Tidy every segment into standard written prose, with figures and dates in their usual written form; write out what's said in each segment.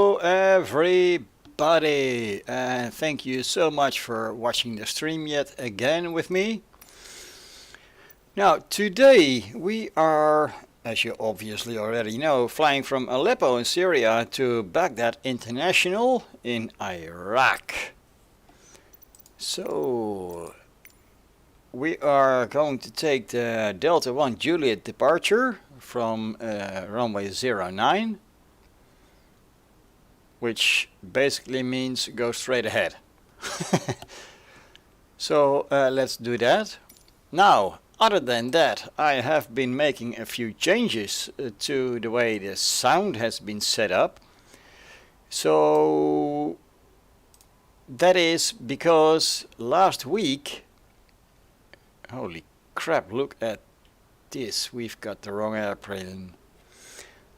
Hello everybody, and thank you so much for watching the stream yet again with me. Now today we are, as you obviously already know, flying from Aleppo in Syria to Baghdad International in Iraq. So we are going to take the Delta 1 Juliet departure from runway 09, which basically means go straight ahead. So let's do that. Now, other than that, I have been making a few changes to the way the sound has been set up. So that is because last week, holy crap, look at this, we've got the wrong airplane.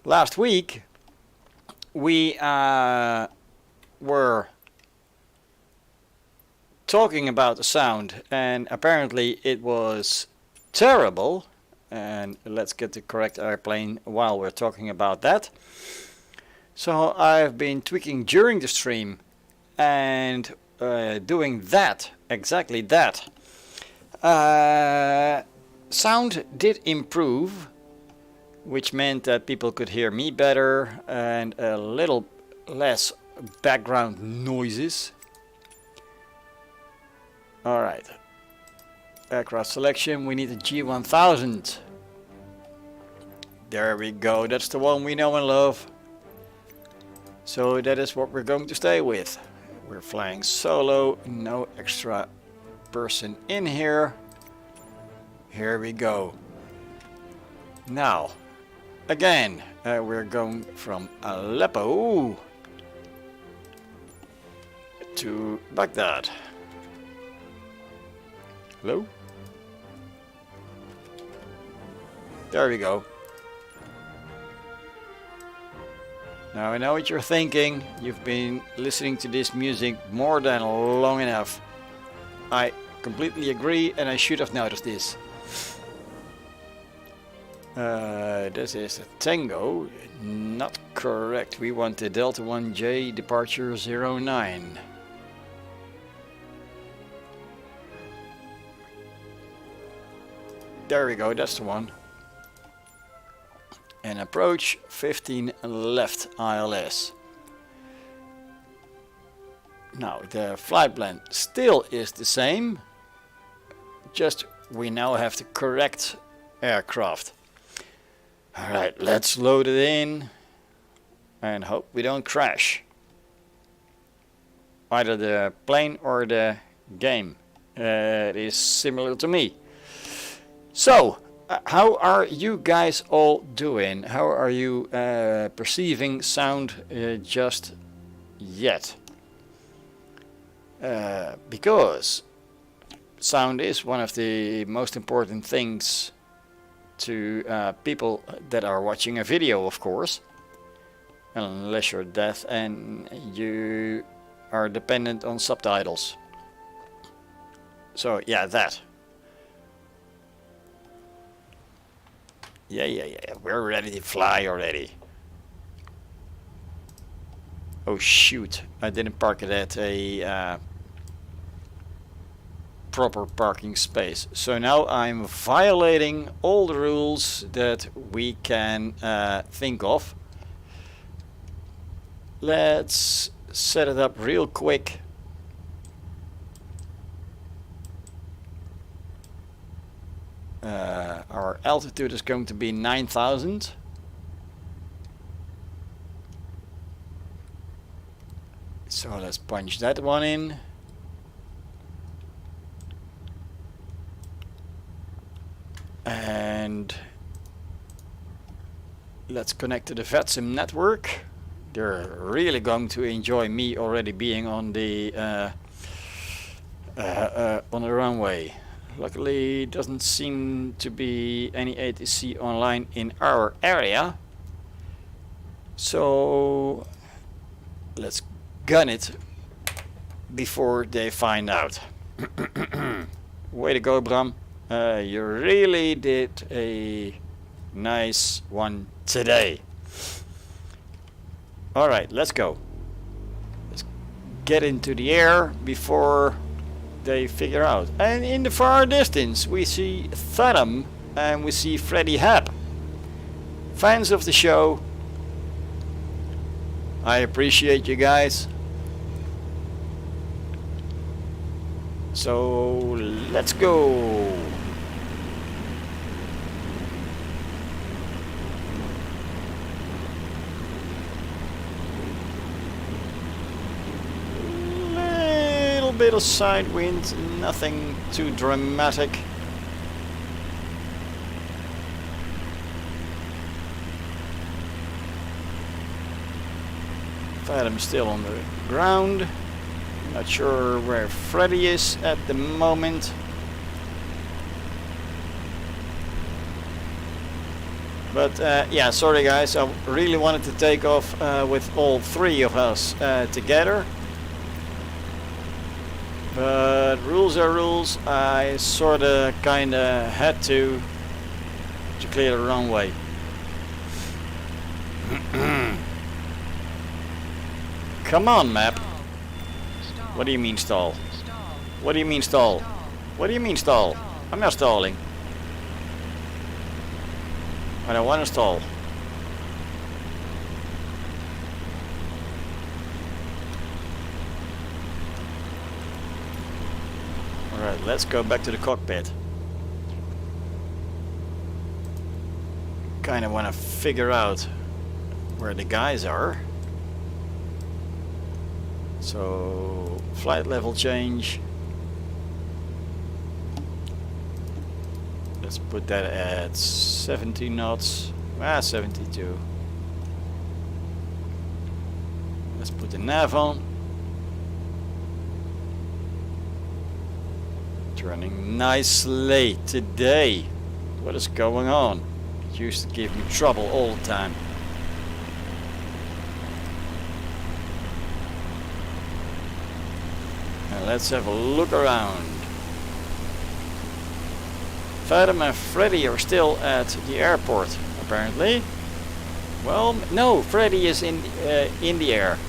Last week we were talking about the sound, and apparently it was terrible. And let's get the correct airplane while we're talking about that. So I've been tweaking during the stream and doing that, exactly that. Sound did improve, which meant that people could hear me better and a little less background noises. Alright, aircraft selection, we need a G1000. There we go, that's the one we know and love. So that is what we're going to stay with. We're flying solo, no extra person in here. Here we go. Now, again, we're going from Aleppo to Baghdad. Hello? There we go. Now I know what you're thinking. You've been listening to this music more than long enough. I completely agree, and I should have noticed this. This is a Tango, not correct. We want the Delta 1J departure 09. There we go, that's the one. And approach 15 left ILS. Now the flight plan still is the same, just we now have the correct aircraft. Alright, let's load it in and hope we don't crash. Either the plane or the game. It is similar to me. So, how are you guys all doing? How are you perceiving sound just yet? Because sound is one of the most important things to people that are watching a video, of course, unless you're deaf and you are dependent on subtitles. So yeah, that. Yeah, we're ready to fly already. Oh shoot, I didn't park it at a proper parking space. So now I'm violating all the rules that we can think of. Let's set it up real quick. Our altitude is going to be 9,000. So let's punch that one in. And let's connect to the VatSim network. They're really going to enjoy me already being on the runway. Luckily, doesn't seem to be any ATC online in our area. So let's gun it before they find out. Way to go, Bram. You really did a nice one today. Alright, let's go. Let's get into the air before they figure out. And in the far distance we see VatSim and we see Freddy Hap. Fans of the show, I appreciate you guys. So let's go. Little bit of side wind, nothing too dramatic. I'm still on the ground. Not sure where Freddy is at the moment. But yeah, sorry guys, I really wanted to take off with all three of us together. But rules are rules. I sorta kinda had to clear the runway. Come on, map. What do you mean stall? What do you mean stall? What do you mean stall? I'm not stalling. I don't want to stall. Alright, let's go back to the cockpit. Kinda wanna figure out where the guys are. So, flight level change. Let's put that at 70 knots. 72. Let's put the nav on. Turning nicely today. What is going on? It used to give me trouble all the time. Let's have a look around. VatSim and Freddy are still at the airport, apparently. Well, no, Freddy is in the air.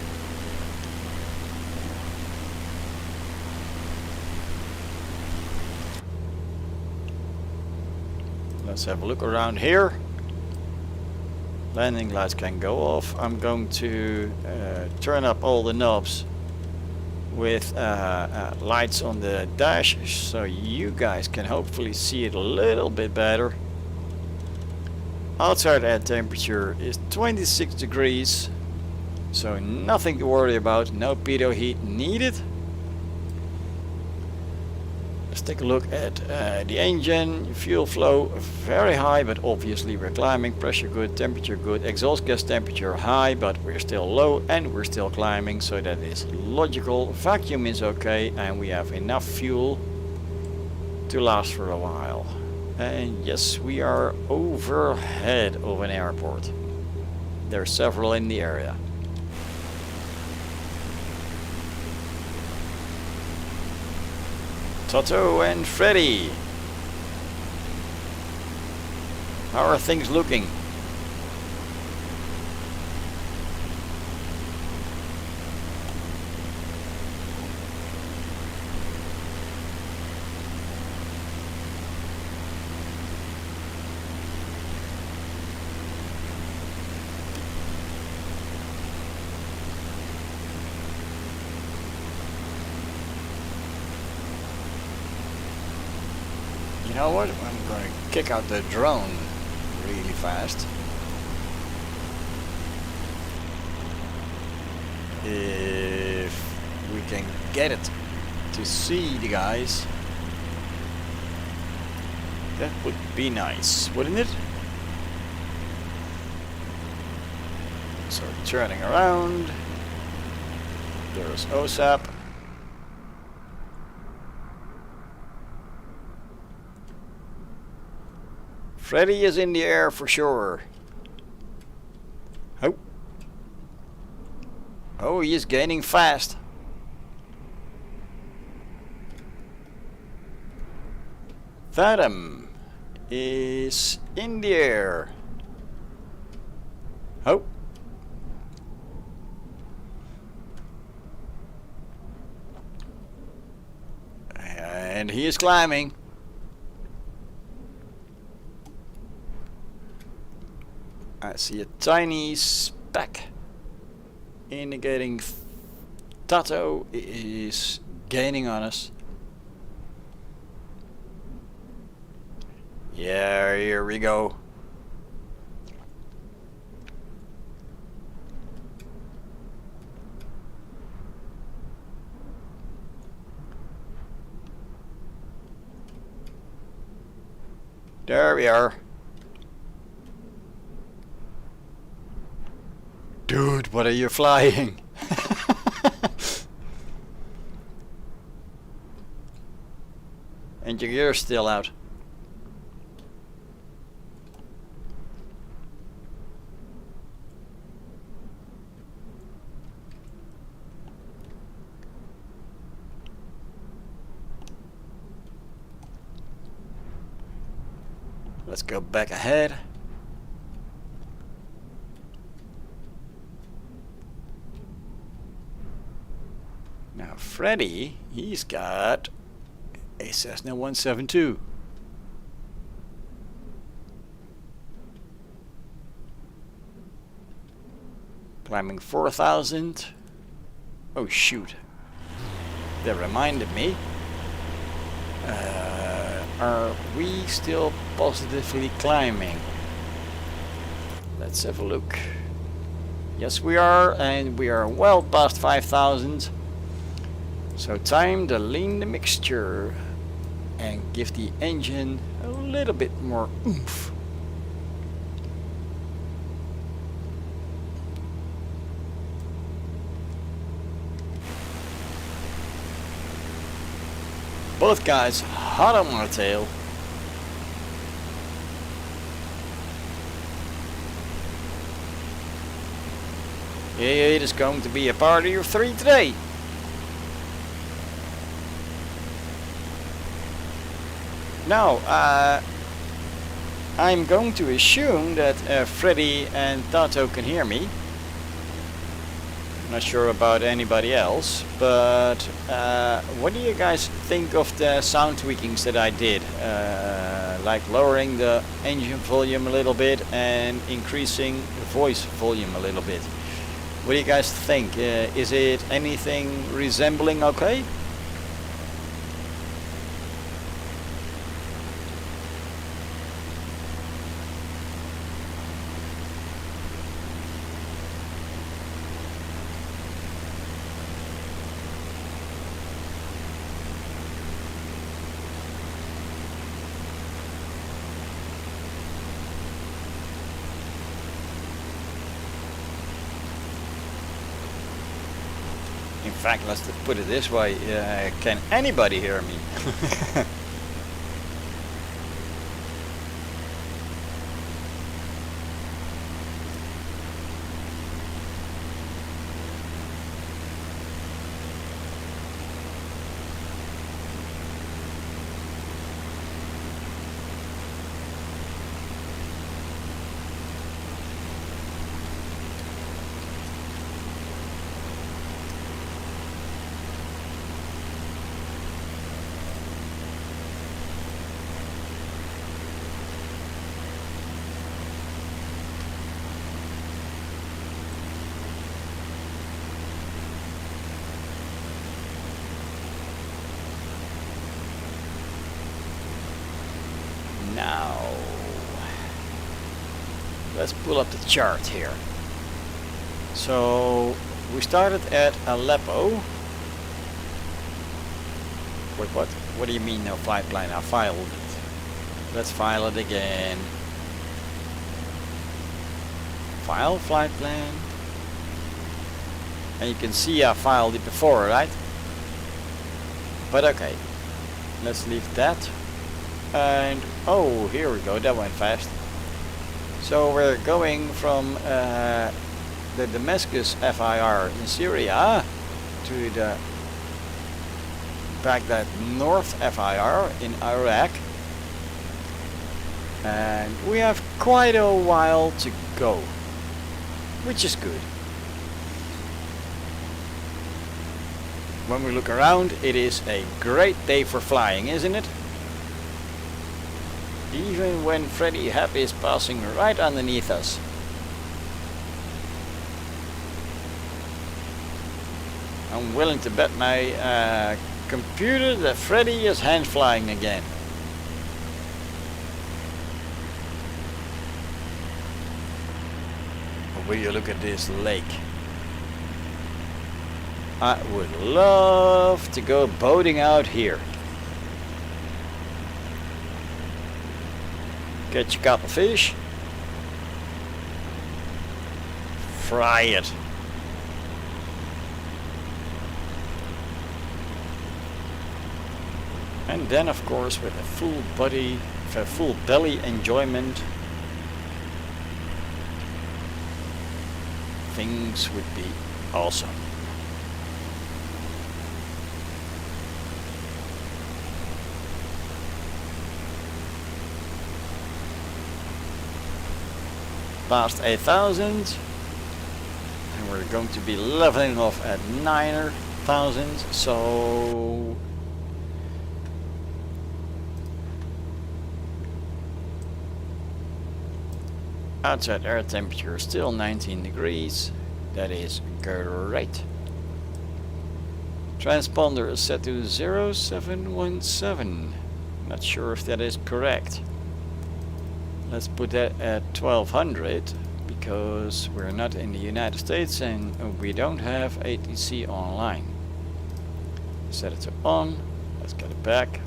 Let's have a look around here. Landing lights can go off. I'm going to turn up all the knobs with lights on the dash so you guys can hopefully see it a little bit better. Outside air temperature is 26 degrees, so nothing to worry about, no pitot heat needed. Let's take a look at the engine. Fuel flow very high, but obviously we're climbing. Pressure good, temperature good, exhaust gas temperature high, but we're still low and we're still climbing, so that is logical. Vacuum is okay and we have enough fuel to last for a while. And yes, we are overhead of an airport. There are several in the area. Toto and Freddy. How are things looking? You know what? I'm going to kick out the drone really fast. If we can get it to see the guys, that would be nice, wouldn't it? So turning around, there's OSAP. Freddy is in the air for sure. Oh. Oh, he is gaining fast. VatSim is in the air. Oh. And he is climbing. I see a tiny speck indicating Tato is gaining on us. Yeah, here we go. There we are. Dude, what are you flying? And your gear's still out. Let's go back ahead. Now Freddy, he's got a Cessna 172. Climbing 4,000. Oh shoot. That reminded me. Are we still positively climbing? Let's have a look. Yes we are, and we are well past 5,000. So time to lean the mixture and give the engine a little bit more oomph. Both guys hot on my tail. It is going to be a party of three today. Now, I'm going to assume that Freddy and Tato can hear me. Not sure about anybody else, but what do you guys think of the sound tweakings that I did? Like lowering the engine volume a little bit and increasing the voice volume a little bit. What do you guys think? Is it anything resembling okay? In fact, let's put it this way, can anybody hear me? Now, let's pull up the chart here. So, we started at Aleppo. Wait, what? What do you mean no flight plan? I filed it. Let's file it again. File flight plan. And you can see I filed it before, right? But okay. Let's leave that. And oh, here we go, that went fast. So we're going from the Damascus FIR in Syria to the Baghdad North FIR in Iraq, and we have quite a while to go, which is good. when we look around, it is a great day for flying, isn't it? Even when Freddy Hap is passing right underneath us. I'm willing to bet my computer that Freddy is hand flying again. Will you look at this lake? I would love to go boating out here. Catch a couple fish. Fry it. And then of course with a full belly enjoyment, things would be awesome. Past 8,000 and we're going to be leveling off at 9,000, so outside air temperature still 19 degrees. That is great. Transponder is set to 0717. Not sure if that is correct. Let's put that at 1200 because we're not in the United States and we don't have ATC online. Set it to on. Let's get it back.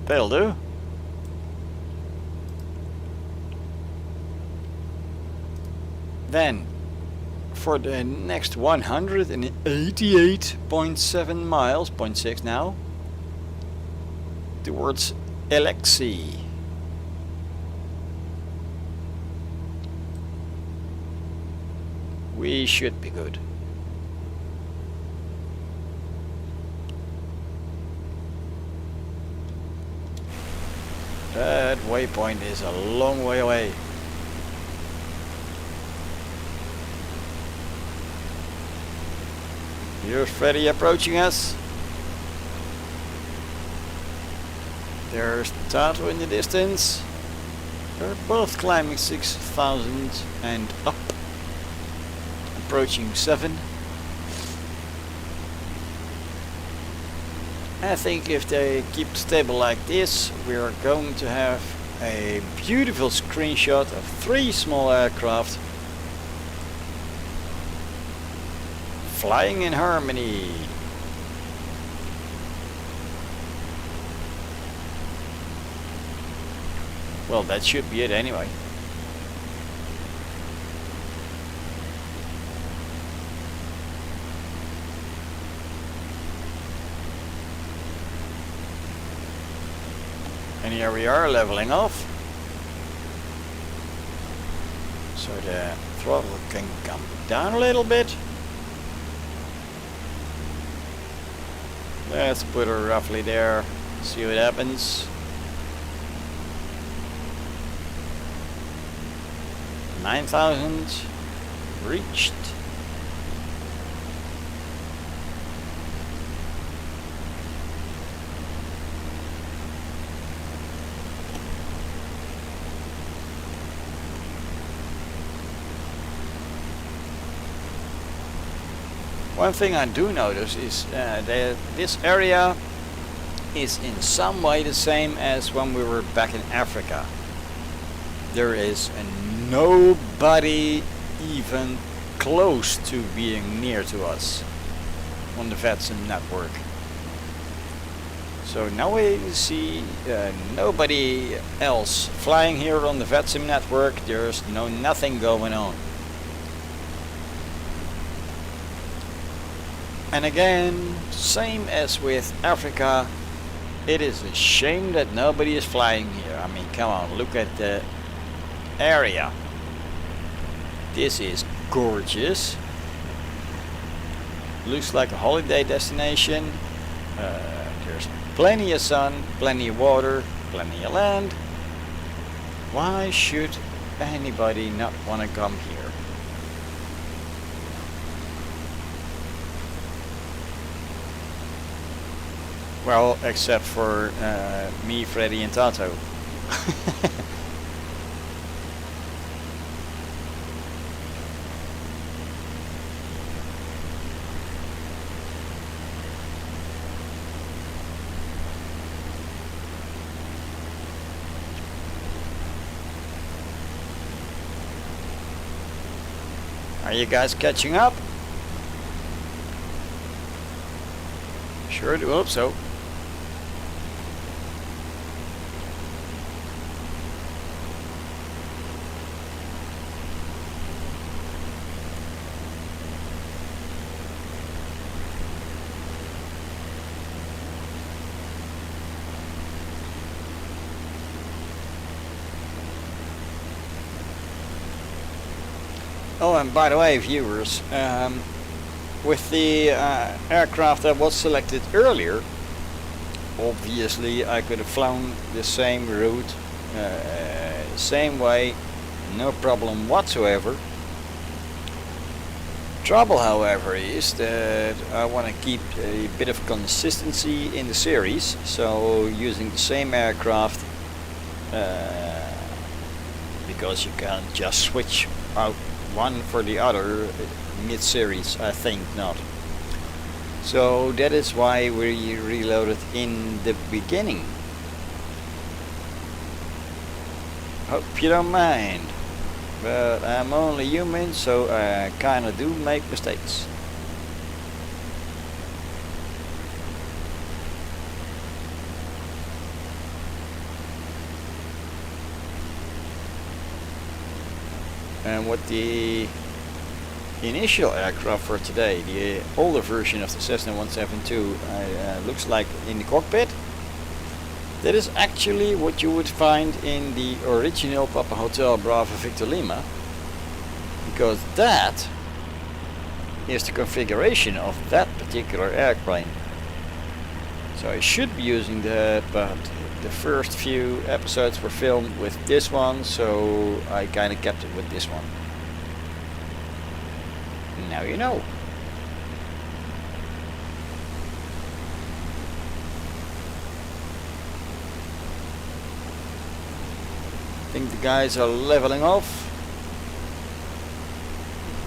That'll do. Then for the next 188.7 miles, 0.6 now, towards Alexei. We should be good. That waypoint is a long way away. Here's Freddy approaching us. There's Tato in the distance. They're both climbing 6,000 and up. Approaching 7. I think if they keep stable like this, we are going to have a beautiful screenshot of 3 small aircraft flying in harmony. Well, that should be it anyway. And here we are leveling off. So the throttle can come down a little bit. Let's put her roughly there, see what happens. 9,000 reached. One thing I do notice is that this area is in some way the same as when we were back in Africa. There is nobody even close to being near to us on the VatSim network. So now we see nobody else flying here on the VatSim network. There's nothing going on. And again, same as with Africa, it is a shame that nobody is flying here. I mean, come on, look at the area. This is gorgeous. Looks like a holiday destination. There's plenty of sun, plenty of water, plenty of land. Why should anybody not want to come here? Well, except for me, Freddy and Tato. Are you guys catching up? Sure do hope so. Oh, and by the way, viewers, with the aircraft that was selected earlier, obviously I could have flown the same route, same way, no problem whatsoever. Trouble, however, is that I want to keep a bit of consistency in the series, so using the same aircraft, because you can't just switch out one for the other mid-series, I think not. So that is why we reloaded in the beginning. Hope you don't mind, but I'm only human, so I kinda do make mistakes. And what the initial aircraft for today, the older version of the Cessna 172, looks like in the cockpit, that is actually what you would find in the original Papa Hotel Bravo Victor Lima, because that is the configuration of that particular airplane. So I should be using that, but the first few episodes were filmed with this one, so I kinda kept it with this one. Now you know. I think the guys are leveling off.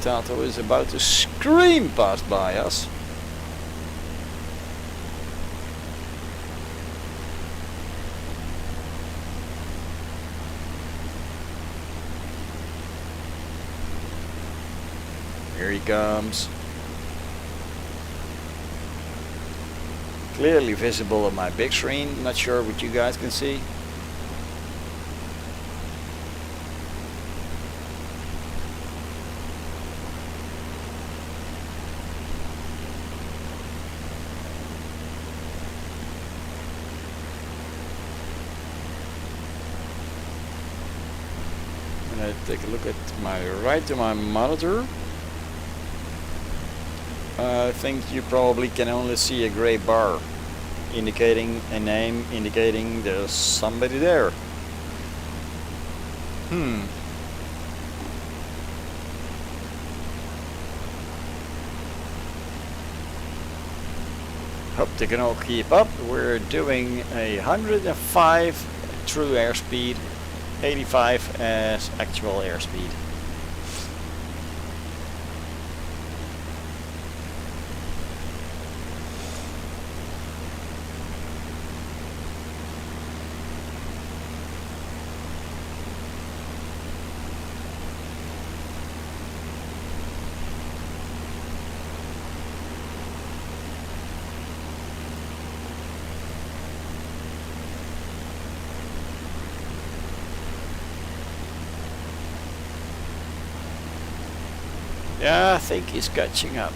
Tato is about to scream past by us. Here he comes. Clearly visible on my big screen. Not sure what you guys can see. I'm gonna take a look at my right to my monitor. I think you probably can only see a gray bar indicating a name, indicating there's somebody there. Hope they can all keep up. We're doing 105 true airspeed, 85 as actual airspeed. Yeah, I think he's catching up.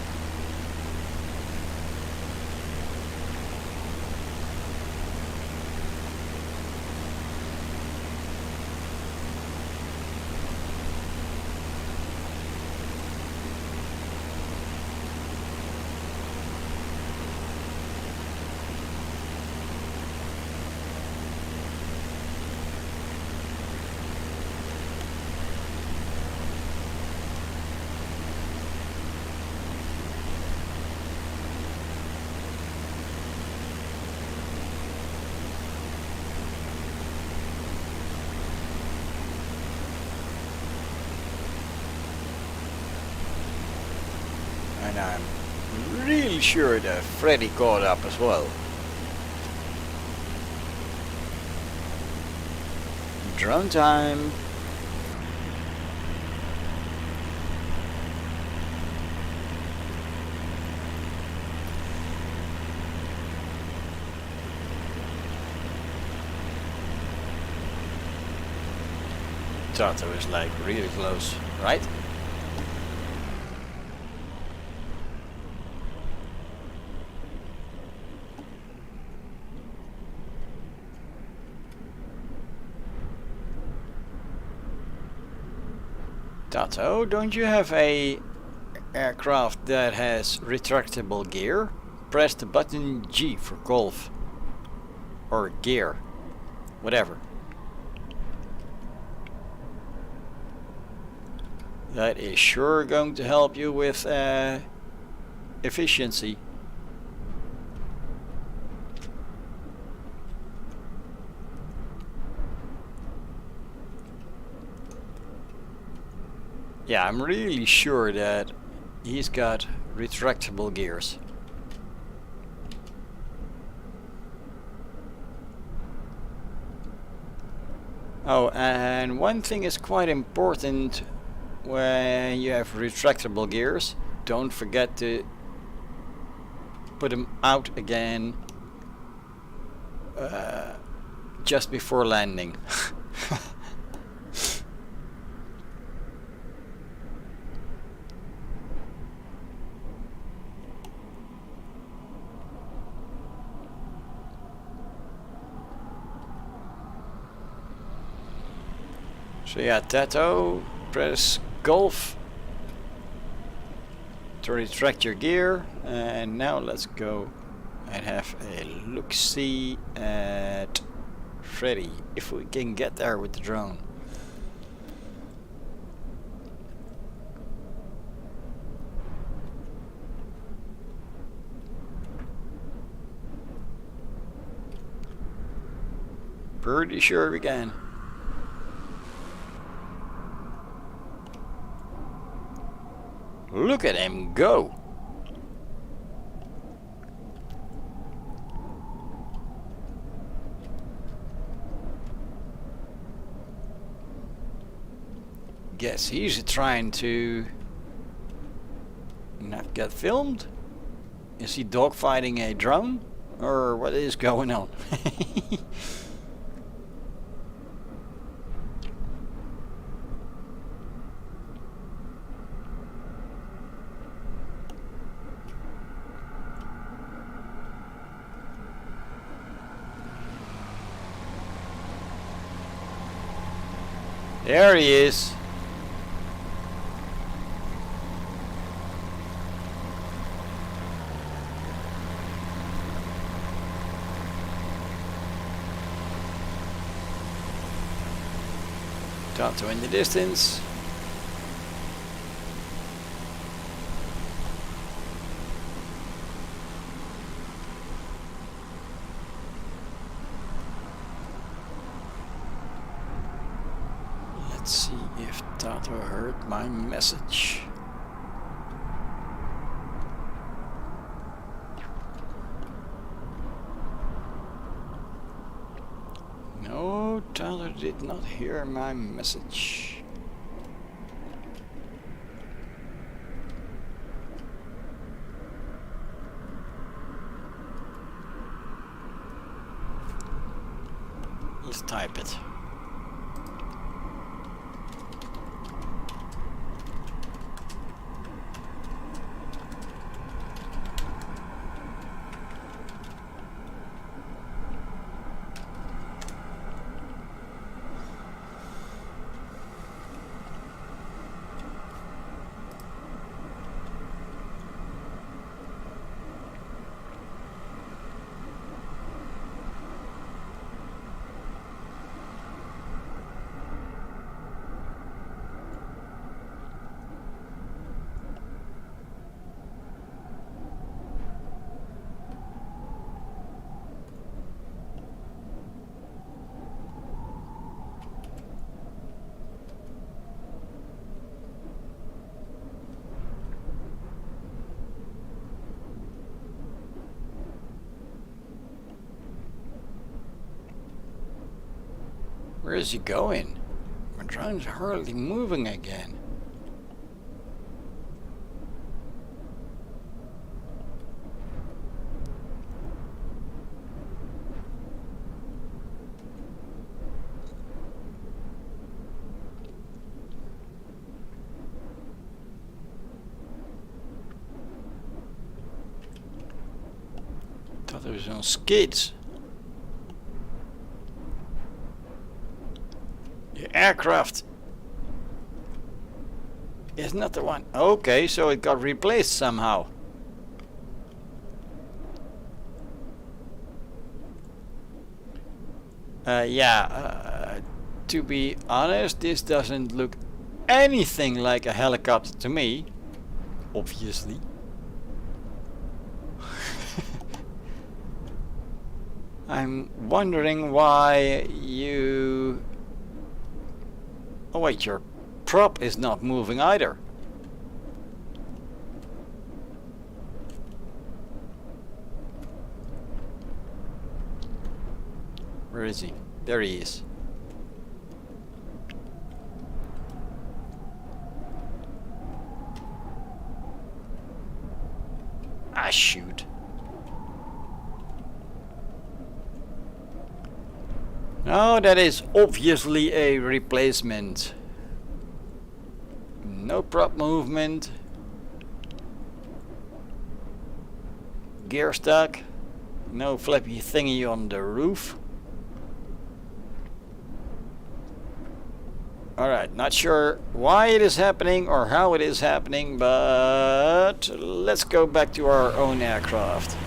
And I'm really sure that Freddy caught up as well. Drone time. Tato is like really close, right? Tato, don't you have a aircraft that has retractable gear? Press the button G for golf. Or gear. Whatever. That is sure going to help you with efficiency. Yeah, I'm really sure that he's got retractable gears. Oh, and one thing is quite important when you have retractable gears. Don't forget to put them out again just before landing. So yeah, Tato, press Golf to retract your gear, and now let's go and have a look-see at Freddy, if we can get there with the drone. Pretty sure we can. Look at him go! Guess he's trying to not get filmed? Is he dogfighting a drone? Or what is going on? There he is. Tato in the distance. Let's see if Tato heard my message. No, Tato did not hear my message. Let's type it. Where is he going? My drone's hardly moving again. Thought it was on skids. The aircraft is not the one. Okay, so it got replaced somehow. To be honest, this doesn't look anything like a helicopter to me, obviously. I'm wondering why you... Oh wait, your prop is not moving either. Where is he? There he is. Ah, shoot. No, that is obviously a replacement. No prop movement. Gear stuck. No flappy thingy on the roof. Alright, not sure why it is happening or how it is happening, but let's go back to our own aircraft.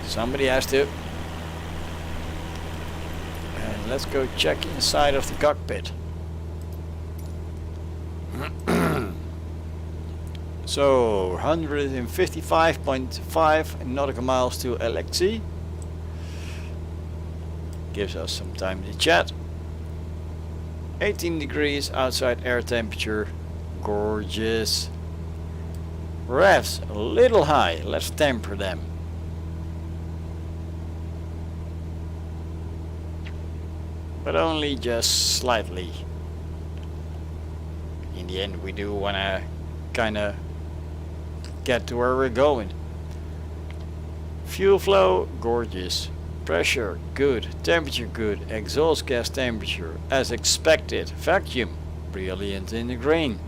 Somebody has to. And let's go check inside of the cockpit. So 155.5 nautical miles to LXC. Gives us some time to chat. 18 degrees outside air temperature. Gorgeous. Revs a little high. Let's temper them. But only just slightly. In the end we do want to kind of get to where we're going. Fuel flow, gorgeous. Pressure, good. Temperature, good. Exhaust gas temperature, as expected. Vacuum, brilliant in the green.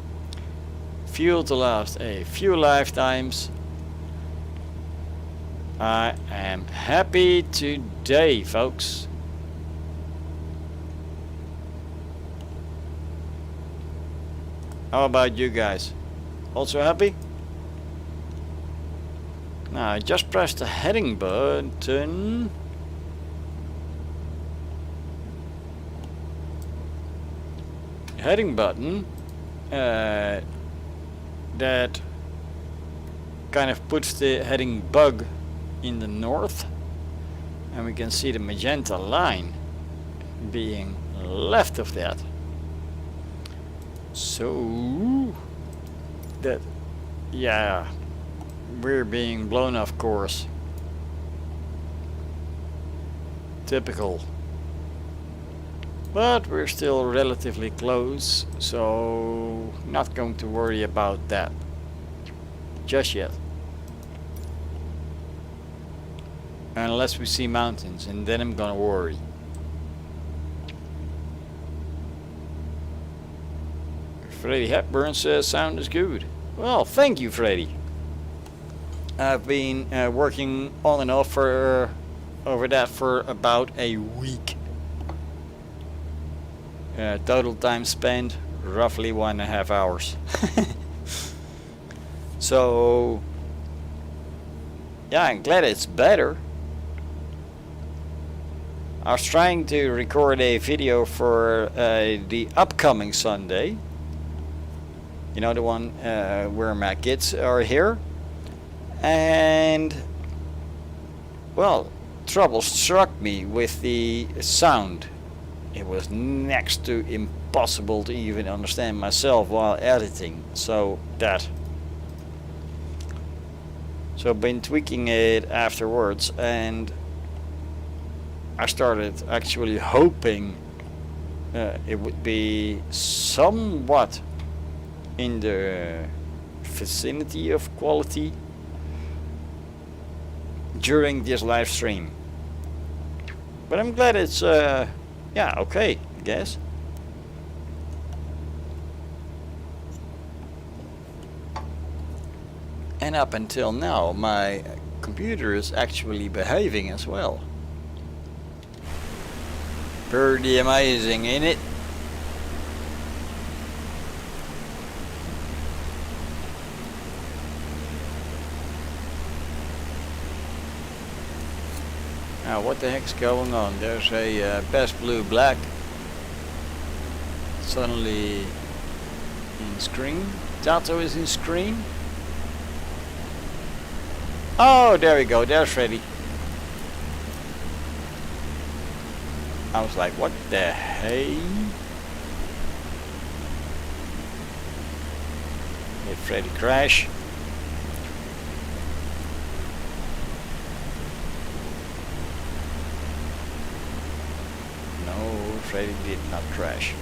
Fuel to last a few lifetimes. I am happy today, folks. How about you guys? Also happy? Now I just pressed the heading button. Heading button that kind of puts the heading bug in the north, and we can see the magenta line being left of that. So that, yeah, we're being blown off course. Typical. But we're still relatively close, so not going to worry about that just yet. Unless we see mountains, and then I'm gonna worry. Freddie Hepburn says sound is good. Well, thank you, Freddie. I've been working on and off over that for about a week. Total time spent roughly 1.5 hours. So yeah, I'm glad it's better. I was trying to record a video for the upcoming Sunday. You know, the one where my kids are here. And well, trouble struck me with the sound. It was next to impossible to even understand myself while editing. So I've been tweaking it afterwards, and I started actually hoping it would be somewhat in the vicinity of quality during this live stream. But I'm glad it's yeah, okay, I guess. And up until now, my computer is actually behaving as well. Pretty amazing, ain't it? Now, what the heck's going on? There's a best blue black suddenly in screen. Tato is in screen. Oh, there we go. There's Freddy. I was like, what the hey? Did Freddy crash? No, Freddy did not crash.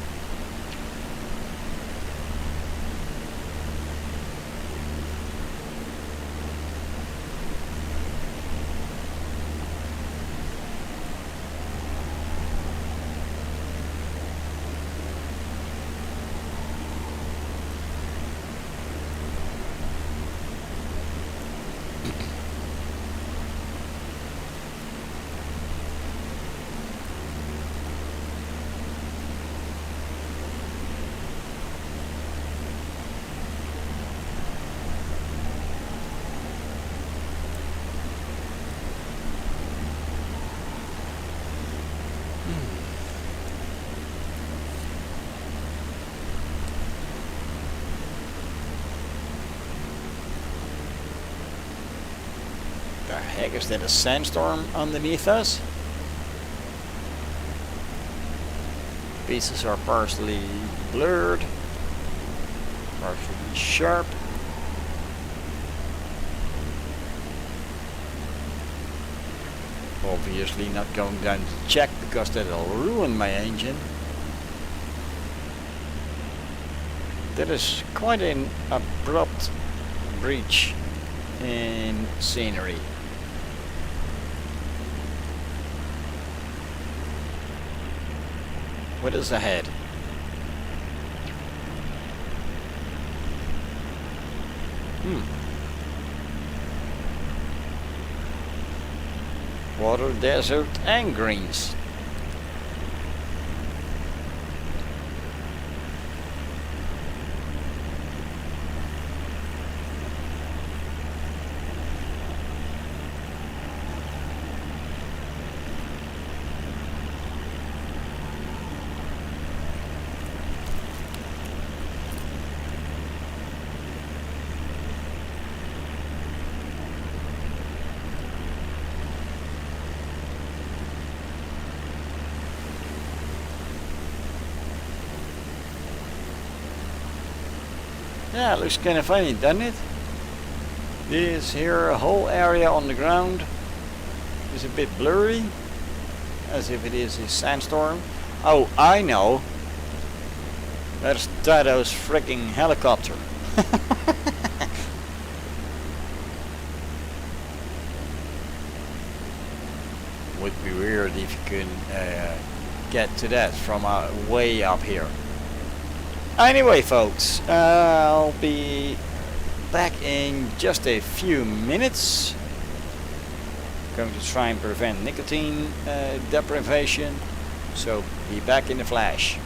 The heck, is that a sandstorm underneath us? Pieces are partially blurred, partially sharp. Obviously not going down to check because that'll ruin my engine. That is quite an abrupt breach in scenery. What is ahead? Water, desert, and greens. Yeah, it looks kind of funny, doesn't it? This here whole area on the ground is a bit blurry, as if it is a sandstorm. Oh, I know. That's Tato's freaking helicopter. Would be weird if you couldn't get to that from way up here. Anyway, folks, I'll be back in just a few minutes. Going to try and prevent nicotine deprivation, so be back in the flash.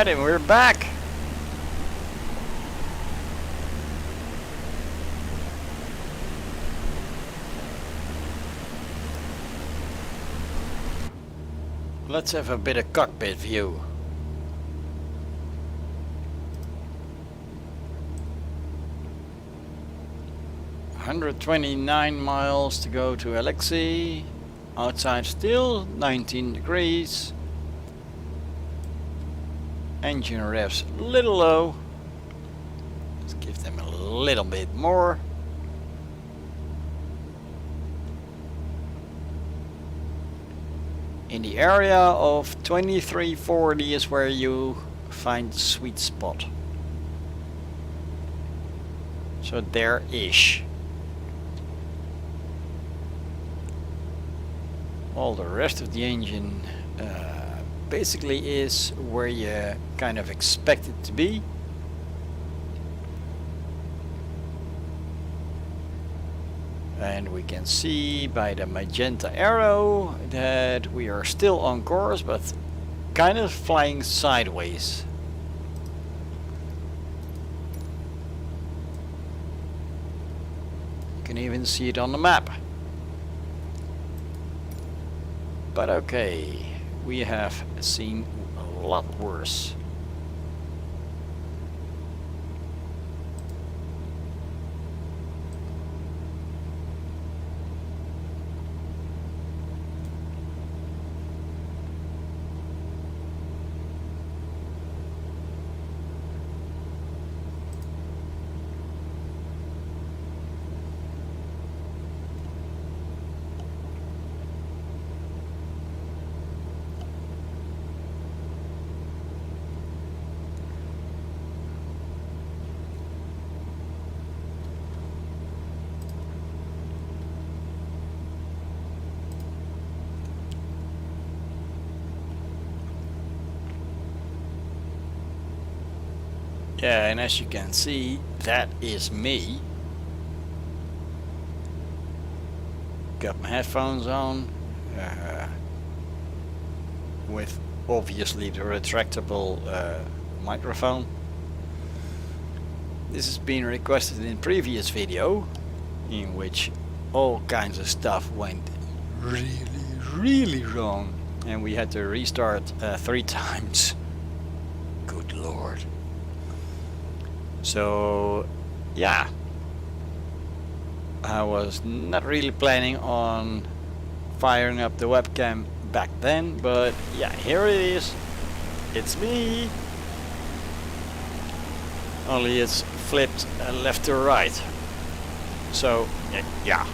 Alright, and we're back. Let's have a bit of cockpit view. "129 miles to go to Alexei. Outside still 19 degrees. Engine revs a little low. Let's give them a little bit more. In the area of 2340 is where you find the sweet spot. So there-ish. All the rest of the engine basically is where you kind of expect it to be. And we can see by the magenta arrow that we are still on course, but kind of flying sideways. You can even see it on the map. But okay, we have seen a lot worse. Yeah, and as you can see, that is me. Got my headphones on, with obviously the retractable microphone. This has been requested in previous video, in which all kinds of stuff went really wrong, and we had to restart 3 times. Good lord. So yeah, I was not really planning on firing up the webcam back then, but yeah, here it is. It's me. Only it's flipped left to right. So yeah.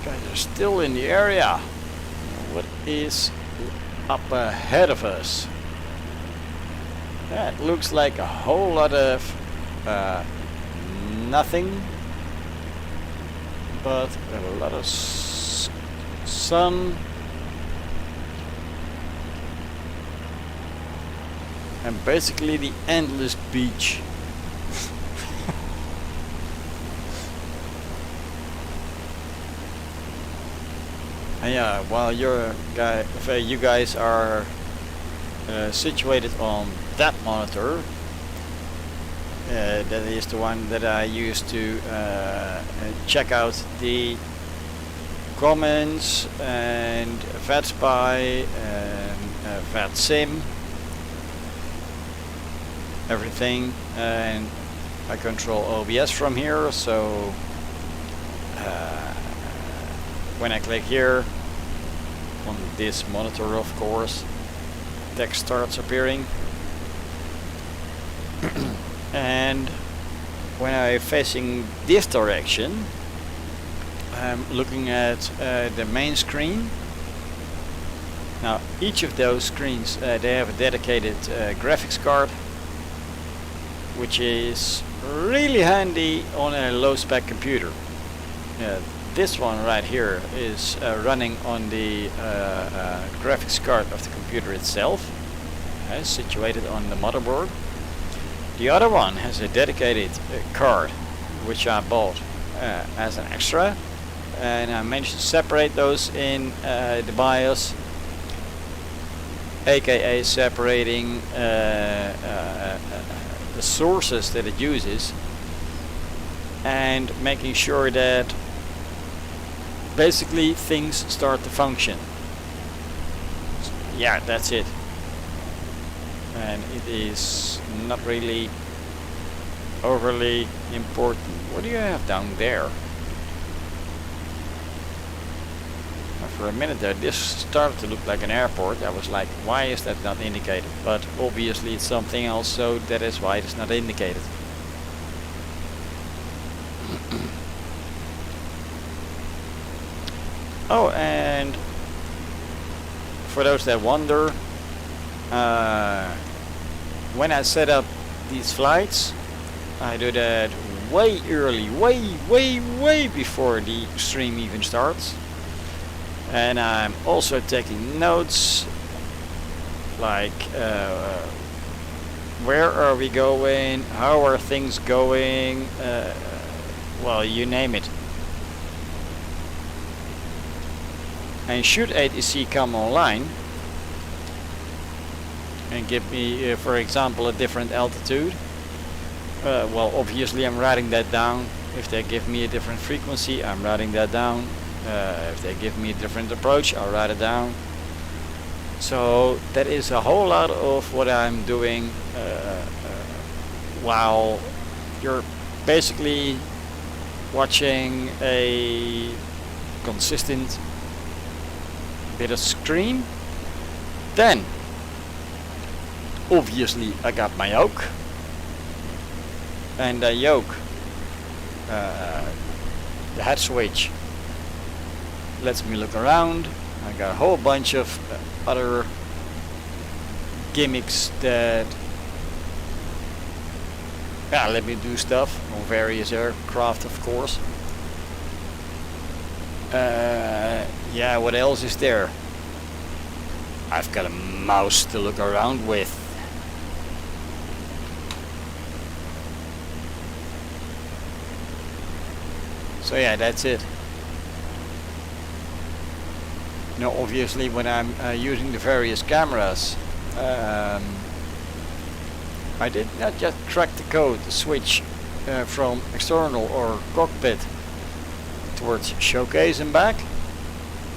Guys are still in the area. What is up ahead of us? That looks like a whole lot of nothing, but a lot of sun and basically the endless beach. And yeah, while you guys are situated on that monitor, that is the one that I use to check out the comments and VatSpy and VatSim, everything, and I control OBS from here. So when I click here on this monitor, of course, text starts appearing. And when I'm facing this direction, I'm looking at the main screen. Now each of those screens, they have a dedicated graphics card, which is really handy on a low spec computer. This one right here is running on the graphics card of the computer itself, situated on the motherboard. The other one has a dedicated card, which I bought as an extra, and I managed to separate those in the BIOS, aka separating the sources that it uses and making sure that basically things start to function. Yeah, that's it. And it is not really overly important. What do you have down there? For a minute there, this started to look like an airport. I was like, why is that not indicated? But obviously it's something else, so that is why it's not indicated. Oh, and for those that wonder, when I set up these flights, I do that way early, way before the stream even starts. And I'm also taking notes, like where are we going, how are things going, well, you name it. And should ATC come online and give me, for example, a different altitude, well, obviously I'm writing that down. If they give me a different frequency, I'm writing that down. If they give me a different approach, I'll write it down. So that is a whole lot of what I'm doing while you're basically watching a consistent bit of screen. Then obviously I got my yoke, and the yoke, the head switch lets me look around. I got a whole bunch of other gimmicks that let me do stuff on various aircraft, of course. Yeah, what else is there? I've got a mouse to look around with. So yeah, that's it. Now obviously when I'm using the various cameras, I did not just crack the code to switch from external or cockpit towards showcase and back.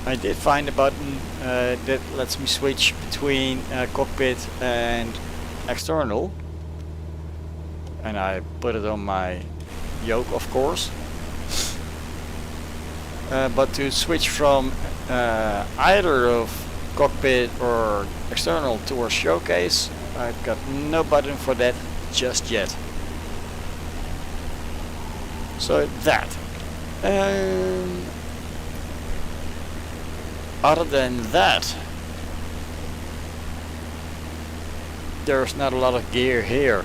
I did find a button that lets me switch between cockpit and external, and I put it on my yoke, of course. But to switch from either of cockpit or external towards showcase, I've got no button for that just yet. So that. Other than that, there's not a lot of gear here.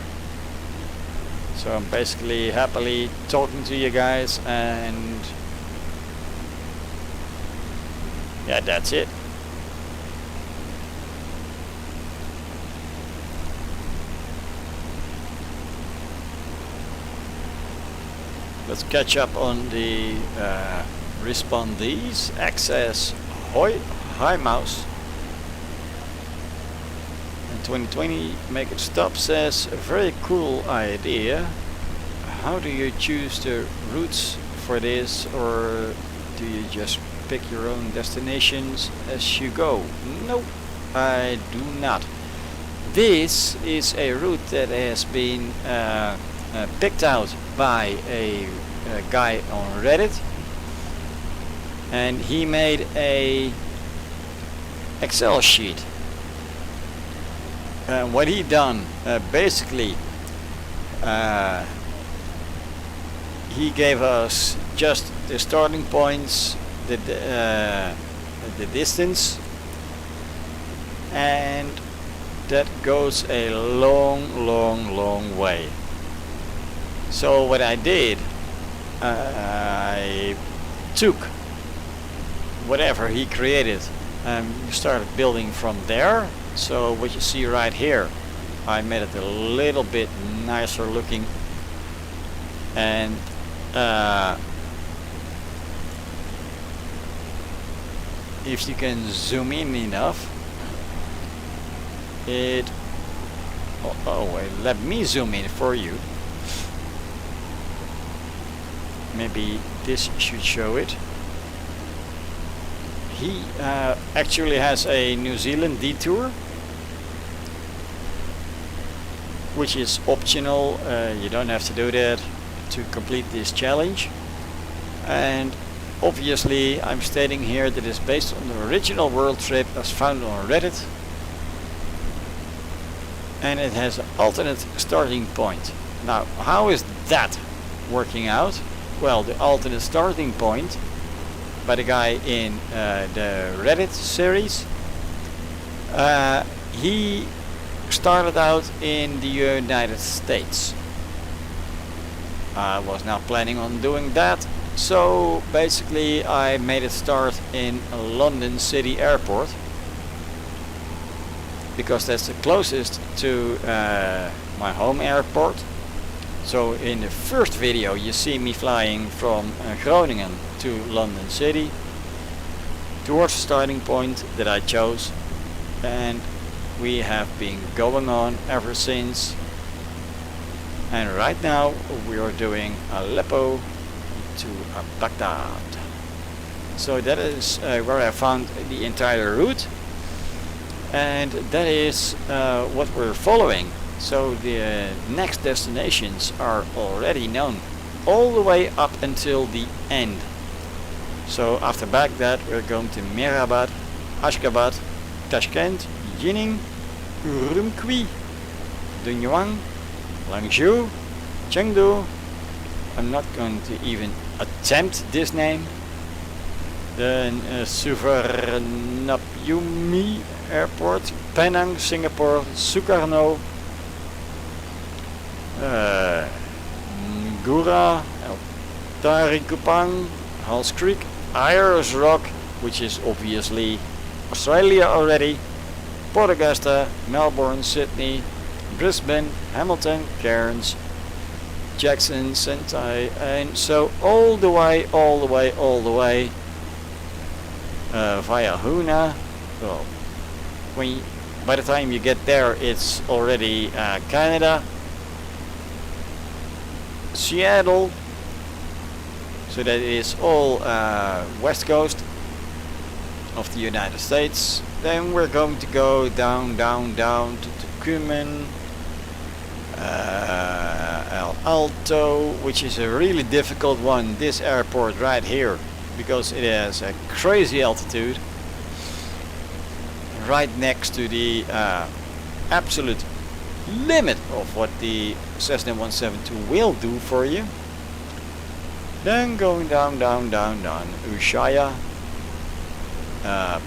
So I'm basically happily talking to you guys, and yeah, that's it. Let's catch up on the respondees. Access hi mouse. In 2020, make it stop says, a very cool idea. How do you choose the routes for this, or do you just pick your own destinations as you go? No, I do not. This is a route that has been picked out by a guy on Reddit, and he made a Excel sheet. What he done, basically, he gave us just the starting points, the distance, and that goes a long way. So what I did, I took whatever he created and started building from there. So what you see right here, I made it a little bit nicer looking, if you can zoom in enough. Wait, let me zoom in for you. Maybe this should show it. He actually has a New Zealand detour, which is optional. You don't have to do that to complete this challenge. And obviously I'm stating here that it's based on the original world trip as found on Reddit, and it has an alternate starting point. Now, how is that working out? Well, the alternate starting point by the guy in the Reddit series, he started out in the United States. I was not planning on doing that, so basically I made it start in London City Airport, because that's the closest to my home airport. So in the first video you see me flying from Groningen to London City towards the starting point that I chose, and we have been going on ever since. And right now we are doing Aleppo to Baghdad. So that is where I found the entire route, and that is what we're following. So the next destinations are already known, all the way up until the end. So after Baghdad we're going to Mehrabad, Ashgabat, Tashkent, Jining, Urumqi, Dunhuang, Langzhou, Chengdu. I'm not going to even attempt this name. Then Suvarnabhumi Airport, Penang, Singapore, Sukarno, Ngurah, El Tari Kupang, Halls Creek, Ayers Rock, which is obviously Australia already, Port Augusta, Melbourne, Sydney, Brisbane, Hamilton, Cairns, Jackson, Sentai, and so all the way via Hoona. Well, by the time you get there, it's already Canada, Seattle. So that is all west coast of the United States. Then we're going to go down to Tucumán, El Alto, which is a really difficult one, this airport right here, because it has a crazy altitude right next to the absolute limit of what the Cessna 172 will do for you. Then going down, Ushuaia,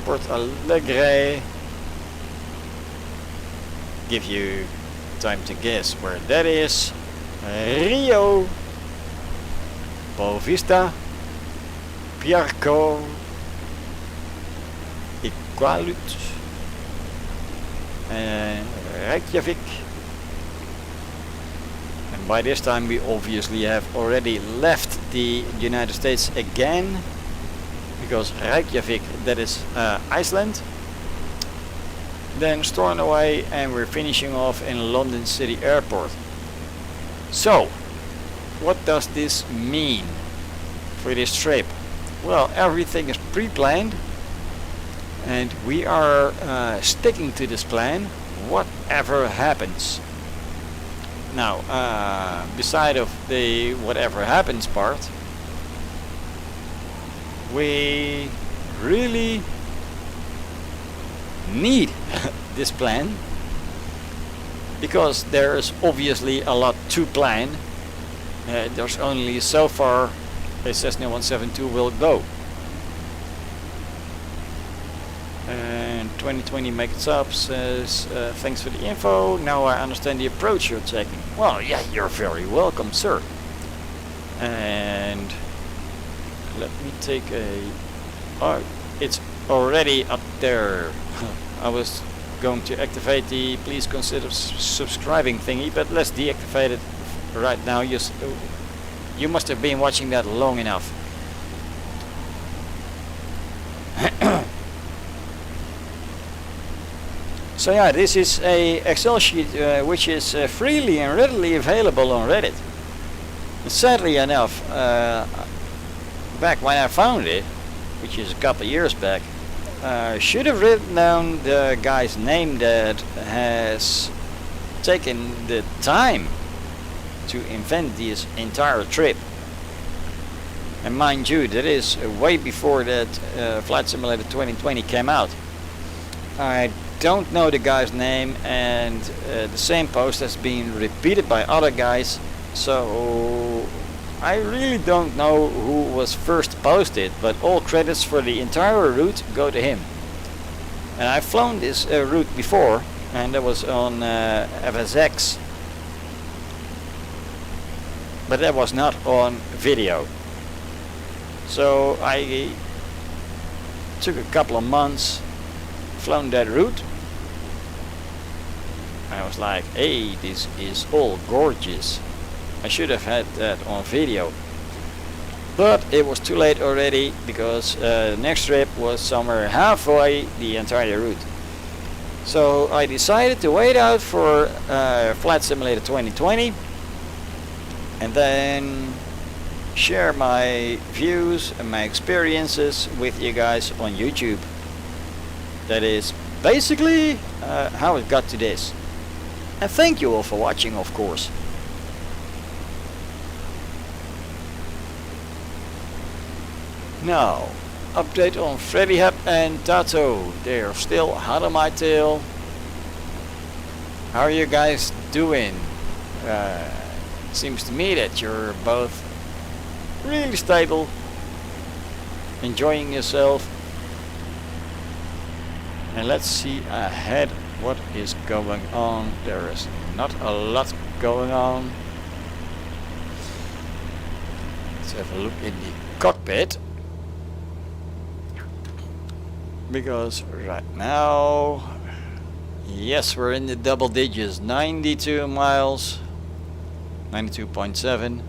Port Alegre. Give you time to guess where that is. Rio, Boa Vista, Piarco, Iqaluit, Reykjavik. And by this time we obviously have already left the United States again, because Reykjavik, that is Iceland. Then Stornoway, and we're finishing off in London City Airport. So, what does this mean for this trip? Well, everything is pre-planned, and we are sticking to this plan, whatever happens. Now, beside of the whatever happens part, we really need this plan, because there's obviously a lot to plan. There's only so far a Cessna 172 will go. And 2020 makes up says, thanks for the info, now I understand the approach you're taking. Well, yeah, you're very welcome, sir. And let me take a... Oh, it's already up there. I was going to activate the please consider subscribing thingy, but let's deactivate it right now. You must have been watching that long enough. So yeah, this is a Excel sheet which is freely and readily available on Reddit. And sadly enough, back when I found it, which is a couple years back, I should have written down the guy's name that has taken the time to invent this entire trip. And mind you, that is way before that Flight Simulator 2020 came out. I don't know the guy's name, and the same post has been repeated by other guys, so I really don't know who was first posted, but all credits for the entire route go to him. And I've flown this route before, and that was on FSX, but that was not on video. So I took a couple of months, flown that route. I was like, hey, this is all gorgeous. I should have had that on video. But it was too late already, because the next trip was somewhere halfway the entire route. So I decided to wait out for Flight Simulator 2020 and then share my views and my experiences with you guys on YouTube. That is basically how it got to this. And thank you all for watching, of course. Now, update on Freddy Hub and Tato. They're still hot on my tail. How are you guys doing? Seems to me that you're both really stable, enjoying yourself. And let's see ahead what is going on. There is not a lot going on. Let's have a look in the cockpit, because right now, yes, we're in the double digits, 92 miles, 92.7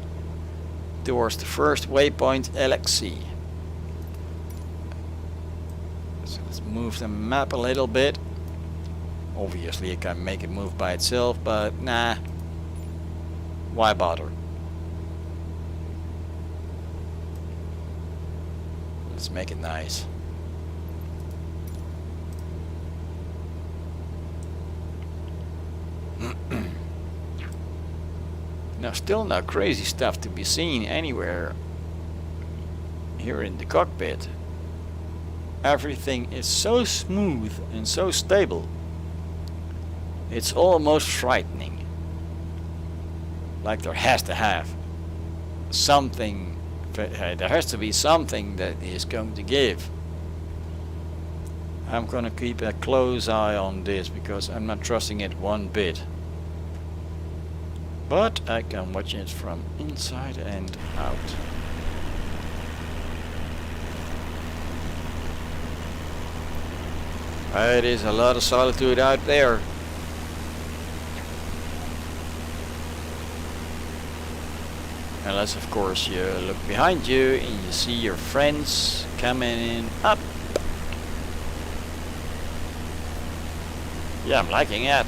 towards the first waypoint LXC. So let's move the map a little bit. Obviously I can make it move by itself, but nah, why bother? Let's make it nice. Now, still no crazy stuff to be seen anywhere here in the cockpit. Everything is so smooth and so stable. It's almost frightening. Like there has to have something, there has to be something that is going to give. I'm gonna keep a close eye on this, because I'm not trusting it one bit. But I can watch it from inside and out. It is a lot of solitude out there. Unless of course you look behind you and you see your friends coming in up. Yeah, I'm liking it.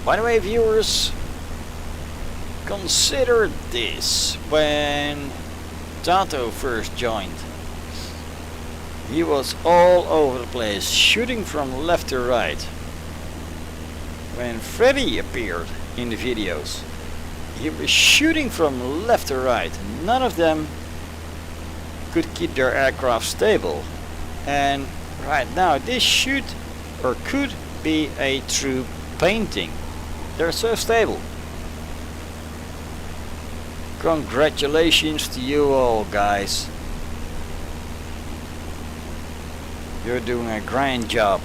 By the way, viewers, consider this. When Tato first joined, he was all over the place, shooting from left to right. When Freddy appeared in the videos, he was shooting from left to right. None of them could keep their aircraft stable. And right now, this should or could be a true painting. They're so stable. Congratulations to you all, guys. You're doing a grand job.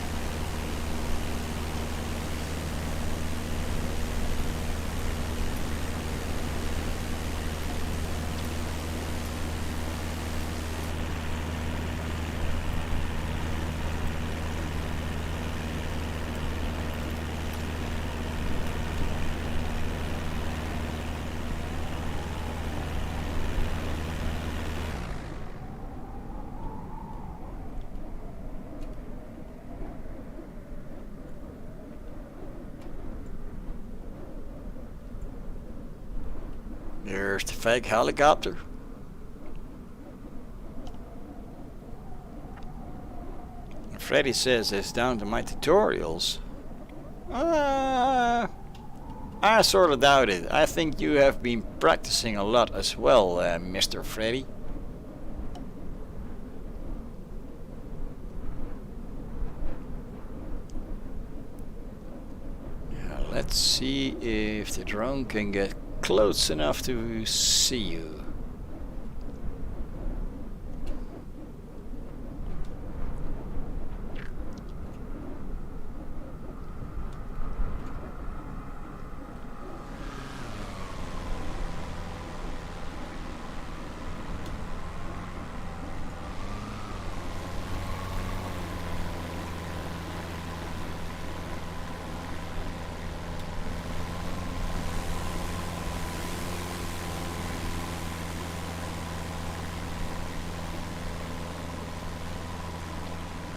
There's the fake helicopter. Freddy says it's down to my tutorials. I sort of doubt it. I think you have been practicing a lot as well, Mr. Freddy. Let's see if the drone can get close enough to see you.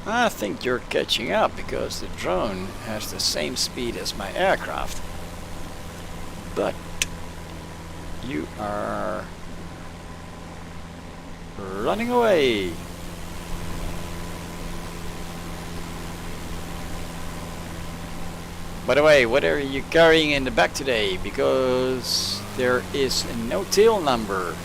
I think you're catching up because the drone has the same speed as my aircraft. But you are running away. By the way, what are you carrying in the back today? Because there is no tail number.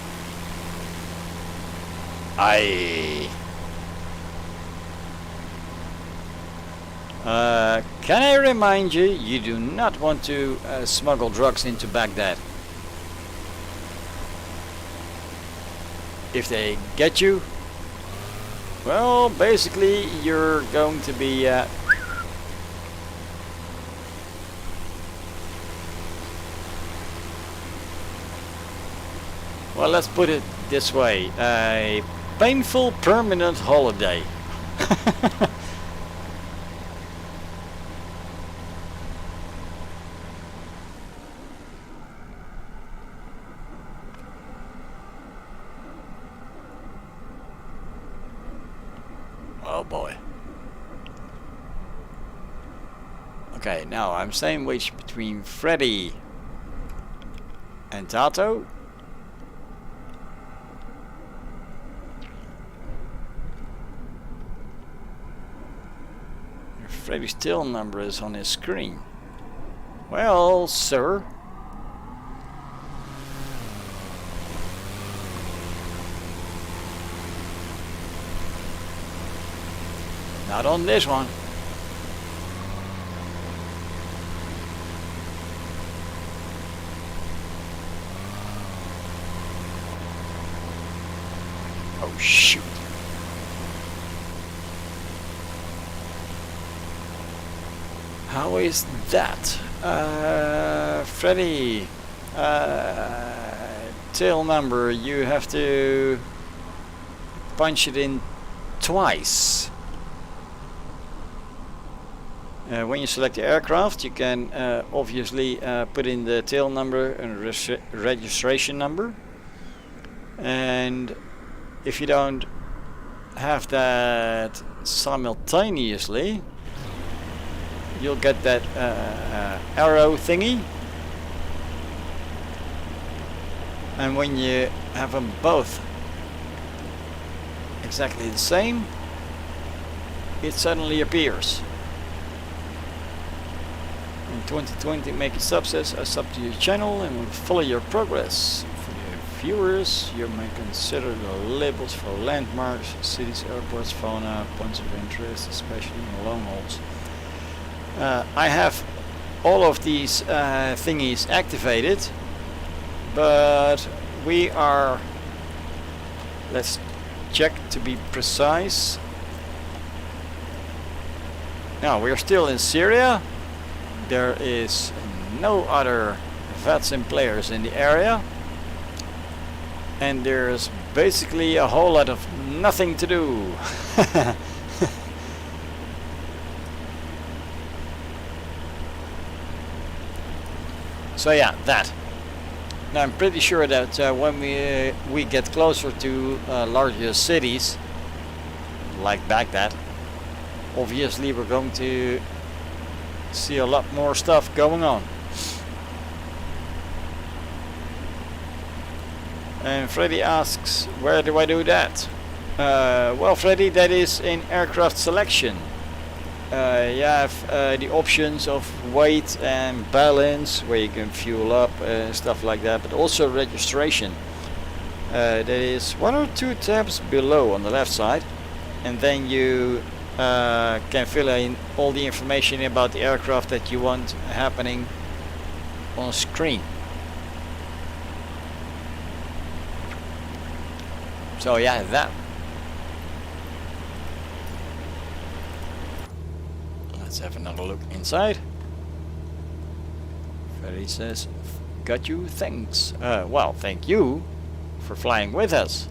Can I remind you, you do not want to smuggle drugs into Baghdad. If they get you, well, basically you're going to be well, let's put it this way, a painful permanent holiday. Oh boy. Okay, now I'm sandwiched between Freddy and Tato. Freddy's tail number is on his screen. Well, sir. Not on this one. Oh shoot. How is that? Freddy, tail number, you have to punch it in twice. When you select the aircraft, you can obviously put in the tail number and registration number. And if you don't have that simultaneously, you'll get that arrow thingy. And when you have them both exactly the same, it suddenly appears. In 2020, make a success. I sub to your channel and will follow your progress. For the viewers, you may consider the labels for landmarks, cities, airports, fauna, points of interest, especially in long hauls. I have all of these thingies activated, but we are, let's check to be precise. Now we're still in Syria. There is no other VatSim players in the area, and there's basically a whole lot of nothing to do. So yeah, that. Now I'm pretty sure that when we get closer to larger cities like Baghdad, obviously we're going to see a lot more stuff going on. And Freddy asks, where do I do that? Well, Freddy, that is in aircraft selection. You have the options of weight and balance, where you can fuel up and stuff like that, but also registration. That is 1 or 2 tabs below on the left side, and then you can fill in all the information about the aircraft that you want happening on screen. So yeah, that. Let's have another look inside. Ferry says, got you, thanks. Well, thank you for flying with us.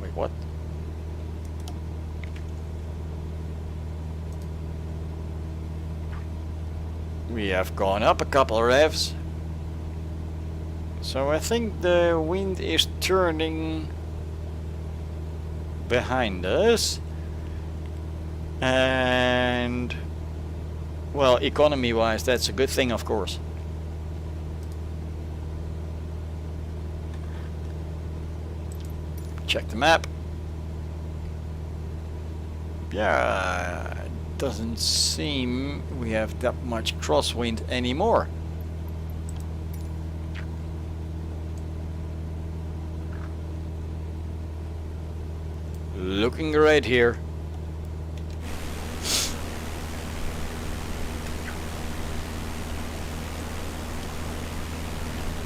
Wait, what? We have gone up a couple revs. So I think the wind is turning behind us, and well, economy wise that's a good thing, of course. Check the map. Yeah, it doesn't seem we have that much crosswind anymore. Looking great here.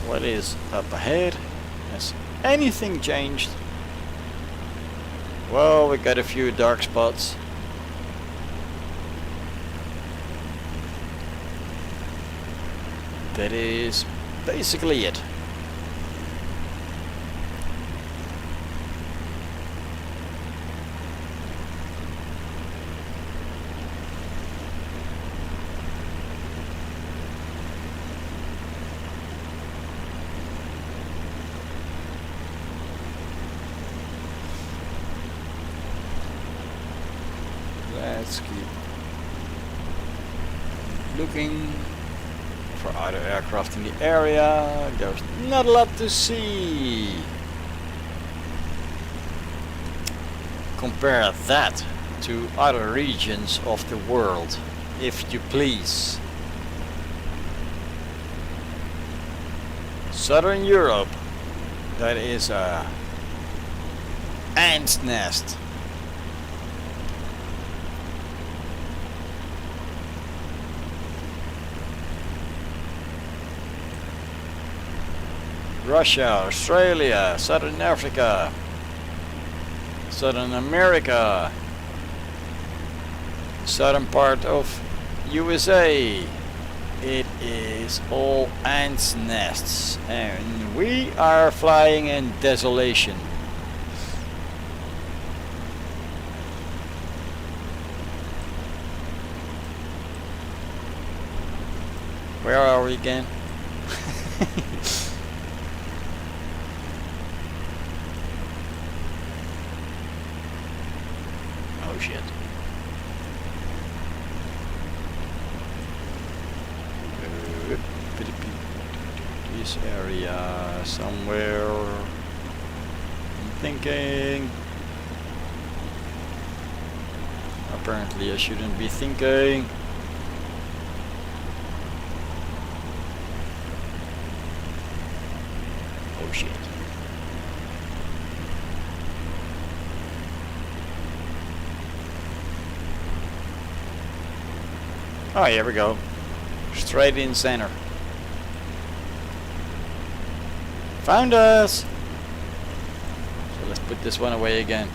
What is up ahead? Has anything changed? Well, we got a few dark spots. That is basically it. Let's keep looking for other aircraft in the area. There's not a lot to see. Compare that to other regions of the world, if you please. Southern Europe, that is a ant's nest. Russia, Australia, Southern Africa, Southern America, southern part of USA. It is all ants' nests, and we are flying in desolation. Where are we again? Oh shit. This area somewhere. I'm thinking. Apparently I shouldn't be thinking. Oh shit. Oh, here we go. Straight in center. Found us! So let's put this one away again.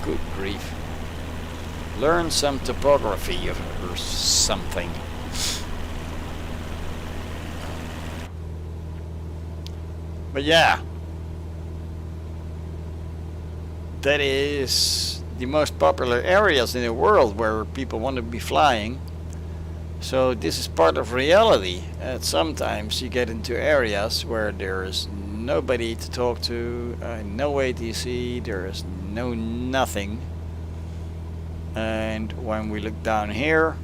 Good grief. Learn some topography or something. But yeah, that is the most popular areas in the world where people want to be flying. So this is part of reality. Sometimes you get into areas where there is nobody to talk to, no ATC, there is no nothing. And when we look down here,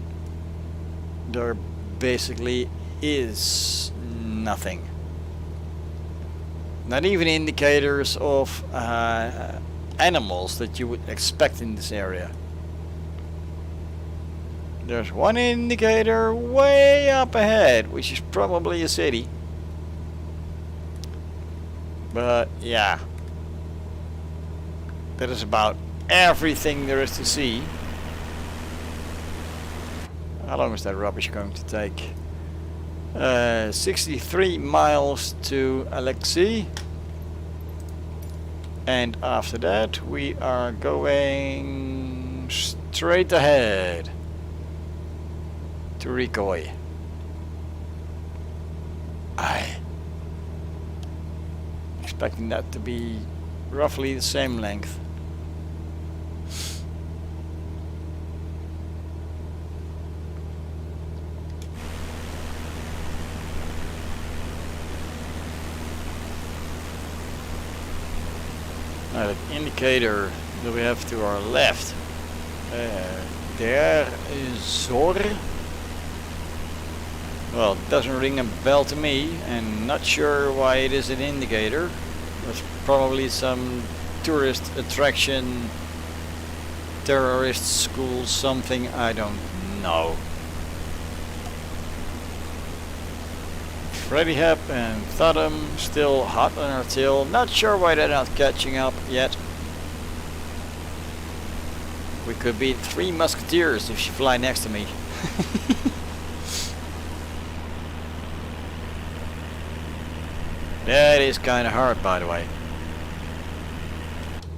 there basically is nothing. Not even indicators of animals that you would expect in this area. There's one indicator way up ahead, which is probably a city. But yeah, that is about everything there is to see. How long is that rubbish going to take? 63 miles to Alexei. And after that we are going straight ahead to Rikoy. I expecting that to be roughly the same length. Now that indicator that we have to our left, there is Zor. Well, it doesn't ring a bell to me, and not sure why it is an indicator. It's probably some tourist attraction, terrorist school, something, I don't know. Freddy Hep and Thudum still hot on our tail. Not sure why they're not catching up yet. We could be 3 musketeers if she fly next to me. That is kind of hard, by the way.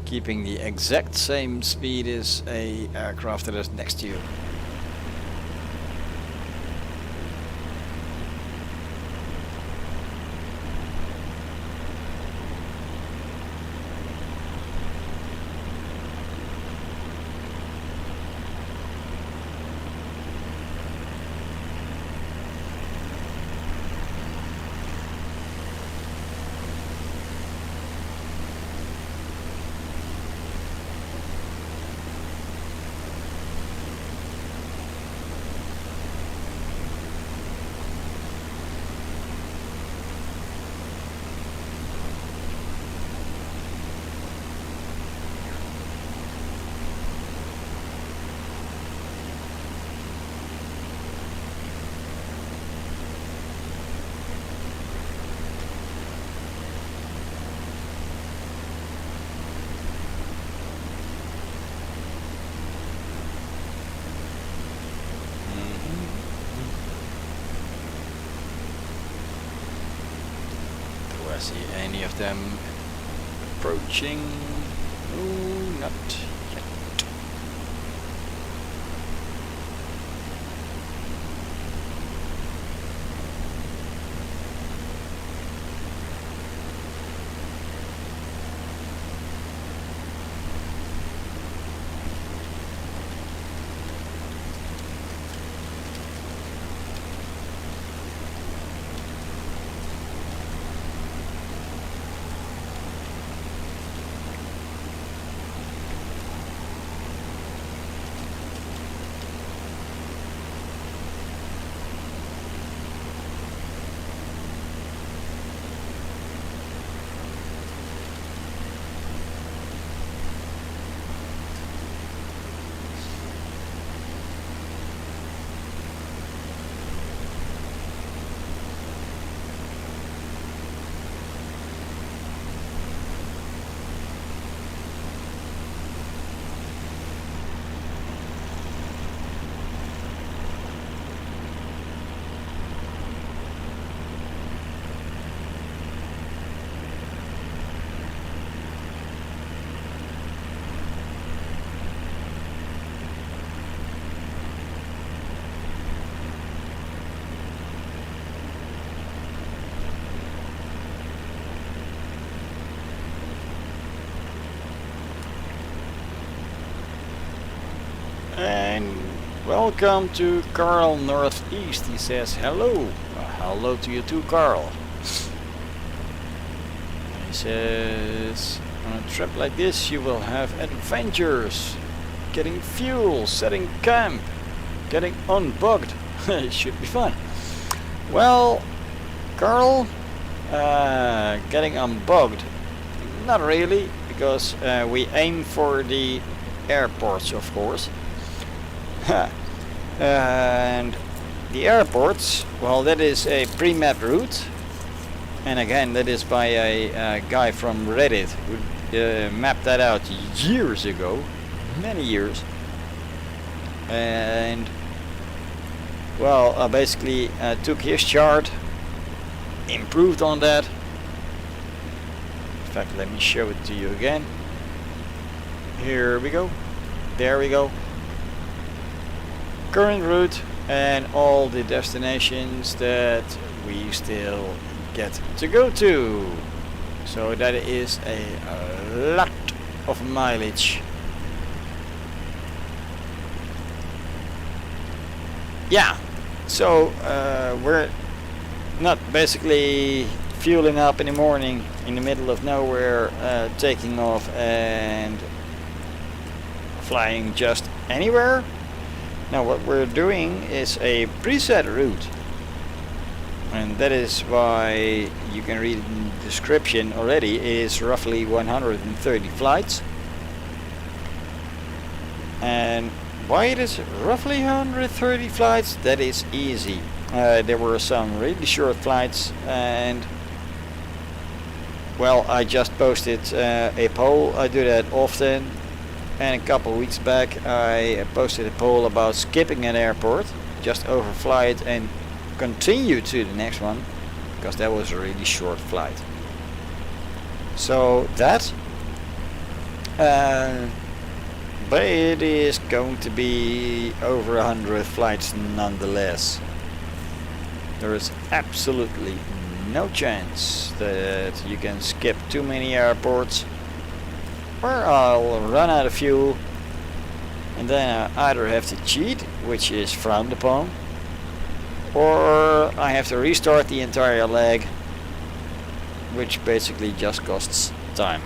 Keeping the exact same speed as a aircraft that is next to you. See any of them approaching? No, not yet. And welcome to Carl Northeast. He says hello. Hello to you too, Carl. He says, on a trip like this you will have adventures, getting fuel, setting camp, getting unbugged. It should be fun. Well, Carl, getting unbugged, not really, because we aim for the airports, of course. And the airports, well, that is a pre-mapped route. And again, that is by a guy from Reddit who mapped that out years ago, many years. And well, I basically took his chart, improved on that. In fact, let me show it to you again. Here we go. There we go. Current route and all the destinations that we still get to go to. So that is a lot of mileage. Yeah, so we're not basically fueling up in the morning in the middle of nowhere, taking off and flying just anywhere. Now what we're doing is a preset route, and that is why you can read in the description already. It is roughly 130 flights. And why it is roughly 130 flights, that is easy. There were some really short flights, and well, I just posted a poll. I do that often, and a couple of weeks back I posted a poll about skipping an airport, just overfly it and continue to the next one, because that was a really short flight. So that but it is going to be over 100 flights nonetheless. There is absolutely no chance that you can skip too many airports, or I'll run out of fuel and then I either have to cheat, which is frowned upon, or I have to restart the entire leg, which basically just costs time.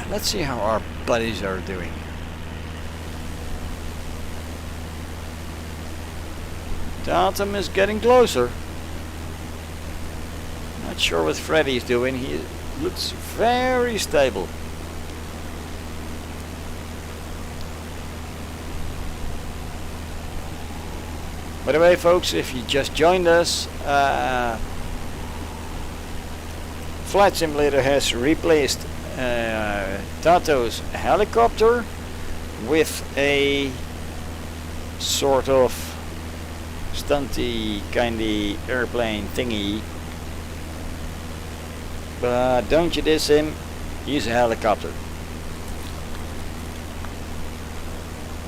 Let's see how our buddies are doing. Tatum is getting closer. Not sure what Freddy's doing. He looks very stable. By the way, folks, if you just joined us, Flight Simulator has replaced Tato's helicopter with a sort of stunty kindy airplane thingy. But don't you diss him, he's a helicopter.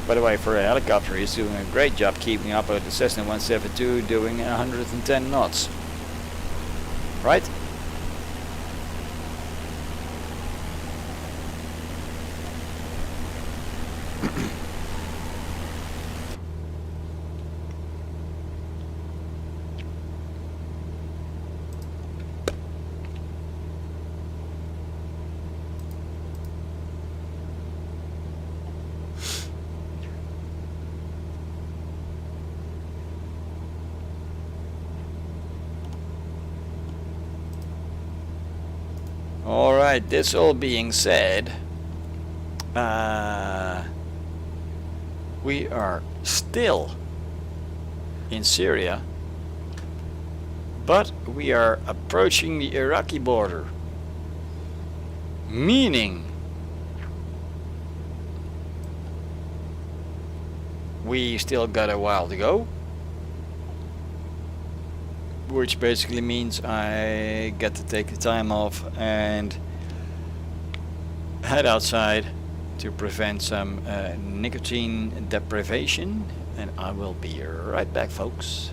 By the way, for a helicopter, he's doing a great job keeping up with the Cessna 172 doing 110 knots. Right? Alright, this all being said, we are still in Syria, but we are approaching the Iraqi border, meaning we still got a while to go, which basically means I get to take the time off and head outside to prevent some nicotine deprivation, and I will be right back, folks.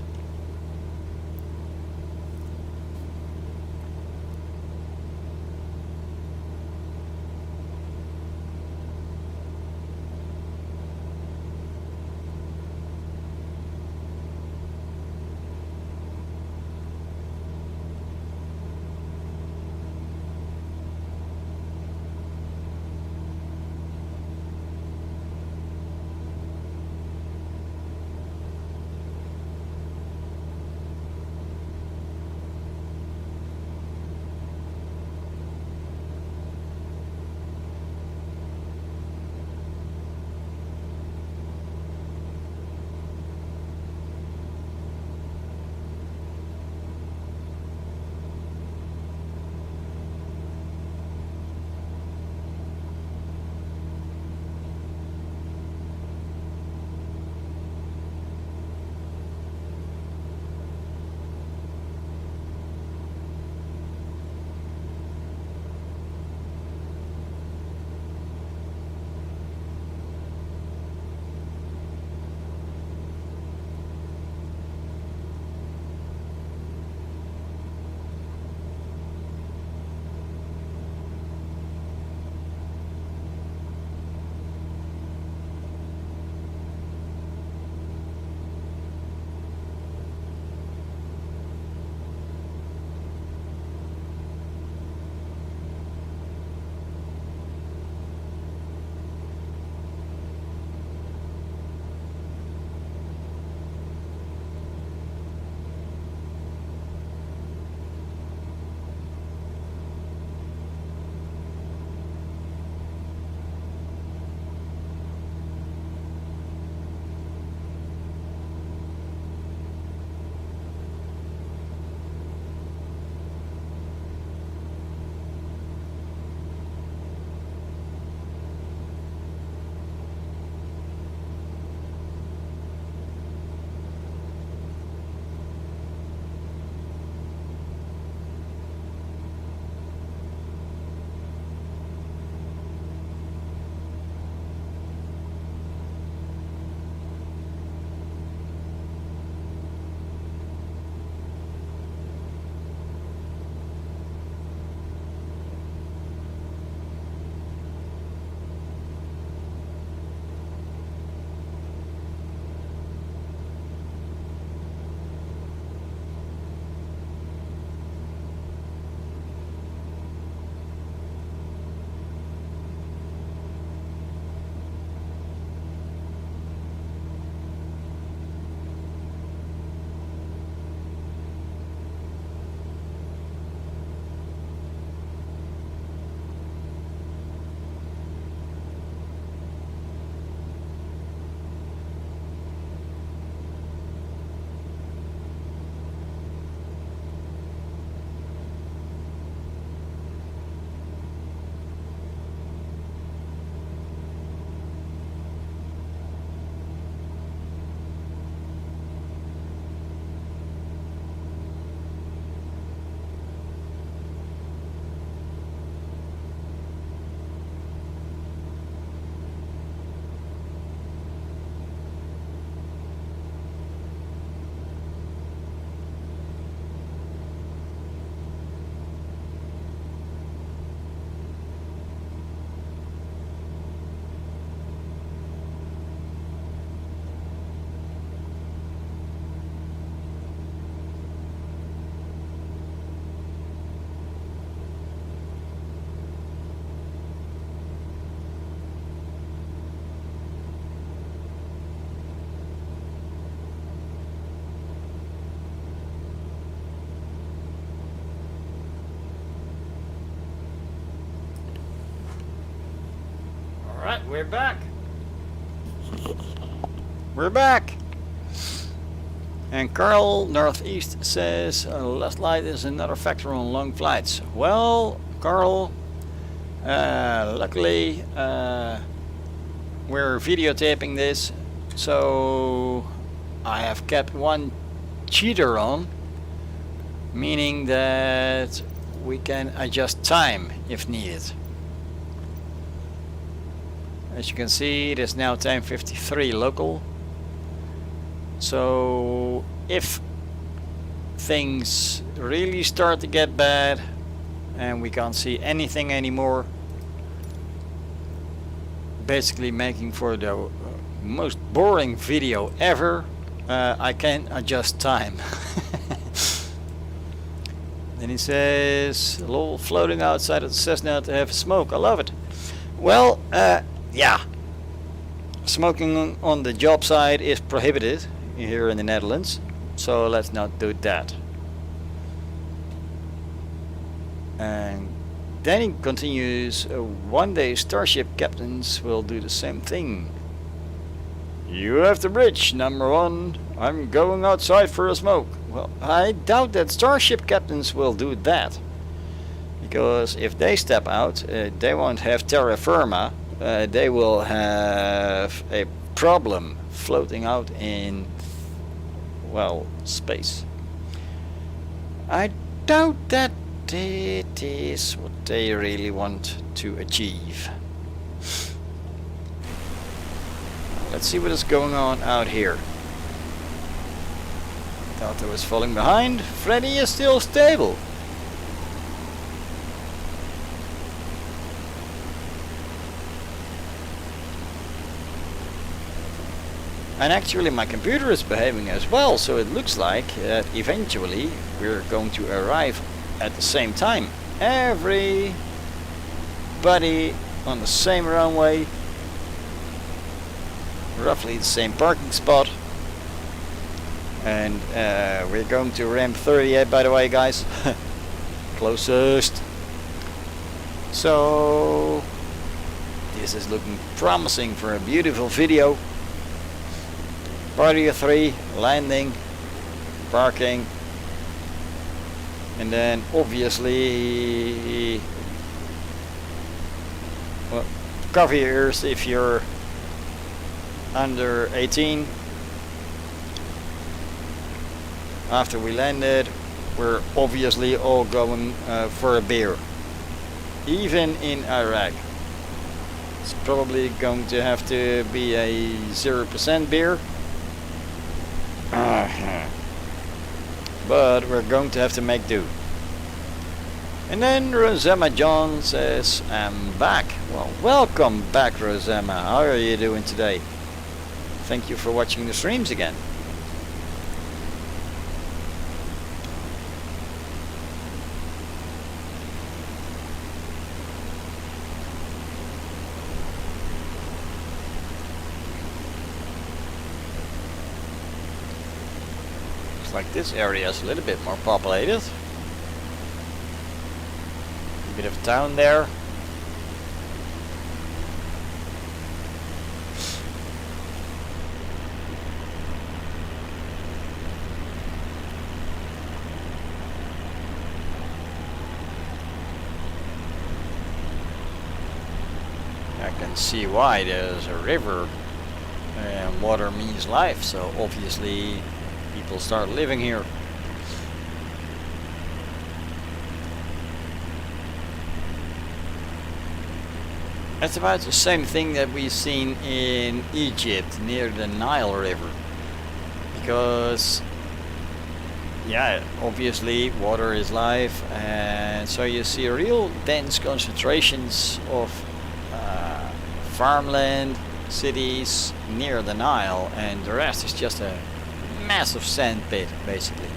Alright, we're back. We're back. And Carl Northeast says less light is another factor on long flights. Well, Carl, luckily we're videotaping this, so I have kept one cheater on, meaning that we can adjust time if needed. As you can see, it is now 10:53 local. So if things really start to get bad and we can't see anything anymore, basically making for the most boring video ever, I can adjust time. Then he says, lol, floating outside of the Cessna to have smoke. I love it. Well, yeah, smoking on the job site is prohibited here in the Netherlands, so let's not do that. And then he continues, one day starship captains will do the same thing. You have the bridge, number one. I'm going outside for a smoke. Well, I doubt that starship captains will do that, because if they step out, they won't have terra firma. They will have a problem floating out in, well, space. I doubt that it is what they really want to achieve. Let's see what is going on out here. Thought I was falling behind. Freddy is still stable. And actually my computer is behaving as well, so it looks like that eventually we're going to arrive at the same time. Everybody on the same runway, roughly the same parking spot. And we're going to ramp 38, by the way, guys. Closest. So this is looking promising for a beautiful video. Party of 3, landing, parking, and then obviously, well, cover your ears if you're under 18. After we landed, we're obviously all going for a beer. Even in Iraq. It's probably going to have to be a 0% beer. But we're going to have to make do. And then Rosema John says, I'm back. Well, welcome back, Rosema. How are you doing today? Thank you for watching the streams again. Like this area is a little bit more populated. A bit of town there. I can see why. There's a river and water means life, so obviously people start living here. That's about the same thing that we've seen in Egypt near the Nile River, because yeah, obviously water is life, and so you see real dense concentrations of farmland, cities near the Nile, and the rest is just a massive sand pit, basically.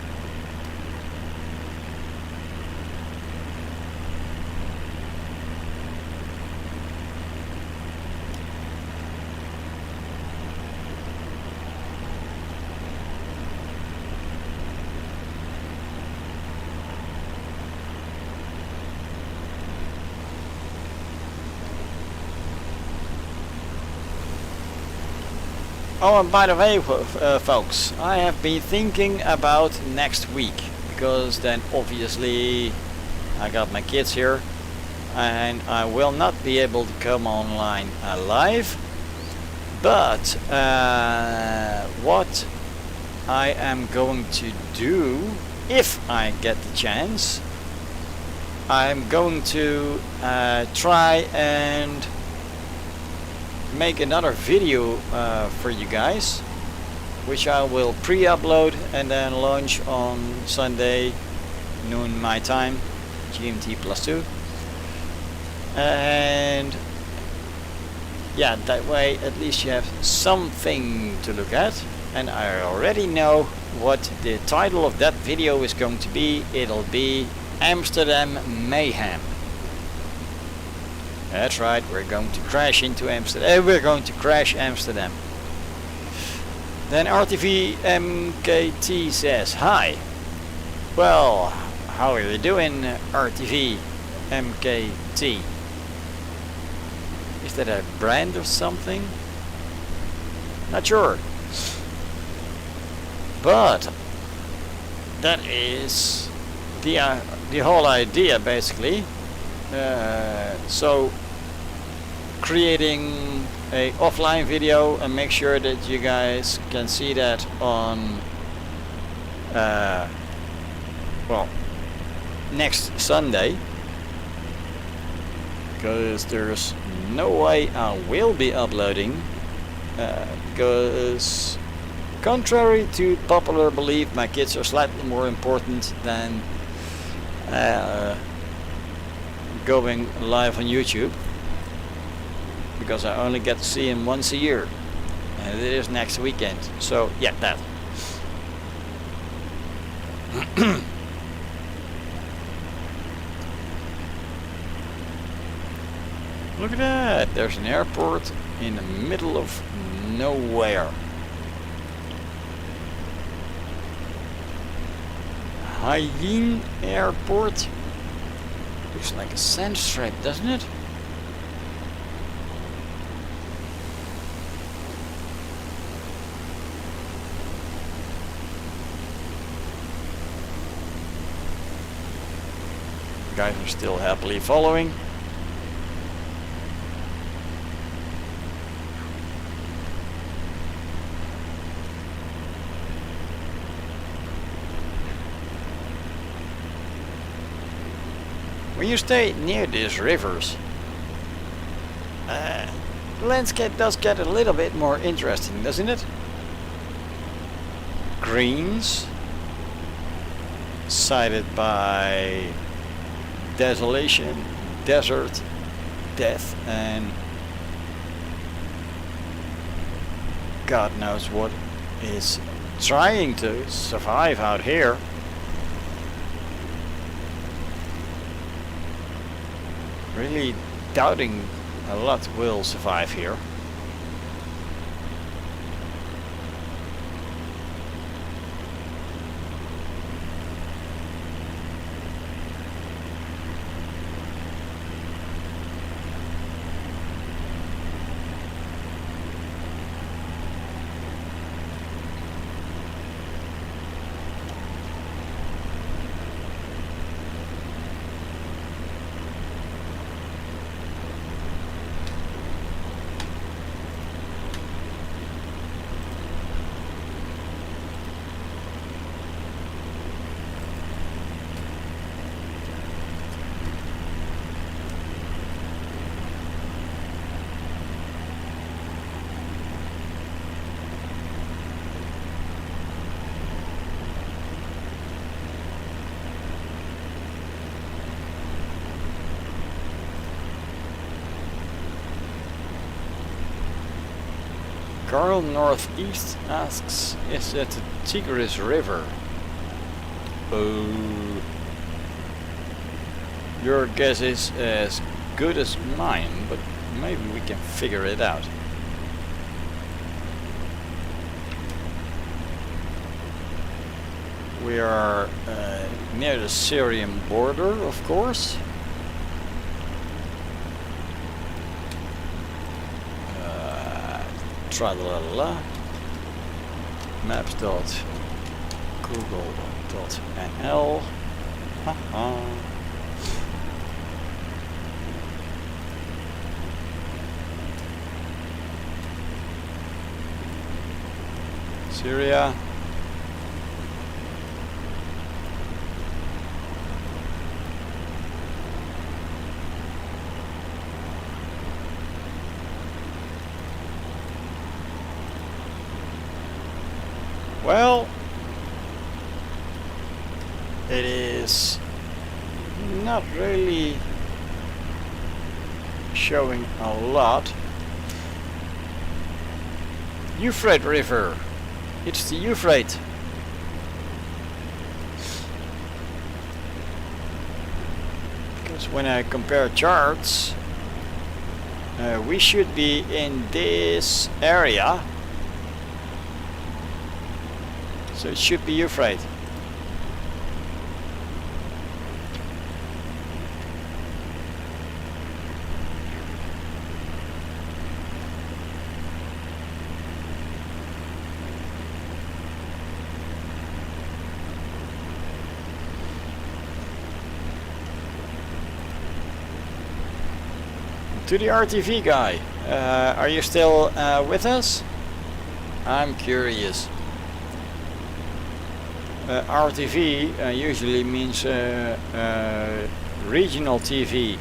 Oh, and by the way, folks, I have been thinking about next week, because then obviously I got my kids here and I will not be able to come online live. But what I am going to do, if I get the chance, I'm going to try and make another video for you guys, which I will pre-upload and then launch on Sunday noon my time, GMT +2, and yeah, that way at least you have something to look at. And I already know what the title of that video is going to be. It'll be Amsterdam Mayhem. That's right, we're going to crash into Amsterdam. We're going to crash Amsterdam. Then RTV MKT says, hi. Well, how are you doing, RTV MKT? Is that a brand or something? Not sure. But that is the whole idea, basically. So creating a offline video and make sure that you guys can see that on well, next Sunday, because there's no way I will be uploading, because contrary to popular belief, my kids are slightly more important than going live on YouTube, because I only get to see him once a year, and it is next weekend. So yeah, that. Look at that, there's an airport in the middle of nowhere. Hyene Airport. Looks like a sand stripe, doesn't it? Guys are still happily following. When you stay near these rivers, the landscape does get a little bit more interesting, doesn't it? Greens, sided by desolation, desert, death, and God knows what is trying to survive out here. Really doubting a lot will survive here. Carl Northeast asks, is that the Tigris River? Oh, your guess is as good as mine, but maybe we can figure it out. We are near the Syrian border, of course. Tra-la-la-la. maps.google.nl. Syria. Well, it is not really showing a lot. Euphrates River. It's the Euphrates. Because when I compare charts, we should be in this area. So it should be Euphrates. To the RTV guy, are you still with us? I'm curious. RTV usually means regional TV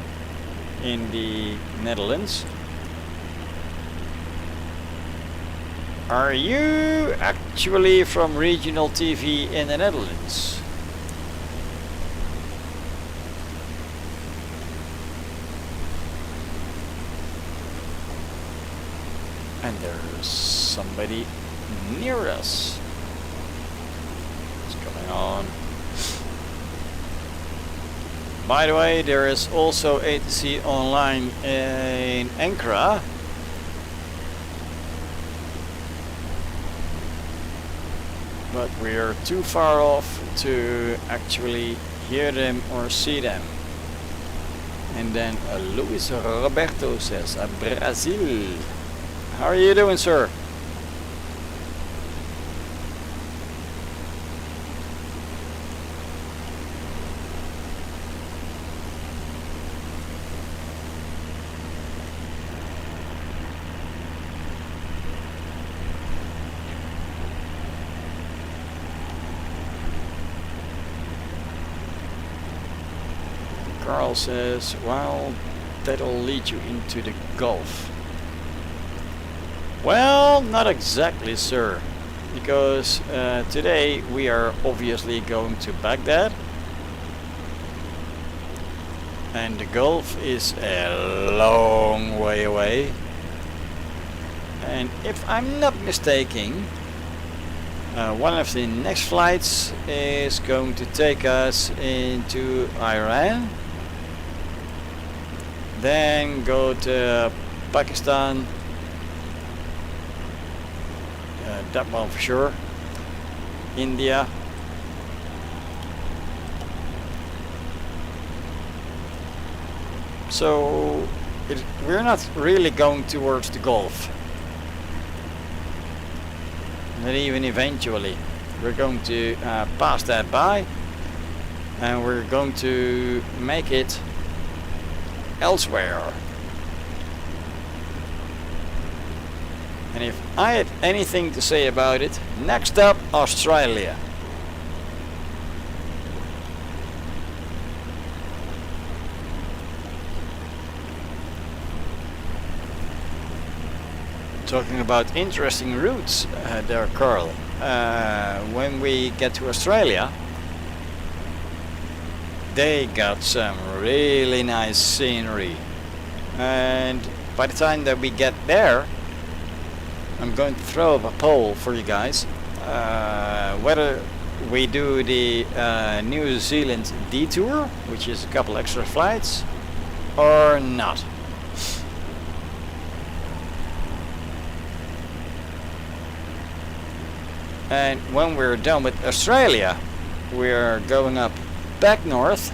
in the Netherlands. Are you actually from regional TV in the Netherlands? And there's somebody near us. On. By the way, there is also ATC online in Ankara. But we are too far off to actually hear them or see them. And then Luis Roberto says, Brazil. How are you doing, sir? Carl says, well, that'll lead you into the Gulf. Well, not exactly, sir, because today we are obviously going to Baghdad, and the Gulf is a long way away. And if I'm not mistaken, one of the next flights is going to take us into Iran, then go to Pakistan, that one for sure, India, so we're not really going towards the Gulf, not even eventually. We're going to pass that by, and we're going to make it elsewhere. And if I had anything to say about it, next up, Australia. Talking about interesting routes there, Carl. When we get to Australia, they got some really nice scenery, and by the time that we get there, I'm going to throw up a poll for you guys whether we do the New Zealand detour, which is a couple extra flights, or not. And when we're done with Australia, we're going up back north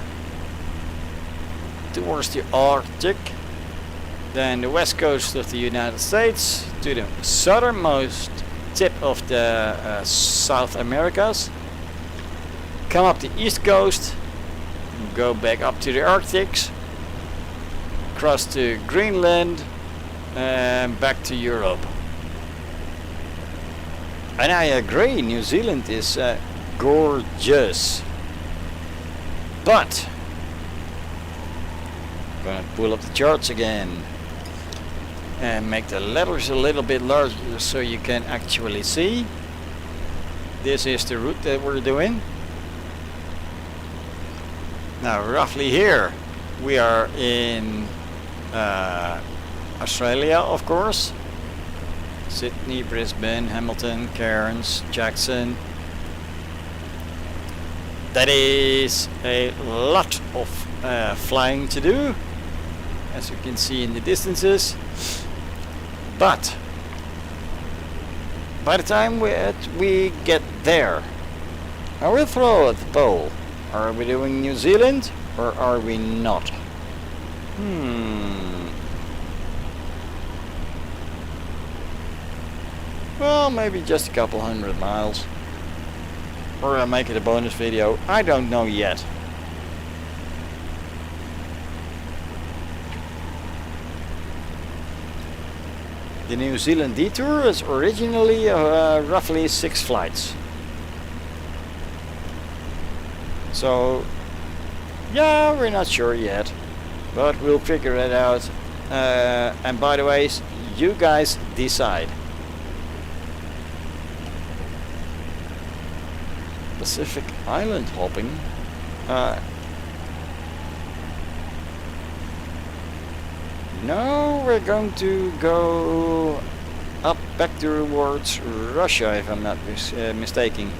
towards the Arctic, then the west coast of the United States to the southernmost tip of the South Americas, come up the east coast, go back up to the Arctics, across to Greenland, and back to Europe. And I agree, New Zealand is gorgeous. But I'm gonna pull up the charts again and make the letters a little bit larger so you can actually see. This is the route that we're doing. Now roughly here we are in Australia, of course. Sydney, Brisbane, Hamilton, Cairns, Jackson. That is a lot of flying to do, as you can see in the distances. But by the time we get there, I will throw at the poll. Are we doing New Zealand or are we not? Well, maybe just a couple 100 miles. Or I'll make it a bonus video. I don't know yet. The New Zealand detour is originally roughly 6 flights. So, yeah, we're not sure yet. But we'll figure it out. And by the way, you guys decide. Pacific Island hopping. No, we're going to go up back towards Russia, if I'm not mistaken.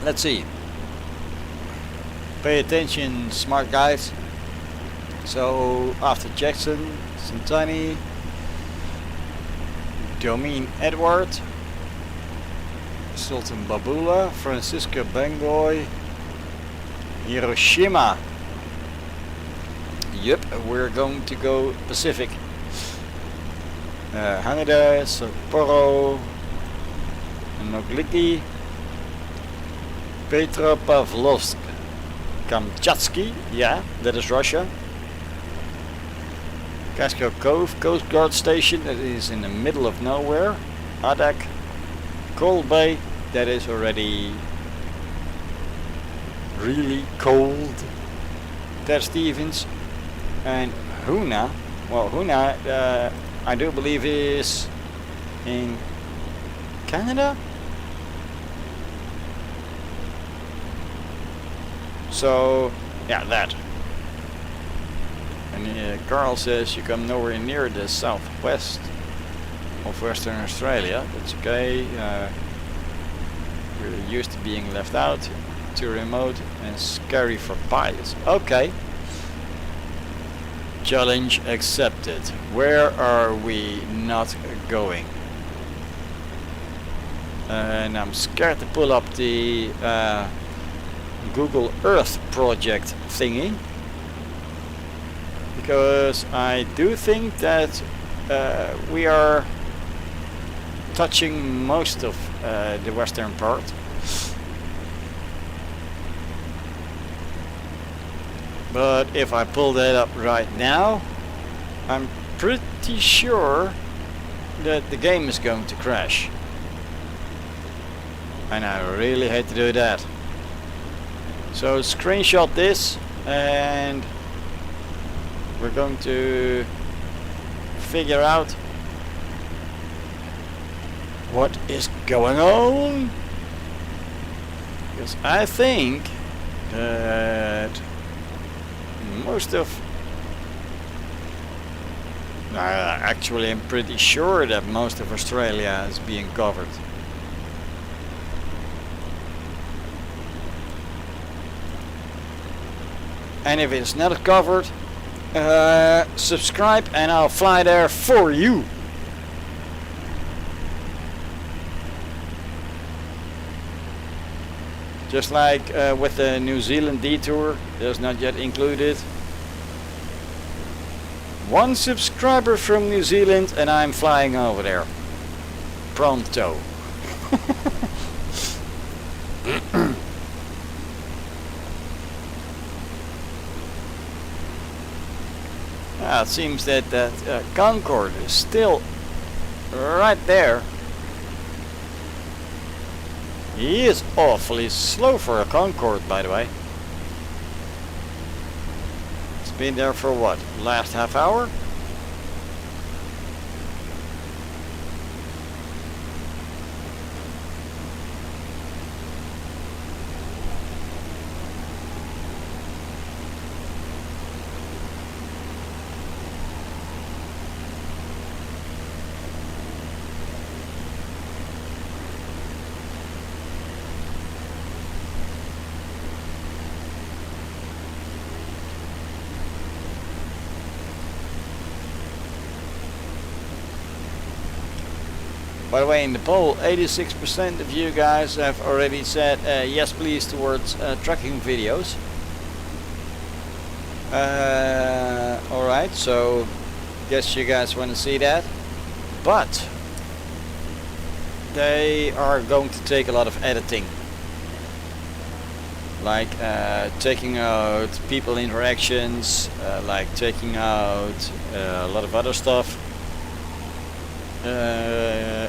Let's see. Pay attention, smart guys. So after Jackson, Santani, Domain Edward, Sultan Babula, Francisco Bengoy, Hiroshima. Yep, we're going to go Pacific. Haneda, Sapporo, Nogliki, Petropavlovsk, Kamchatsky, yeah, that is Russia. Casco Cove, Coast Guard Station, that is in the middle of nowhere. Adak, Cold Bay, that is already really cold. Ted Stevens. And Hoona, well, Hoona, I do believe is in Canada. So, yeah, that. And Carl says you come nowhere near the southwest of Western Australia. That's okay. We're used to being left out, too remote and scary for pilots. Okay. Challenge accepted. Where are we not going? And I'm scared to pull up the Google Earth project thingy, because I do think that we are touching most of the western part. But if I pull that up right now, I'm pretty sure that the game is going to crash. And I really hate to do that. So screenshot this and we're going to figure out what is going on. Because I think that most of... actually I'm pretty sure that most of Australia is being covered. And if it's not covered, subscribe and I'll fly there for you. Just like with the New Zealand detour, that's not yet included. One subscriber from New Zealand and I'm flying over there. Pronto. It seems that Concorde is still right there. He is awfully slow for a Concorde, by the way. It's been there for what? Last half hour? By the way, in the poll, 86% of you guys have already said yes please towards tracking videos. Alright, so guess you guys want to see that. But they are going to take a lot of editing. Like taking out people interactions, like taking out a lot of other stuff.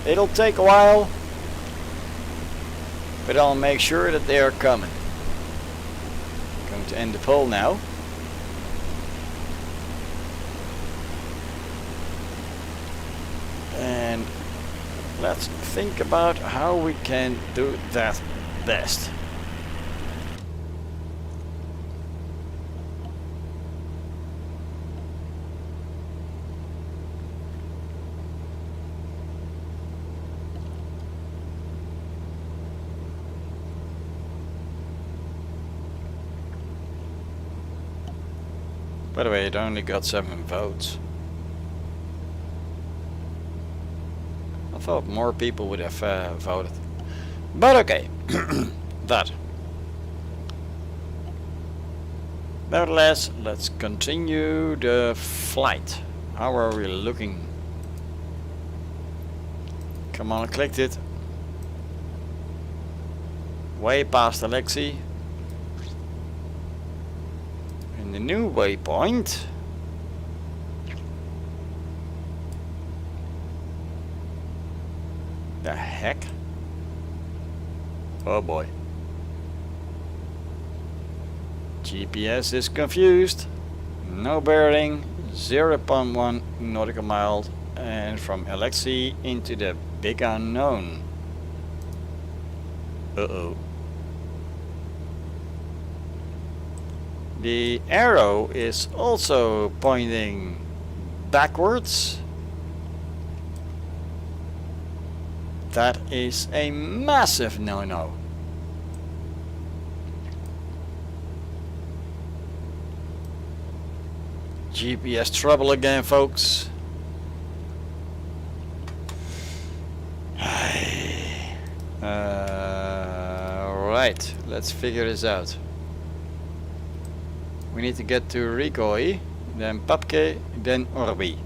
It'll take a while, but I'll make sure that they are coming. I'm going to end the poll now. And let's think about how we can do that best. By the way, it only got 7 votes. I thought more people would have voted. But okay, that. Nevertheless, let's continue the flight. How are we looking? Come on, I clicked it. Way past Alexei. The new waypoint. The heck? Oh boy. GPS is confused. No bearing. 0.1 nautical miles, and from Alexei into the big unknown. Uh-oh. The arrow is also pointing backwards. That is a massive no-no. GPS trouble again, folks. Right, let's figure this out. We need to get to Rikoi, then Papke, then ORBI.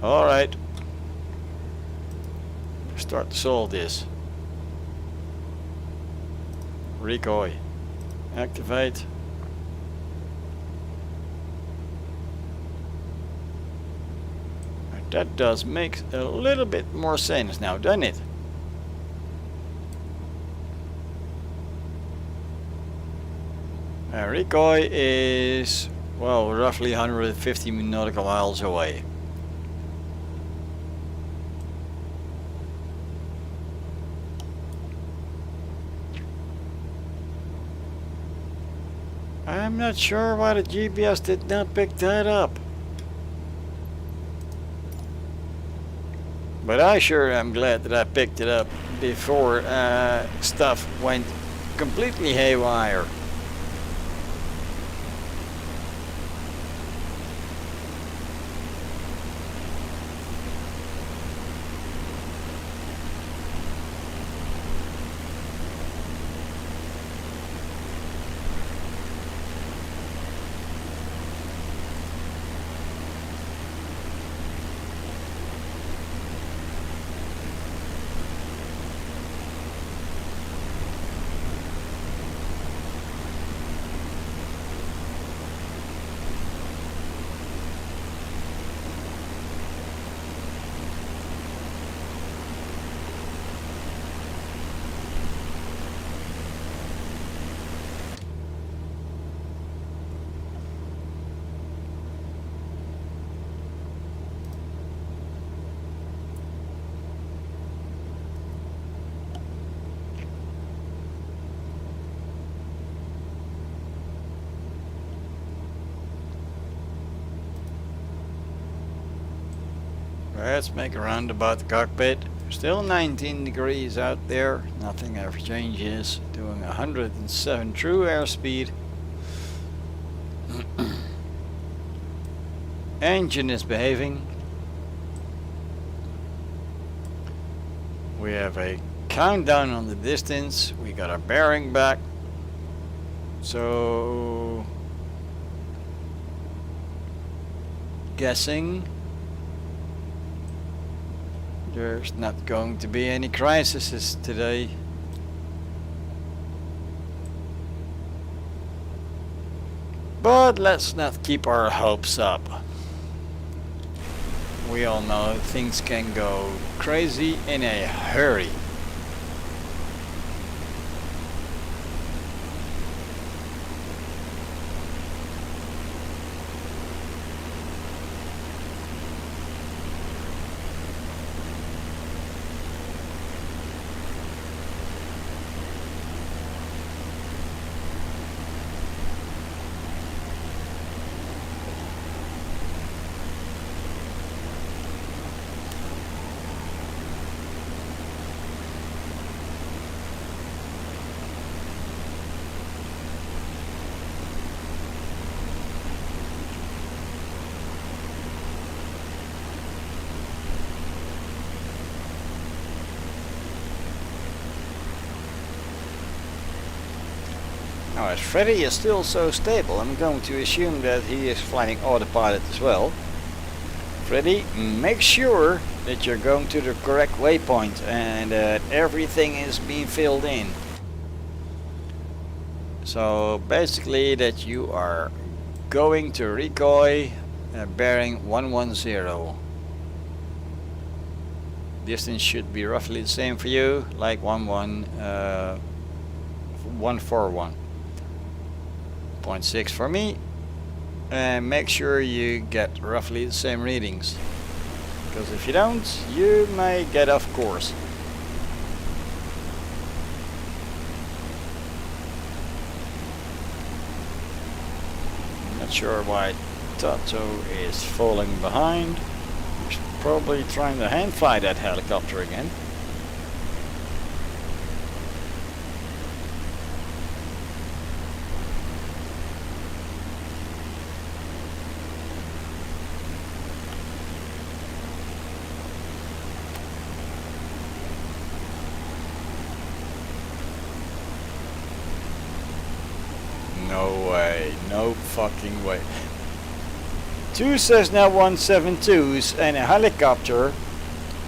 Alright. Start to solve this. Rikoi. Activate. That does make a little bit more sense now, doesn't it? Rikoi is, well, roughly 150 nautical miles away. I'm not sure why the GPS did not pick that up. But I sure am glad that I picked it up before stuff went completely haywire. Let's make a roundabout the cockpit. Still 19 degrees out there. Nothing ever changes. Doing 107 true airspeed. Engine is behaving. We have a countdown on the distance. We got our bearing back. So guessing there's not going to be any crises today. But let's not keep our hopes up. We all know things can go crazy in a hurry. Now, as Freddy is still so stable, I'm going to assume that he is flying autopilot as well. Freddy, make sure that you're going to the correct waypoint and that everything is being filled in. So basically that you are going to recoil bearing 110. Distance should be roughly the same for you, like 141. 0.6 for me, and make sure you get roughly the same readings, because if you don't, you may get off course. I'm not sure why Tato is falling behind. He's probably trying to hand fly that helicopter again. No way, no fucking way. 2 Cessna 172s and a helicopter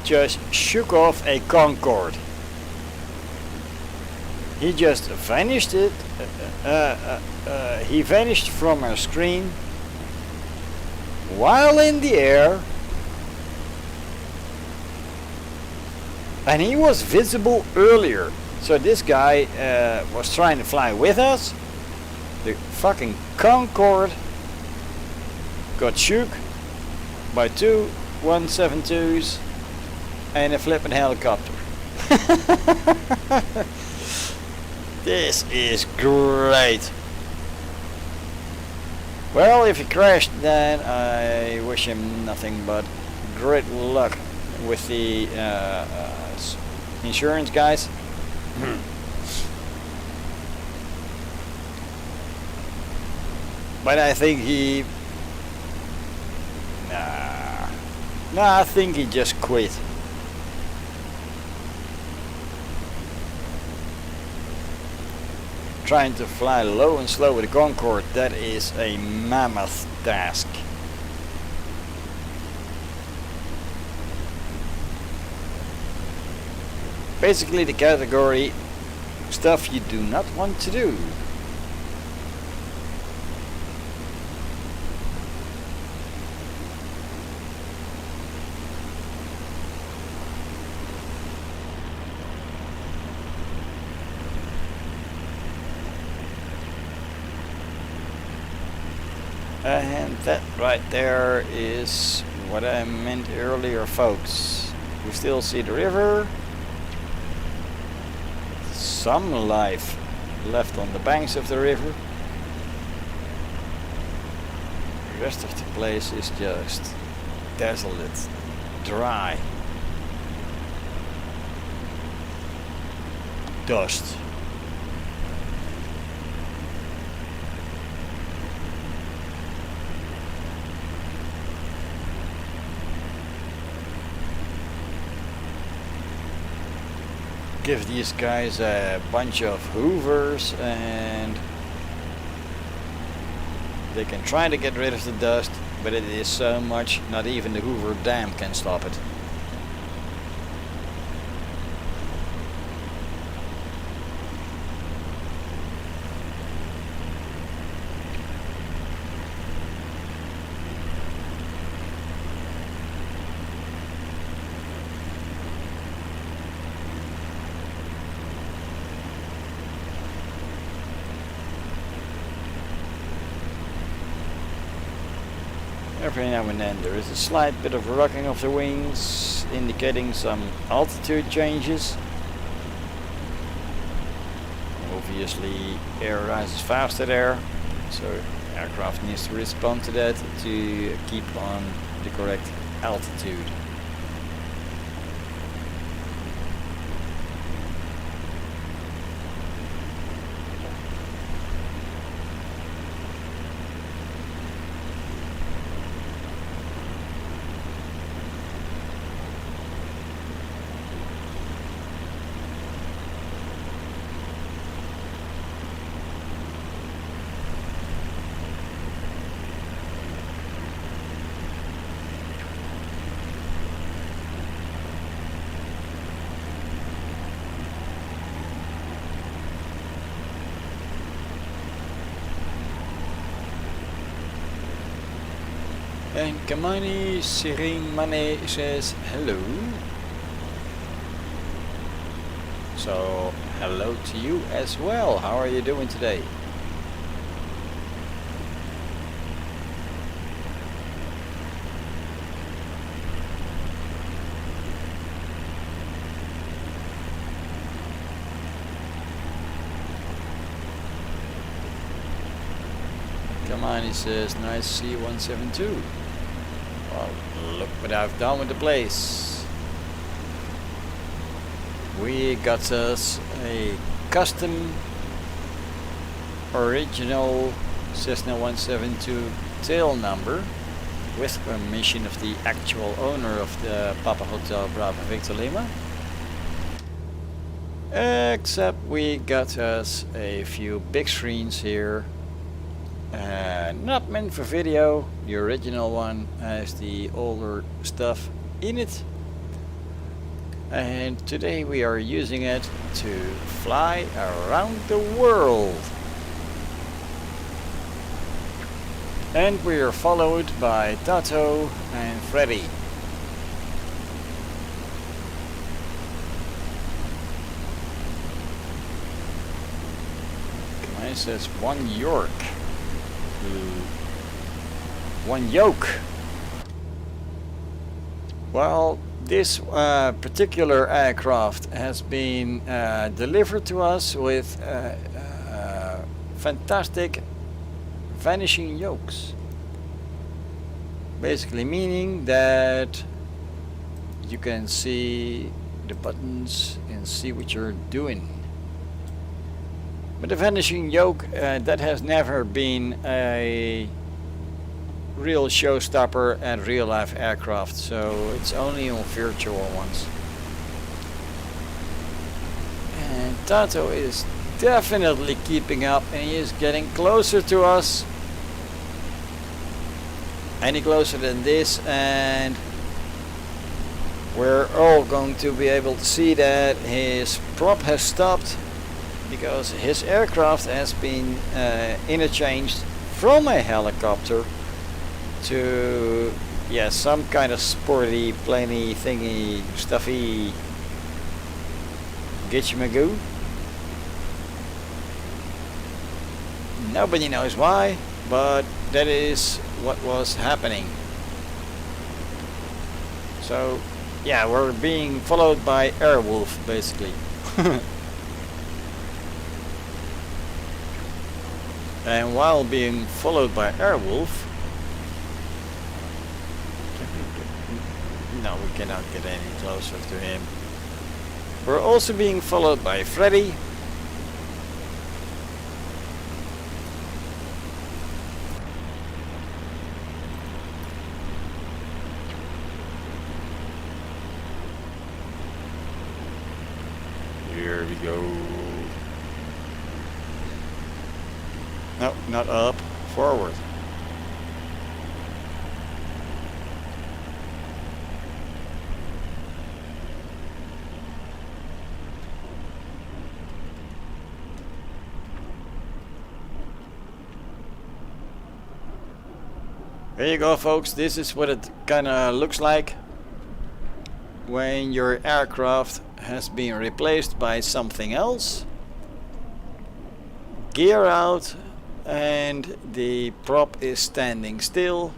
just shook off a Concorde. He just vanished it. He vanished from our screen while in the air, and he was visible earlier. So this guy was trying to fly with us. The fucking Concorde got shook by 2 172s and a flippin' helicopter. This is great. Well, if he crashed, then I wish him nothing but great luck with the insurance guys. But I think he... Nah, I think he just quit. Trying to fly low and slow with a Concorde, that is a mammoth task. Basically the category stuff you do not want to do. And that right there is what I meant earlier, folks. We still see the river. Some life left on the banks of the river. The rest of the place is just desolate. dry. Dust. Give these guys a bunch of hoovers and they can try to get rid of the dust, but it is so much, not even the Hoover Dam can stop it. Every now and then there is a slight bit of rocking of the wings, indicating some altitude changes. Obviously air rises faster there, so aircraft needs to respond to that to keep on the correct altitude. And Kamani Siring Mane says hello. So hello to you as well. How are you doing today? Kamani says nice C172. Well, look what I've done with the place. We got us a custom original Cessna 172 tail number with permission of the actual owner of the Papa Hotel Bravo Victor Lima. Except we got us a few big screens here. Not meant for video. The original one has the older stuff in it, and today we are using it to fly around the world. And we are followed by Tato and Freddy. Mine says one York. One yoke. Well, this particular aircraft has been delivered to us with fantastic vanishing yokes. Basically meaning that you can see the buttons and see what you're doing. But the vanishing yoke, that has never been a real showstopper at real life aircraft, so it's only on virtual ones. And Tato is definitely keeping up, and he is getting closer to us. Any closer than this, and we're all going to be able to see that his prop has stopped, because his aircraft has been interchanged from a helicopter to some kind of sporty, planey, thingy, stuffy gitchamagoo. Nobody knows why, but that is what was happening. So yeah, we're being followed by Airwolf basically. And while being followed by Airwolf, No, we cannot get any closer to him. We're also being followed by Freddy. Here we go. No, not up. Forward. There you go, folks. This is what it kinda looks like when your aircraft has been replaced by something else. Gear out and the prop is standing still.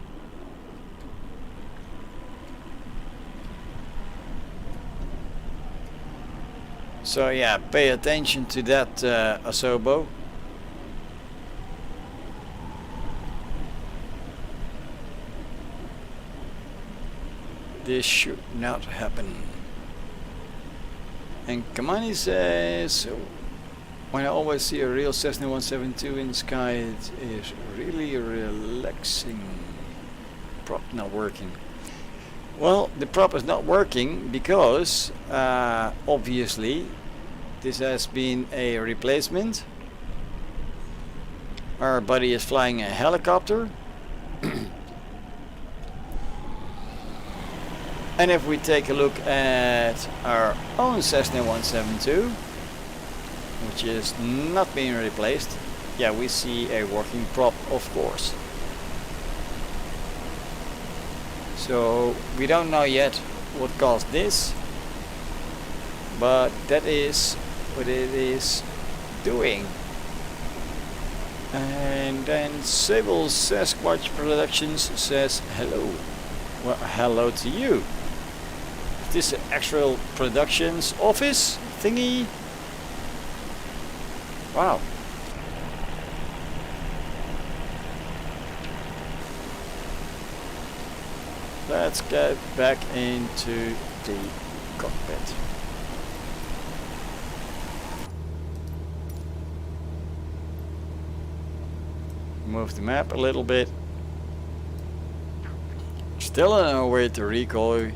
So yeah, pay attention to that, Asobo. This should not happen. And Kamani says, when I always see a real Cessna 172 in the sky, it is really relaxing. Prop not working. Well, the prop is not working because obviously this has been a replacement. Our buddy is flying a helicopter. And if we take a look at our own Cessna 172, which is not being replaced, yeah, we see a working prop, of course. So we don't know yet what caused this, but that is what it is doing. And then Sable Sasquatch Productions says hello. Well, hello to you. Is this an actual productions office thingy? Wow. Let's get back into the cockpit. Move the map a little bit. Still on our way to recoil,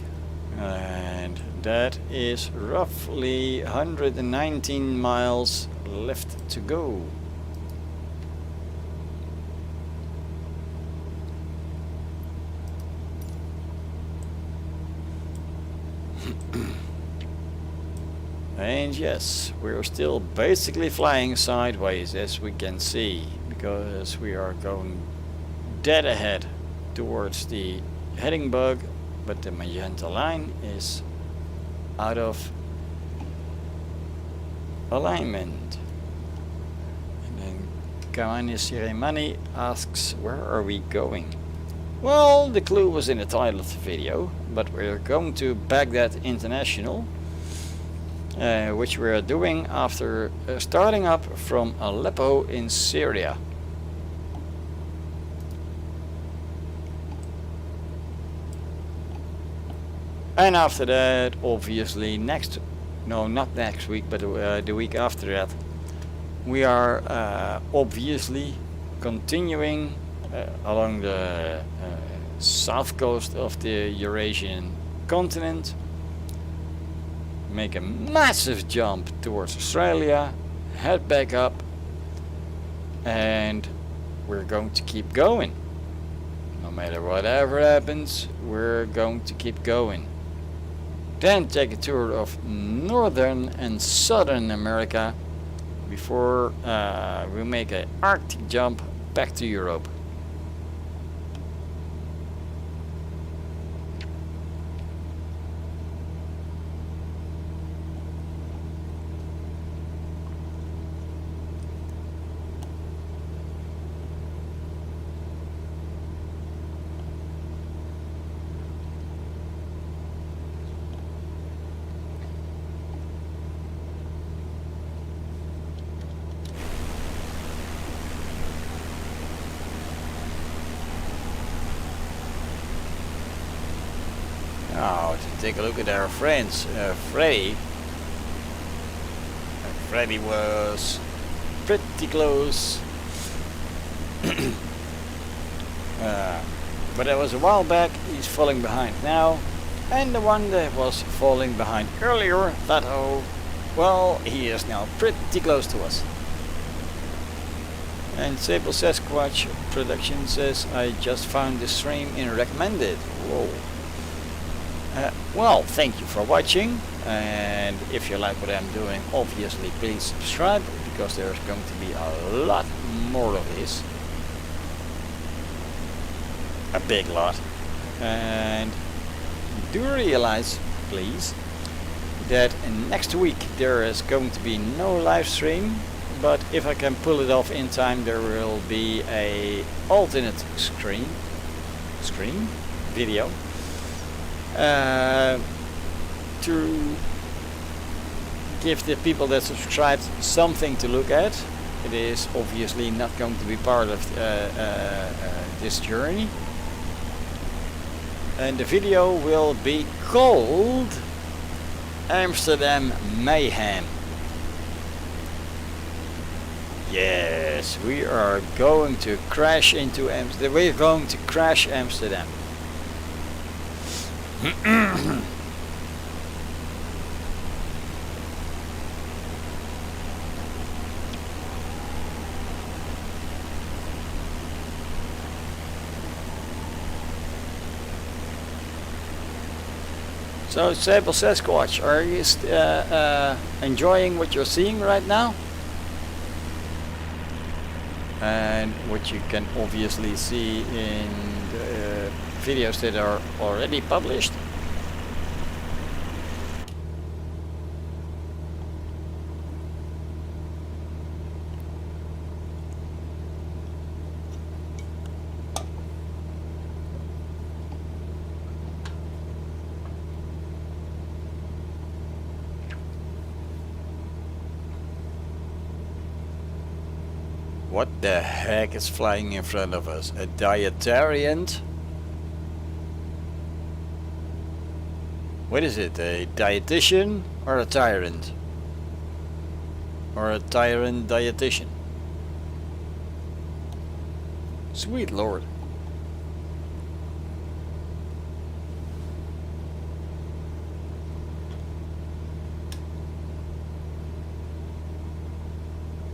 and that is roughly 119 miles left to go. And yes, we're still basically flying sideways, as we can see, because we are going dead ahead towards the heading bug, but the magenta line is out of alignment. And then Kamani Siremani asks, where are we going? Well, the clue was in the title of the video, but we're going to Baghdad International, which we are doing after starting up from Aleppo in Syria. And after that, obviously not next week, but the week after that, we are obviously continuing along the south coast of the Eurasian continent, make a massive jump towards Australia, head back up, and we're going to keep going. No matter whatever happens, we're going to keep going. Then take a tour of Northern and Southern America before we make an Arctic jump back to Europe. take a look at our friends. Freddy. Freddy was pretty close. But that was a while back. He's falling behind now. And the one that was falling behind earlier, that well, he is now pretty close to us. And Sable Sasquatch Production says, I just found the stream in recommended. Whoa. Well, thank you for watching. And if you like what I'm doing, obviously please subscribe, because there's going to be a lot more of this. A big lot. And do realize, please, that next week there is going to be no live stream, but if I can pull it off in time, there will be a alternate video to give the people that subscribed something to look at. It is obviously not going to be part of this journey. And the video will be called Amsterdam Mayhem. Yes, we are going to crash into Amsterdam. We're going to crash Amsterdam. So, Sable Sasquatch, are you enjoying what you're seeing right now? And what you can obviously see in the videos that are already published. What the heck is flying in front of us? A dietarian? What is it? A dietitian or a tyrant? Or a tyrant dietitian? Sweet Lord.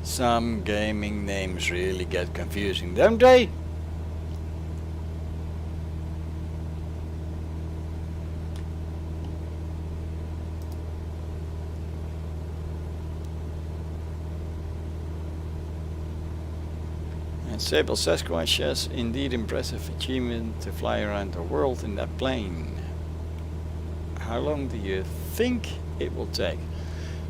Some gaming names really get confusing, don't they? And Sable Sasquatch says, indeed impressive achievement to fly around the world in that plane. How long do you think it will take?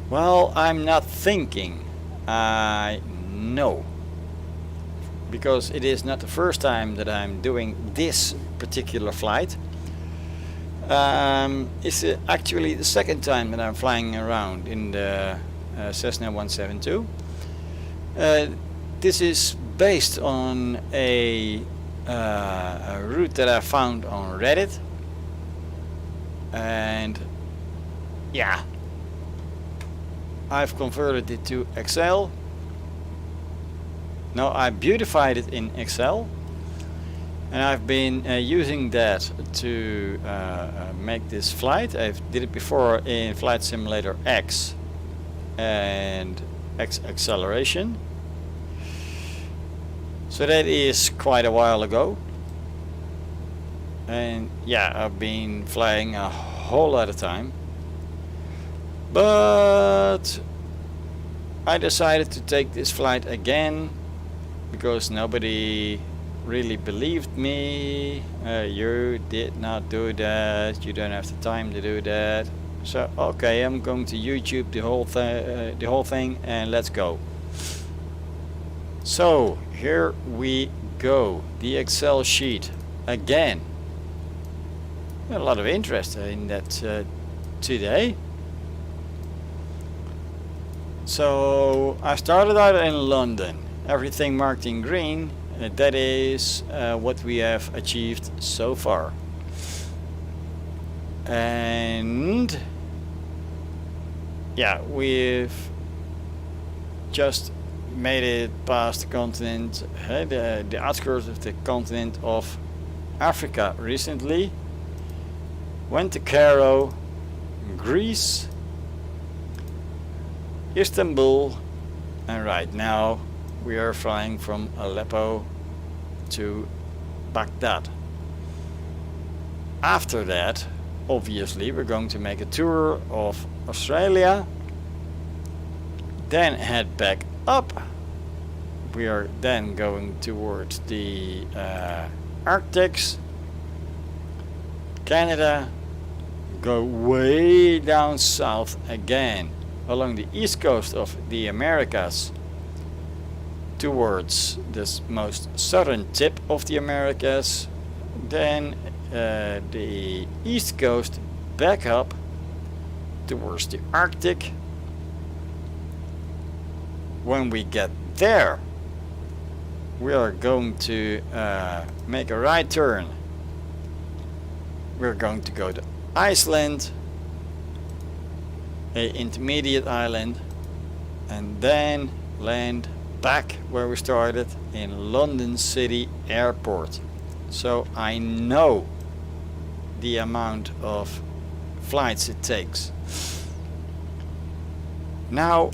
Well, I'm not thinking. I know, because it is not the first time that I'm doing this particular flight. It's actually the second time that I'm flying around in the Cessna 172. This is based on a route that I found on Reddit, and yeah, I've converted it to Excel. No, I beautified it in Excel, and I've been using that to make this flight. I did it before in Flight Simulator X and X Acceleration, so that is quite a while ago. And yeah, I've been flying a whole lot of time. But I decided to take this flight again because nobody really believed me. You did not do that. You don't have the time to do that. So okay, I'm going to YouTube the whole thing, and let's go. So here we go. The Excel sheet again. A lot of interest in that today. So I started out in London, everything marked in green, that is what we have achieved so far. And yeah, we've just made it past the continent, the outskirts of the continent of Africa recently. Went to Cairo, Greece, Istanbul, and right now we are flying from Aleppo to Baghdad. After that, obviously, we're going to make a tour of Australia, then head back up. We are then going towards the Arctics, Canada, go way down south again along the east coast of the Americas towards this most southern tip of the Americas, then the east coast back up towards the Arctic. When we get there, we are going to make a right turn. We're going to go to Iceland, an intermediate island, and then land back where we started in London City Airport. So I know the amount of flights it takes. Now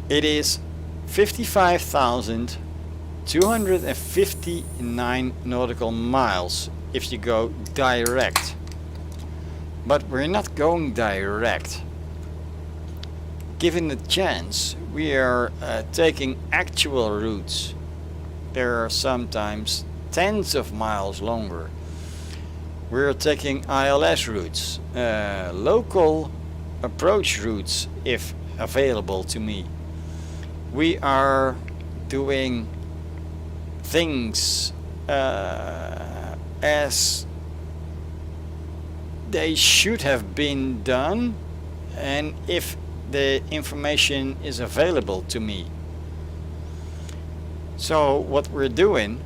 it is 55,259 nautical miles if you go direct. But we're not going direct. Given the chance, we are taking actual routes. There are sometimes tens of miles longer. We're taking ILS routes, local approach routes if available to me. We are doing things as they should have been done, and if the information is available to me. So what we're doing,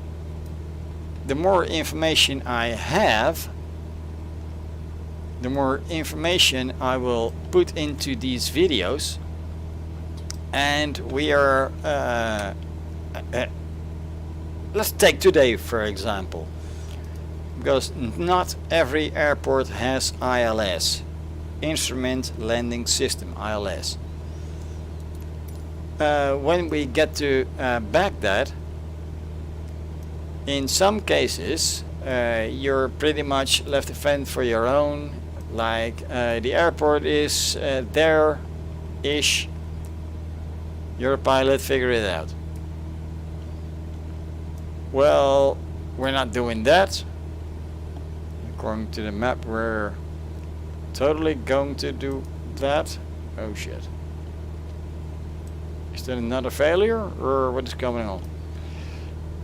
the more information I have, the more information I will put into these videos. And we are let's take today for example, because not every airport has ILS, Instrument Landing System, ILS. When we get to Baghdad, in some cases you're pretty much left to fend for your own, like the airport is there-ish, you're a pilot, figure it out. Well, we're not doing that. According to the map, we're totally going to do that. Oh shit. Is that another failure, or what is going on?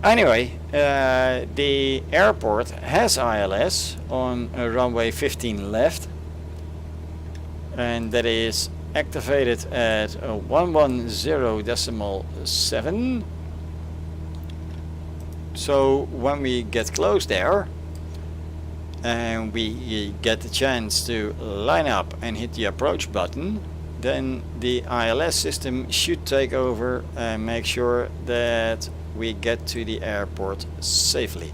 Anyway, the airport has ILS on runway 15 left, and that is activated at 110.7. So when we get close there and we get the chance to line up and hit the approach button, then the ILS system should take over and make sure that we get to the airport safely.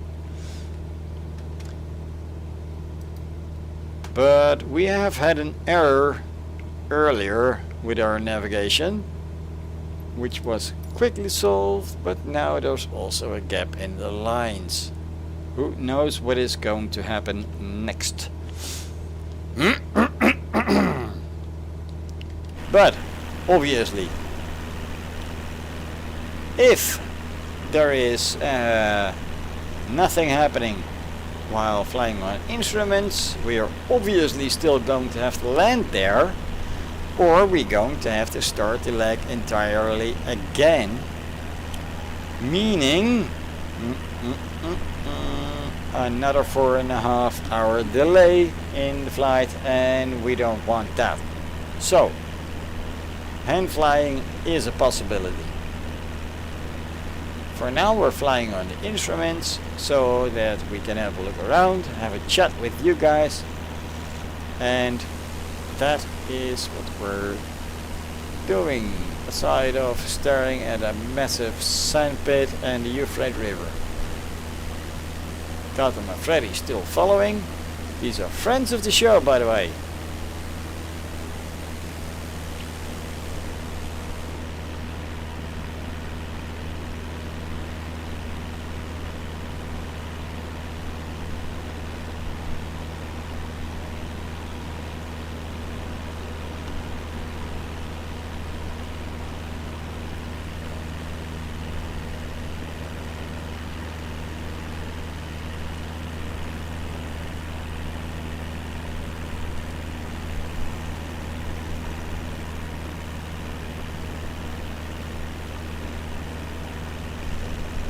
But we have had an error earlier with our navigation, which was quickly solved, but now there's also a gap in the lines. Who knows what is going to happen next? But obviously, if there is nothing happening while flying on instruments, we are obviously still going to have to land there, or we're going to have to start the leg entirely again, meaning another 4.5 hour delay in the flight, and we don't want that. So hand flying is a possibility. For now we're flying on the instruments so that we can have a look around, have a chat with you guys, And that is what we're doing, aside of staring at a massive sandpit and the Euphrates River. Tatum and Freddy still following. These are friends of the show, by the way.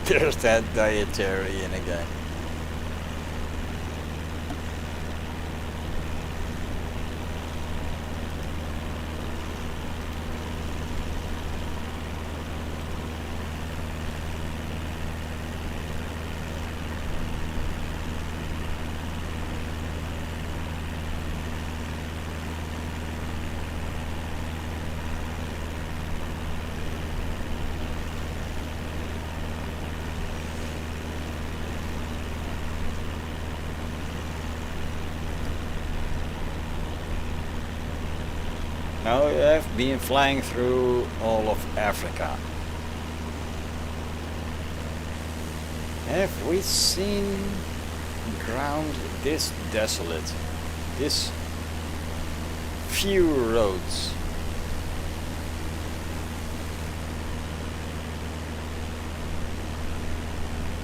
There's that dietarian again. Now we have been flying through all of Africa. Have we seen ground this desolate? This few roads?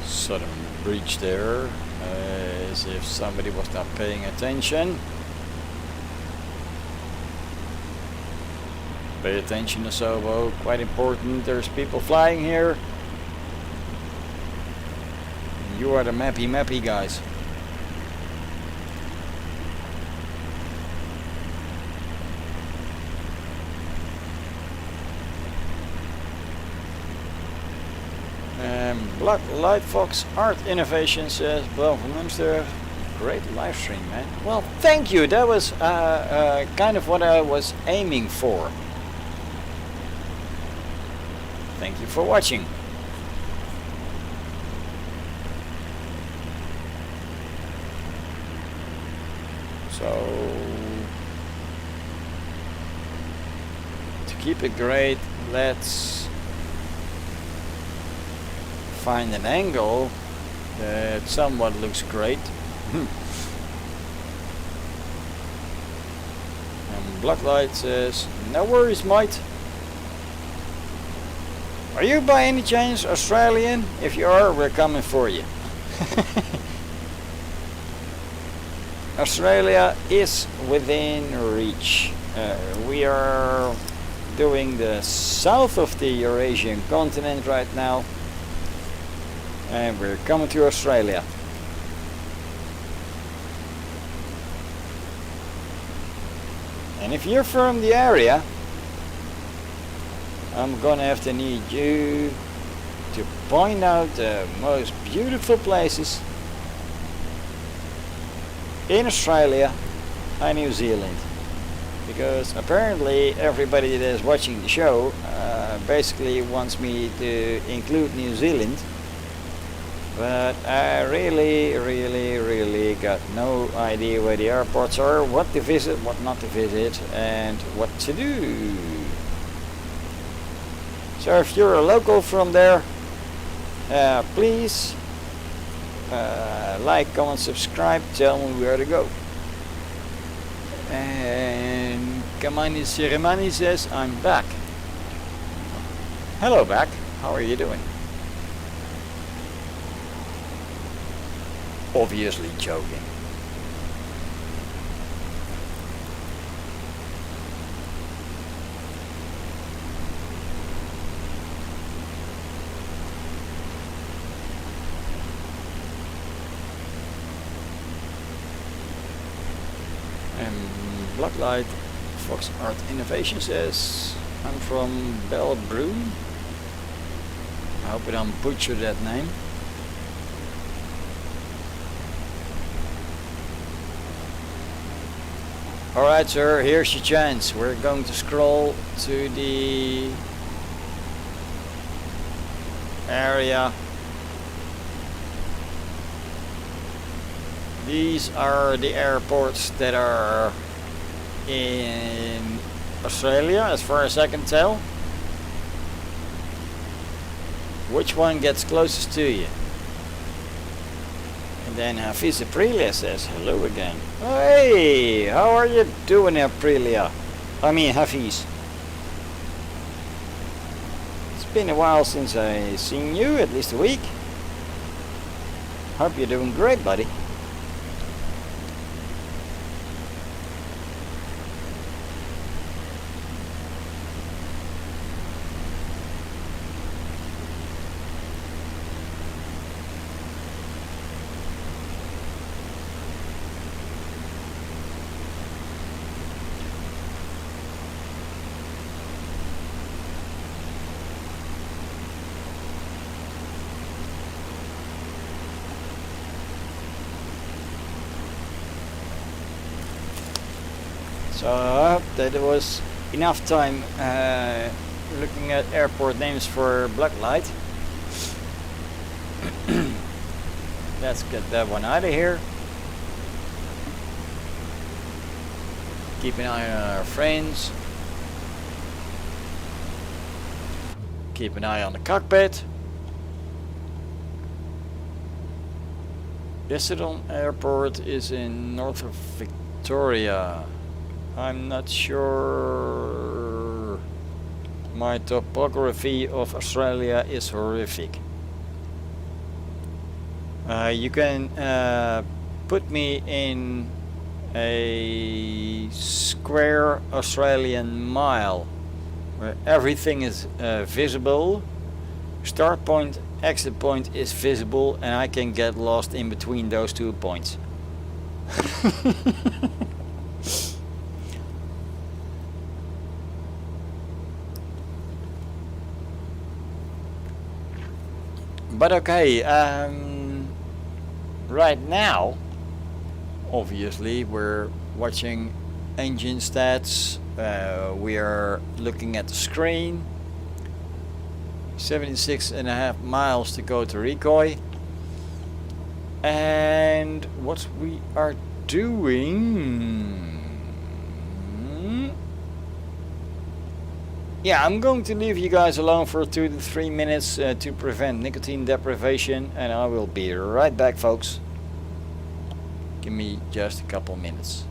Sudden breach there, as if somebody was not paying attention. Pay attention, Asobo, quite important. There's people flying here. You are the mappy guys. Black Light Fox Art Innovation says, well, from Munster, great live stream, man. Well, thank you. That was kind of what I was aiming for. Thank you for watching. So, to keep it great, let's find an angle that somewhat looks great. And Blacklight says, no worries, mate. Are you by any chance Australian? If you are, we're coming for you. Australia is within reach. We are doing the south of the Eurasian continent right now, and we're coming to Australia. And if you're from the area, I'm gonna have to need you to point out the most beautiful places in Australia and New Zealand, because apparently everybody that is watching the show basically wants me to include New Zealand, but I really got no idea where the airports are, what to visit, what not to visit, and what to do. So if you're a local from there, please like, comment, subscribe, tell me where to go. And Kamani Sirimani says, I'm back. Hello back, how are you doing? Obviously joking. Blacklight Fox Art Innovation says, I'm from Belbroon. I hope I don't butcher that name. Alright sir, here's your chance. We're going to scroll to the area. These are the airports that are in Australia, as far as I can tell. Which one gets closest to you? And then Hafiz Aprilia says hello again. Hey, how are you doing, Aprilia? I mean Hafiz. It's been a while since I seen you, at least a week. Hope you're doing great, buddy. So I hope that there was enough time looking at airport names for Blacklight. Let's get that one out of here. Keep an eye on our friends. Keep an eye on the cockpit. Basildon Airport is in north of Victoria. I'm not sure. My topography of Australia is horrific. You can put me in a square Australian mile where everything is visible. Start point, exit point is visible, and I can get lost in between those 2 points. But okay, right now, obviously, we're watching engine stats. We are looking at the screen. 76.5 miles to go to Recoy. And what we are doing... Yeah, I'm going to leave you guys alone for 2 to 3 minutes to prevent nicotine deprivation, and I will be right back, folks. Give me just a couple minutes.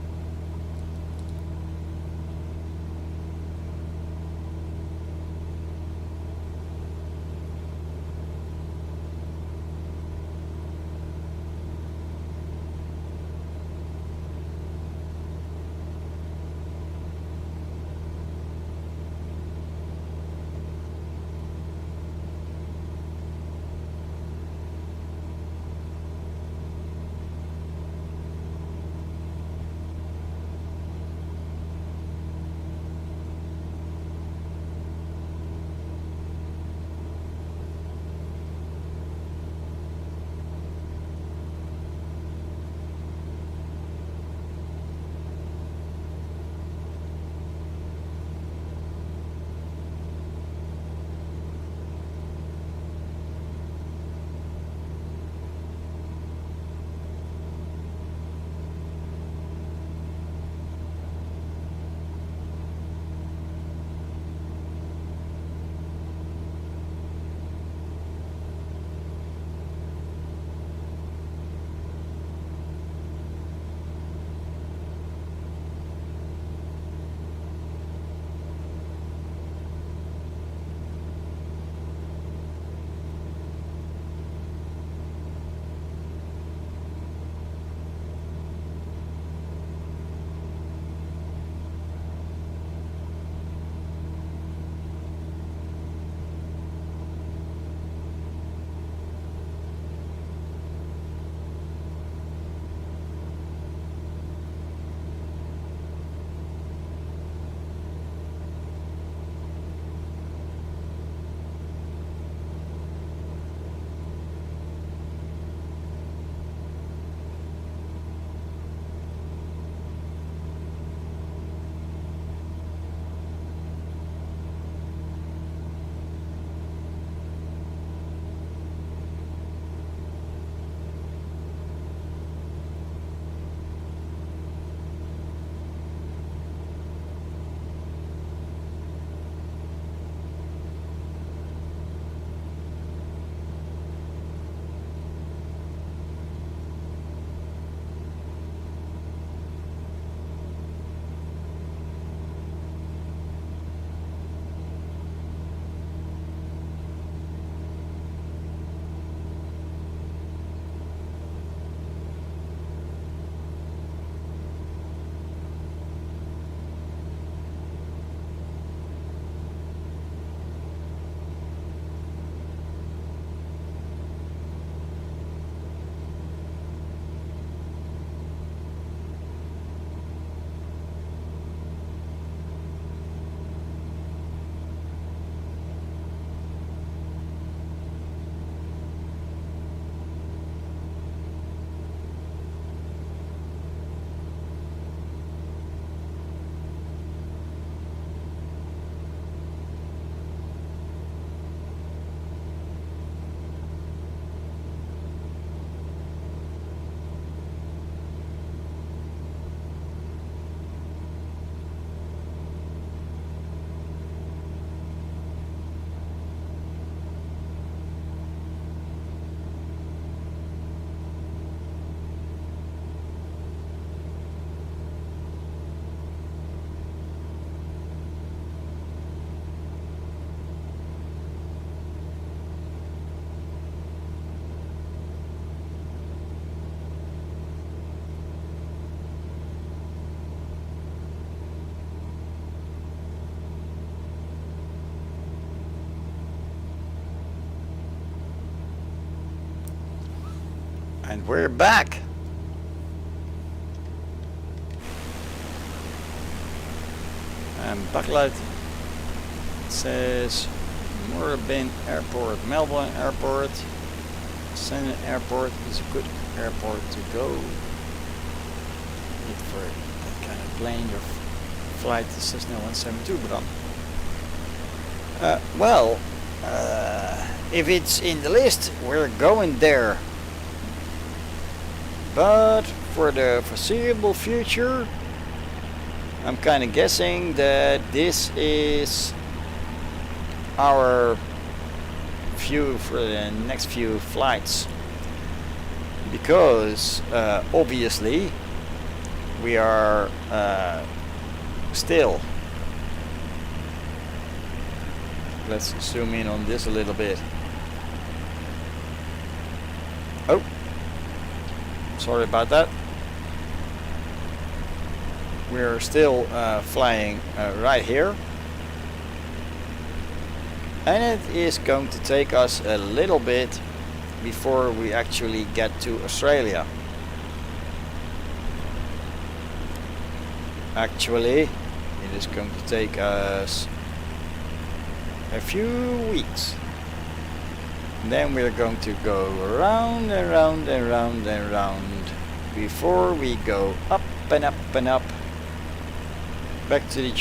And we're back. And Baghdad says Moorabbin Airport, Melbourne Airport, Cessna Airport is a good airport to go. Need for that kind of plane, your flight to Cessna 172, but well, if it's in the list, we're going there. But for the foreseeable future, I'm kind of guessing that this is our view for the next few flights, because obviously we are still, let's zoom in on this a little bit. Oh, sorry about that. We're still flying right here, and it is going to take us a little bit before we actually get to Australia. Actually, it is going to take us a few weeks. Then we're going to go around and round and round and round before we go up and up and up back to the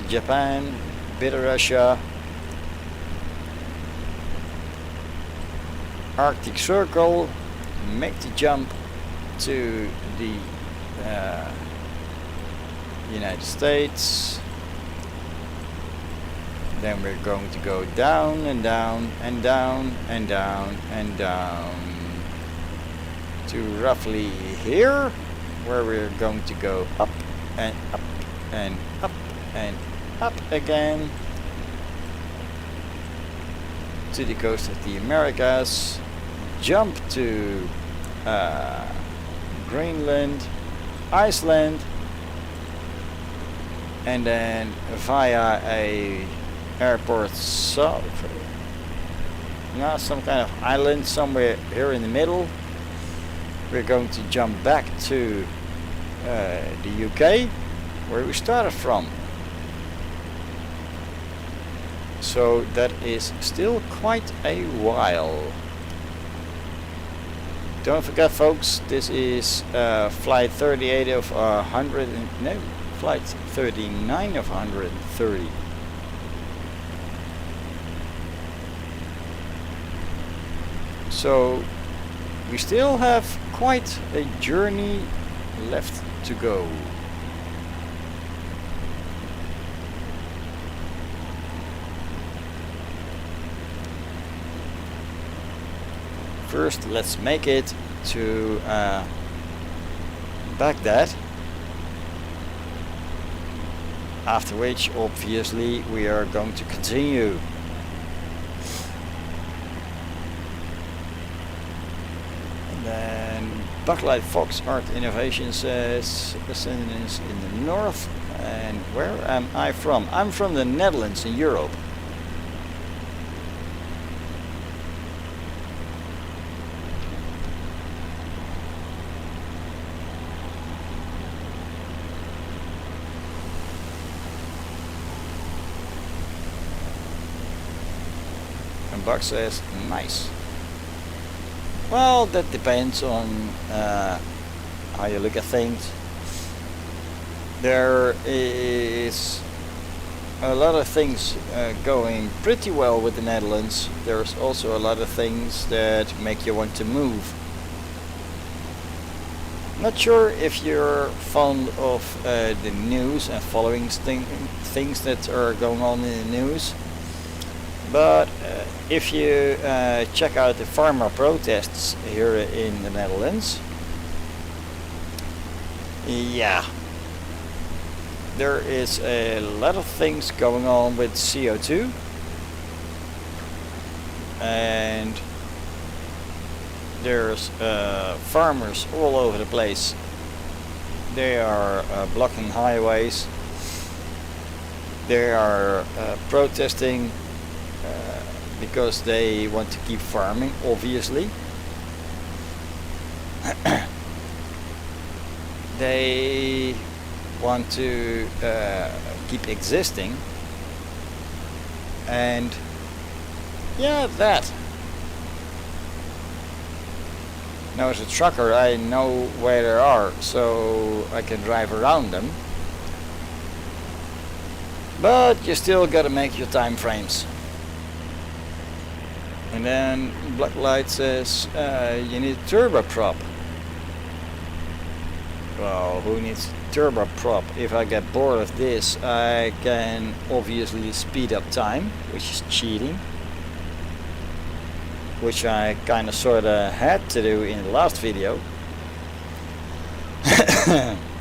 Japan, bit of Russia, Arctic Circle, make the jump to the United States. Then we're going to go down and down and down and down and down to roughly here, where we're going to go up and up and up and up again to the coast of the Americas, jump to Greenland, Iceland, and then via a airport some kind of island somewhere here in the middle, we're going to jump back to the UK, where we started from. So that is still quite a while. Don't forget, folks, this is flight 38 of 100 no, flight 39 of 130. So we still have quite a journey left to go. First, let's make it to Baghdad, after which obviously we are going to continue. And then Baghdad Fox Art Innovation says descendants in the north. And where am I from? I'm from the Netherlands in Europe. Buck says, nice. Well, that depends on how you look at things. There is a lot of things going pretty well with the Netherlands. There's also a lot of things that make you want to move. Not sure if you're fond of the news and following things that are going on in the news. But if you check out the farmer protests here in the Netherlands, yeah, there is a lot of things going on with CO2, and there's farmers all over the place. They are blocking highways. They are protesting because they want to keep farming, obviously. they want to keep existing, and yeah, that. Now as a trucker I know where they are, so I can drive around them, but you still gotta make your time frames. And then black light says you need turboprop. Well, who needs turboprop? If I get bored of this, I can obviously speed up time, which is cheating, which I kinda sorta had to do in the last video.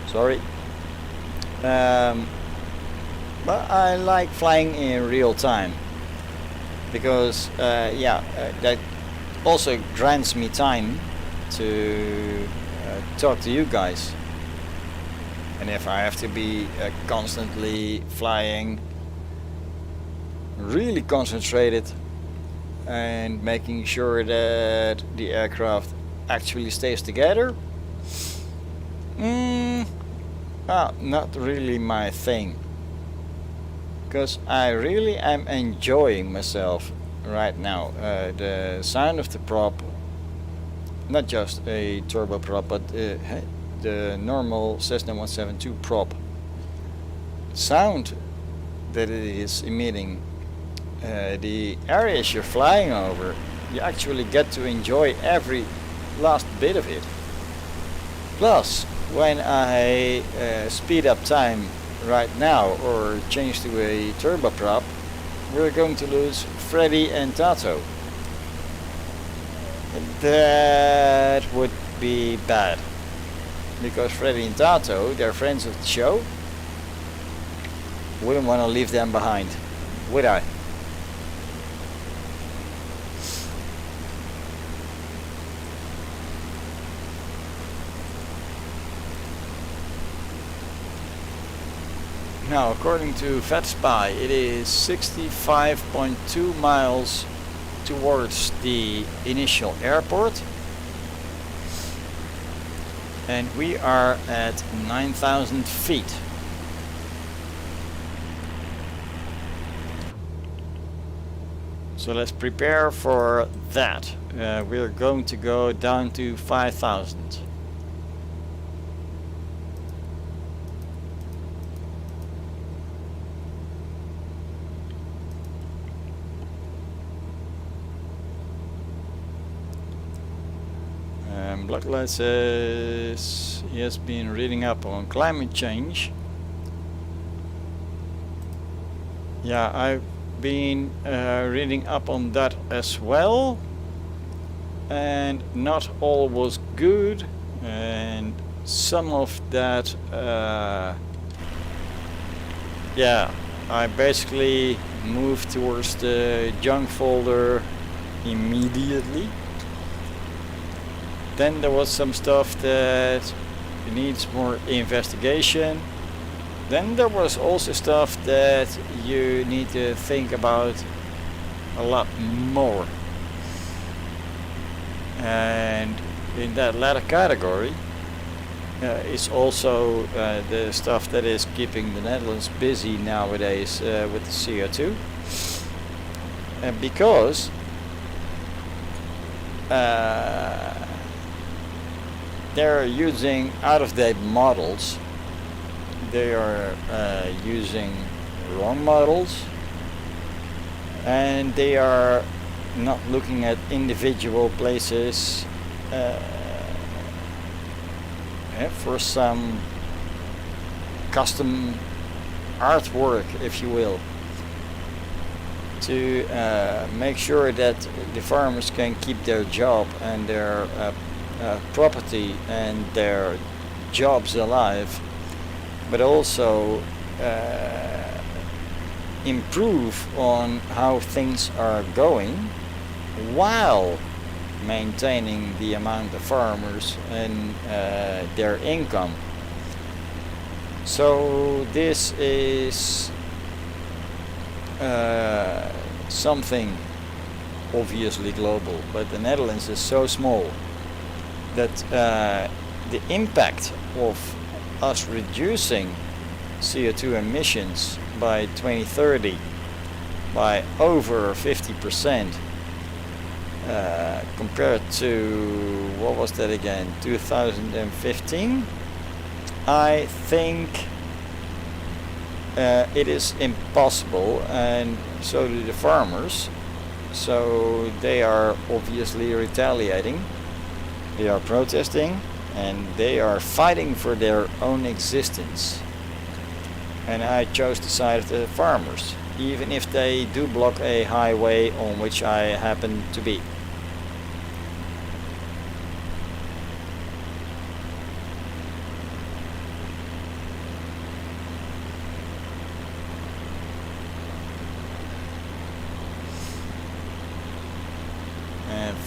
Sorry. But I like flying in real time, because that also grants me time to talk to you guys. And if I have to be constantly flying, really concentrated and making sure that the aircraft actually stays together, not really my thing. Because I really am enjoying myself right now. The sound of the prop, not just a turboprop, but the normal Cessna 172 prop sound that it is emitting, the areas you're flying over, you actually get to enjoy every last bit of it. Plus, when I speed up time right now or change to a turboprop, we're going to lose Freddy and Tato. That would be bad, because Freddy and Tato, they're friends of the show. Wouldn't want to leave them behind, would I? Now, according to VatSim, it is 65.2 miles towards the initial airport, and we are at 9,000 feet. So let's prepare for that. We're going to go down to 5,000. Blacklight says he has been reading up on climate change. Yeah, I've been reading up on that as well, and not all was good, and some of that I basically moved towards the junk folder immediately. Then there was some stuff that needs more investigation. Then there was also stuff that you need to think about a lot more. And in that latter category is also the stuff that is keeping the Netherlands busy nowadays with the CO2. And because they're using out-of-date models, they are using wrong models, and they are not looking at individual places for some custom artwork, if you will, to make sure that the farmers can keep their job and their property and their jobs alive, but also improve on how things are going while maintaining the amount of farmers and their income. So this is something obviously global, but the Netherlands is so small that the impact of us reducing CO2 emissions by 2030 by over 50% compared to, what was that again, 2015, I think it is impossible, and so do the farmers. So they are obviously retaliating, they are protesting, and they are fighting for their own existence. And I chose the side of the farmers, even if they do block a highway on which I happen to be.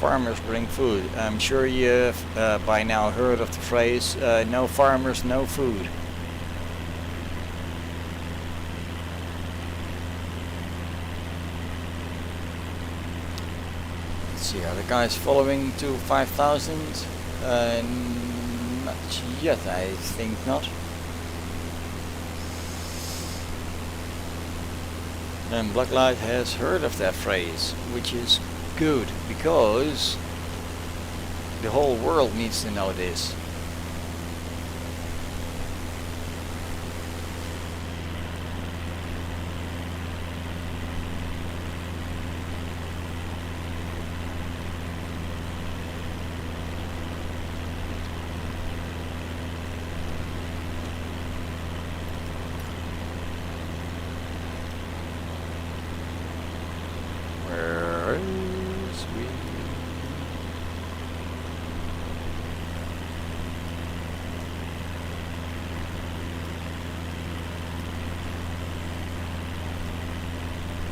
Farmers bring food. I'm sure you've by now heard of the phrase, no farmers, no food. Let's see, are the guys following to 5,000? Not yet, I think not. And Blacklight has heard of that phrase, which is good, because the whole world needs to know this.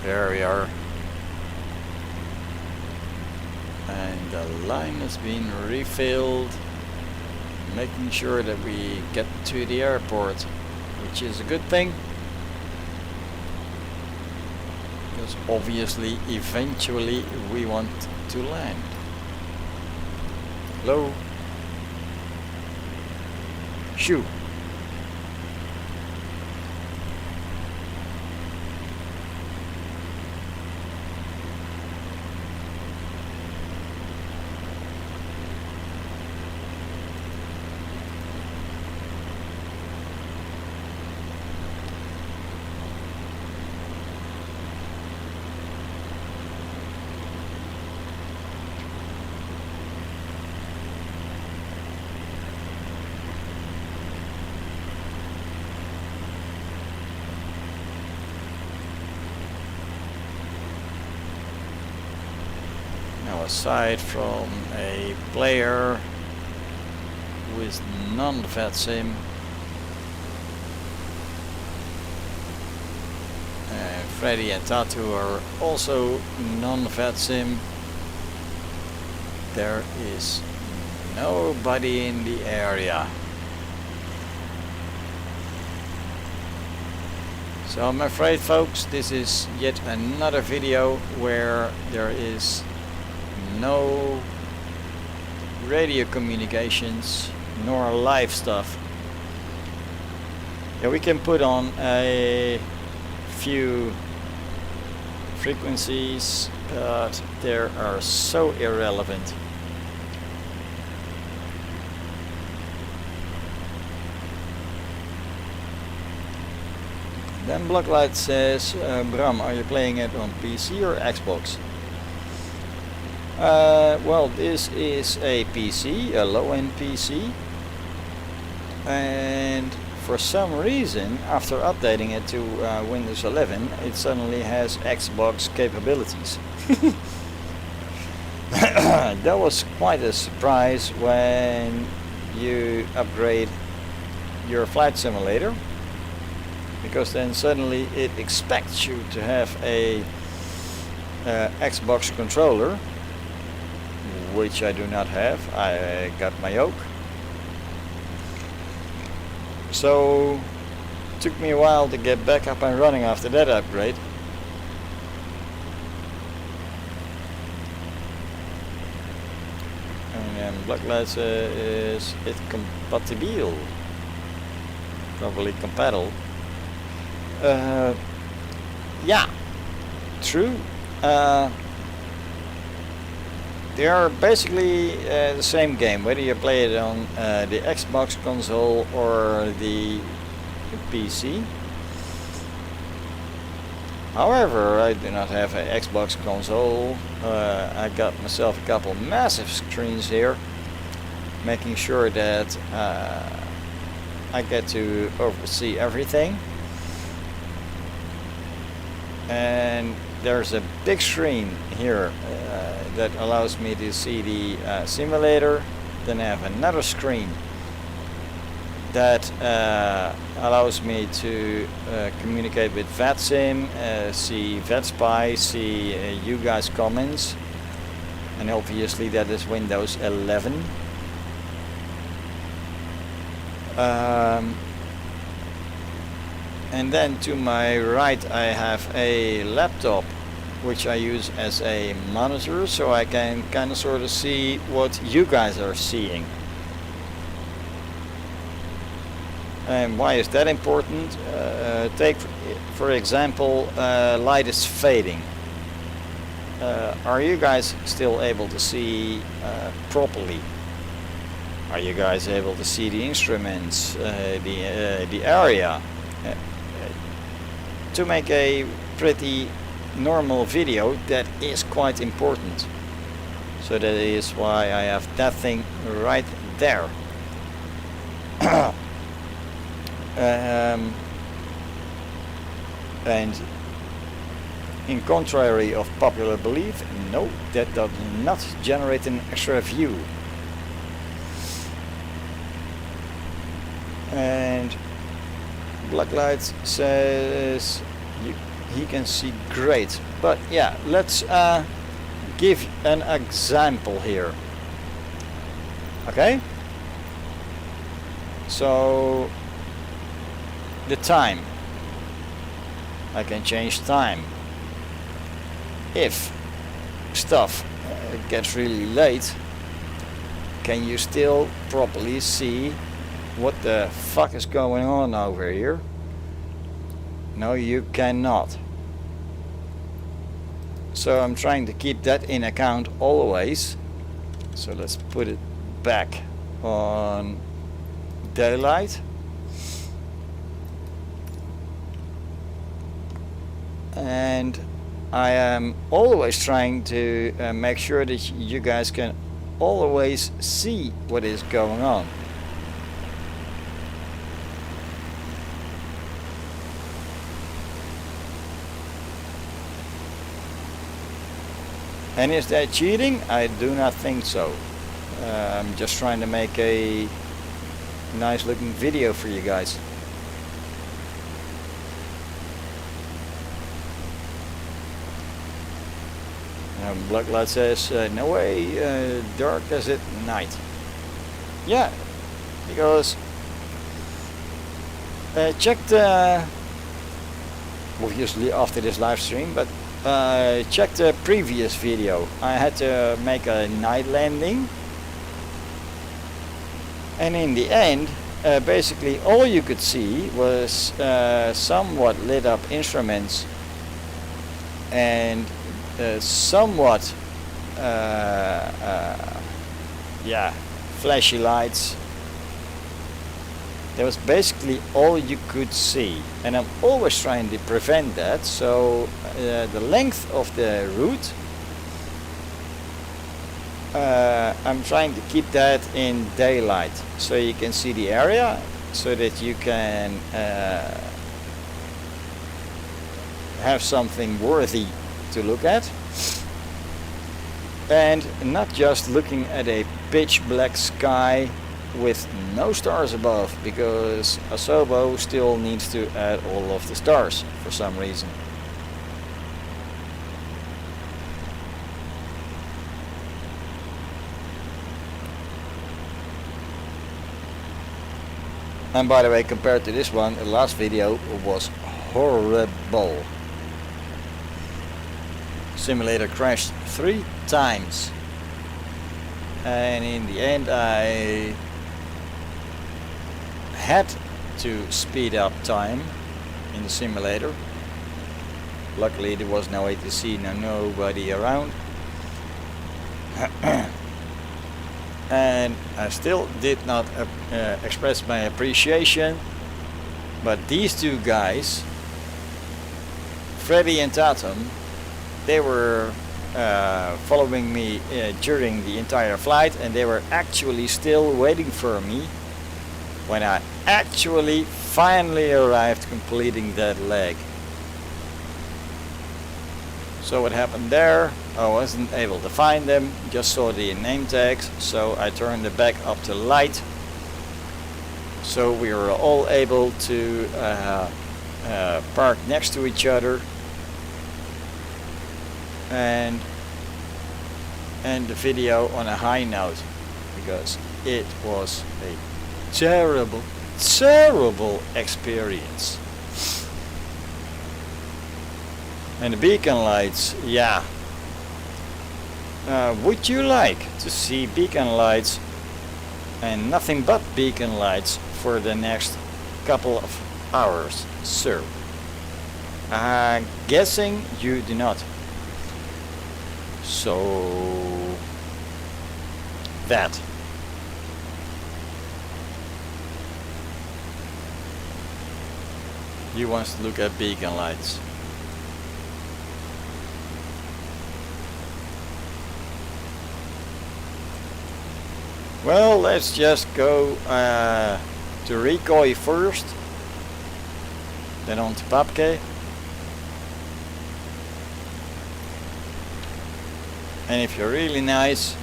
There we are, and the line has been refilled, making sure that we get to the airport, which is a good thing, because obviously eventually we want to land. Hello? Shoo! Aside from a player with non-VatSim, Freddy and Tatu are also non-VatSim, there is nobody in the area. So I'm afraid, folks, this is yet another video where there is no radio communications nor live stuff. Yeah, we can put on a few frequencies, but they are so irrelevant. Then Blacklight says, Bram, are you playing it on PC or Xbox? Well, this is a PC, a low-end PC, and for some reason, after updating it to Windows 11, it suddenly has Xbox capabilities. That was quite a surprise when you upgrade your flight simulator, because then suddenly it expects you to have a Xbox controller, which I do not have. I got my yoke. So it took me a while to get back up and running after that upgrade. And black lights is it compatible? Probably compatible. Yeah, true. They are basically the same game, whether you play it on the Xbox console or the PC. However, I do not have an Xbox console. I got myself a couple massive screens here, making sure that I get to oversee everything. And there's a big screen here that allows me to see the simulator. Then I have another screen that allows me to communicate with VatSim, see VatSpy, see you guys' comments, and obviously that is Windows 11. And then to my right I have a laptop which I use as a monitor, so I can kind of sort of see what you guys are seeing. And why is that important? Take for example, light is fading. Are you guys still able to see properly? Are you guys able to see the instruments, the area? To make a pretty normal video, that is quite important. So that is why I have that thing right there. And in contrary of popular belief, no, that does not generate an extra view. And Blacklight says he can see great, but yeah, let's give an example here. Okay, so the time, I can change time. If stuff gets really late, can you still properly see what the fuck is going on over here? No, you cannot. So I'm trying to keep that in account always. So let's put it back on daylight. And I am always trying to make sure that you guys can always see what is going on. And is that cheating? I do not think so. I'm just trying to make a nice looking video for you guys. Blacklight says, no way, dark as at night. Yeah, because check the, obviously after this live stream, but check the previous video. I had to make a night landing, and in the end basically all you could see was somewhat lit up instruments and somewhat yeah, flashy lights. That was basically all you could see, and I'm always trying to prevent that. So the length of the route, I'm trying to keep that in daylight, so you can see the area, so that you can have something worthy to look at, and not just looking at a pitch black sky with no stars above, because Asobo still needs to add all of the stars for some reason. And by the way, compared to this one, the last video was horrible. Simulator crashed 3 times. and in the end I had to speed up time in the simulator. Luckily there was no ATC, nobody around. And I still did not express my appreciation, but these two guys, Freddy and Tatum, they were following me during the entire flight, and they were actually still waiting for me when I actually finally arrived, completing that leg. So what happened there, I wasn't able to find them, just saw the name tags, so I turned it back up to light. So we were all able to park next to each other and end the video on a high note, because it was a terrible experience. And the beacon lights, yeah. Would you like to see beacon lights and nothing but beacon lights for the next couple of hours, sir? Guessing you do not. So that. You want to look at beacon lights. Well, let's just go to Recoy first, then on to Papke. And if you're really nice,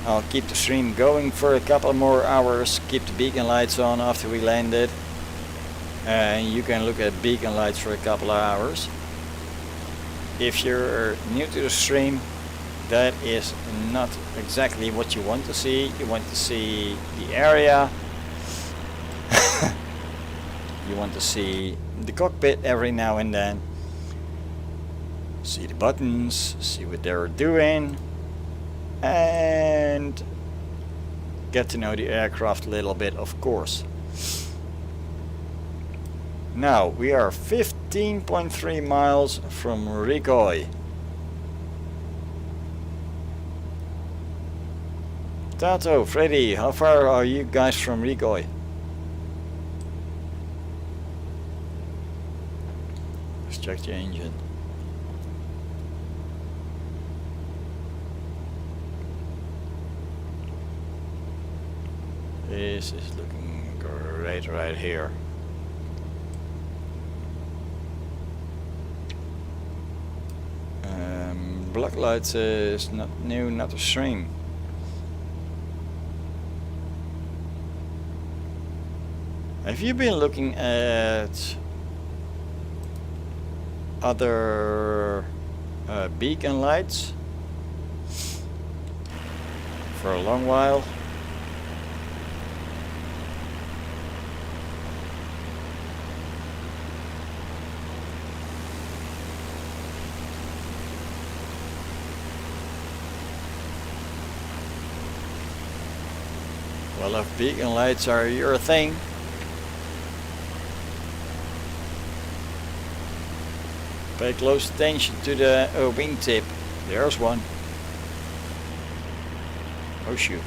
I'll keep the stream going for a couple more hours, keep the beacon lights on after we landed, and you can look at beacon lights for a couple of hours. If you're new to the stream, that is not exactly what you want to see. You want to see the area. You want to see the cockpit every now and then. See the buttons, see what they're doing, and get to know the aircraft a little bit, of course. Now we are 15.3 miles from Recoy. Tato, Freddy, how far are you guys from Recoy? Let's check the engine. This is looking great right here. Black lights is not new, not a stream. Have you been looking at other beacon lights for a long while? Well, if beacon lights are your thing, pay close attention to the wingtip. There's one. Oh shoot.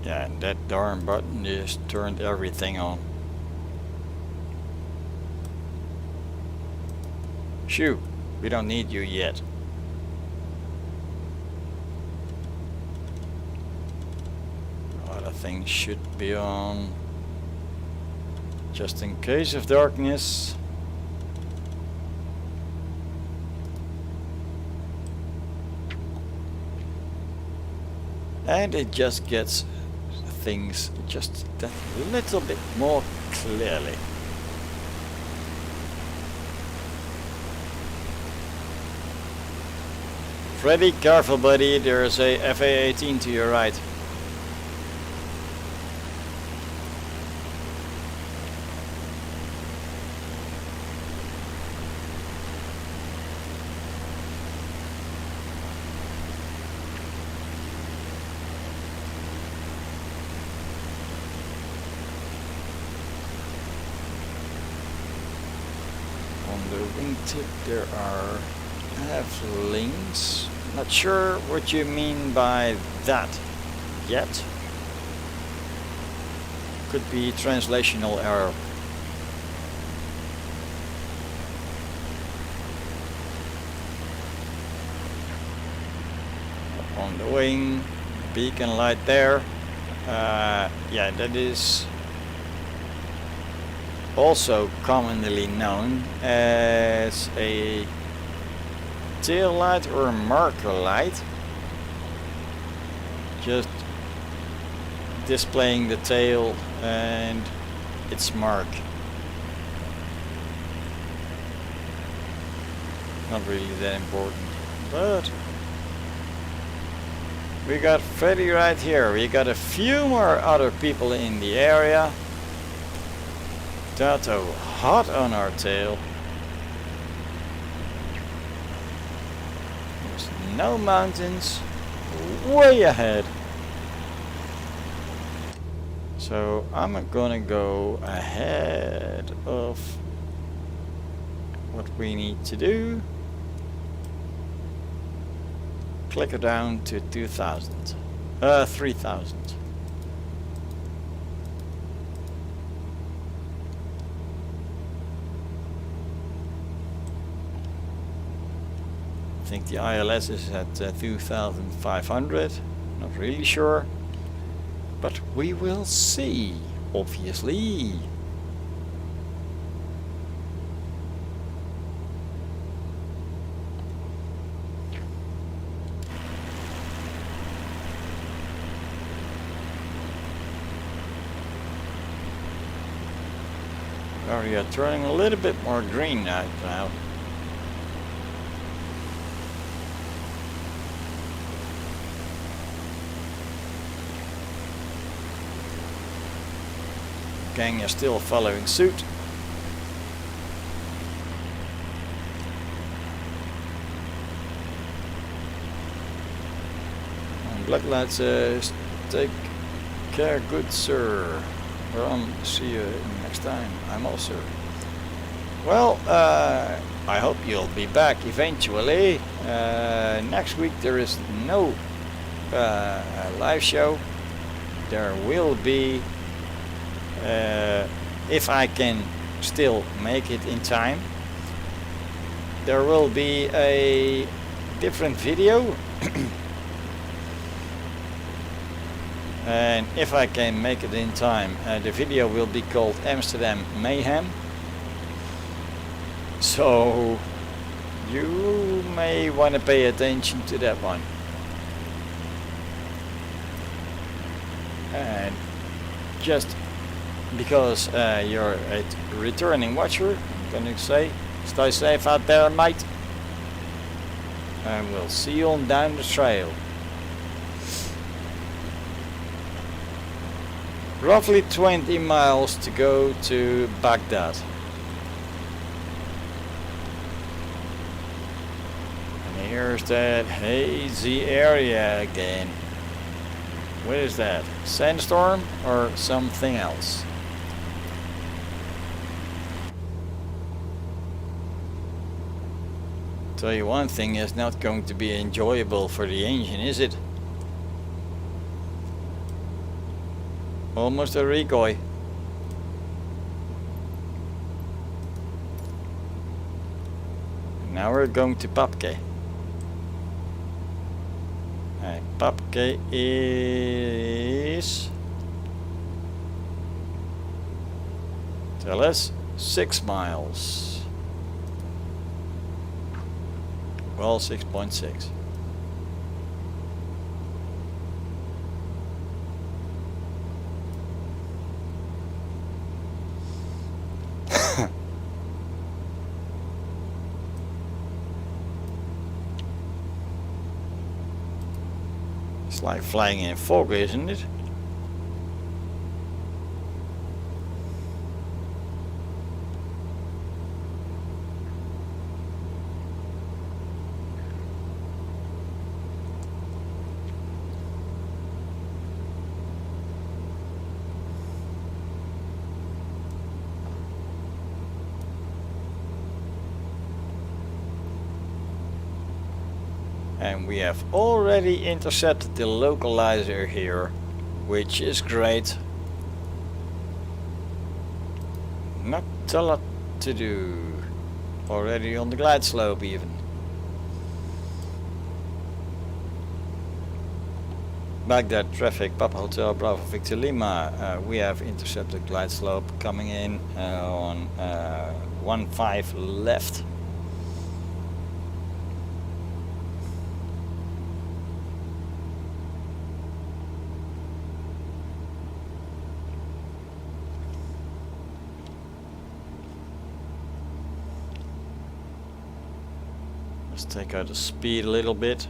Yeah, and that darn button just turned everything on. Shoo, we don't need you yet. Other things should be on, just in case of darkness. And it just gets things just that little bit more clearly. Pretty careful, buddy. There's a FA-18 to your right. On the wingtip there are half-links. Not sure what you mean by that yet. Could be translational error. Up on the wing, beacon light there. Yeah, that is also commonly known as a tail light or a marker light, just displaying the tail and its mark. Not really that important, but we got Freddy right here. We got a few more other people in the area. Tato hot on our tail. No mountains, way ahead. So I'm gonna go ahead of what we need to do. Click it down to 2000, 3000. I think the ILS is at 2500, not really sure, but we will see, obviously. Oh, we are turning a little bit more green right now. Gang is still following suit. And black light says, take care, good sir. Well, see you next time. I'm all sir. Well, I hope you'll be back eventually. Next week there is no live show. There will be, if I can still make it in time, there will be a different video. And if I can make it in time, the video will be called Amsterdam Mayhem. So you may want to pay attention to that one. And just because you're a returning watcher, I'm gonna say, stay safe out there, mate. And we'll see you on down the trail. Roughly 20 miles to go to Baghdad. And here's that hazy area again. What is that? Sandstorm or something else? Tell you one thing, it's not going to be enjoyable for the engine, is it? Almost a recoy. Now we're going to Papke. Papke is, tell us, 6 miles. Well, 6.6. It's like flying in fog, isn't it? And we have already intercepted the localizer here, which is great. Not a lot to do. Already on the glide slope even. Baghdad traffic, Papa Hotel, Bravo Victor Lima. We have intercepted glide slope coming in on 15 left. Let's take out the speed a little bit.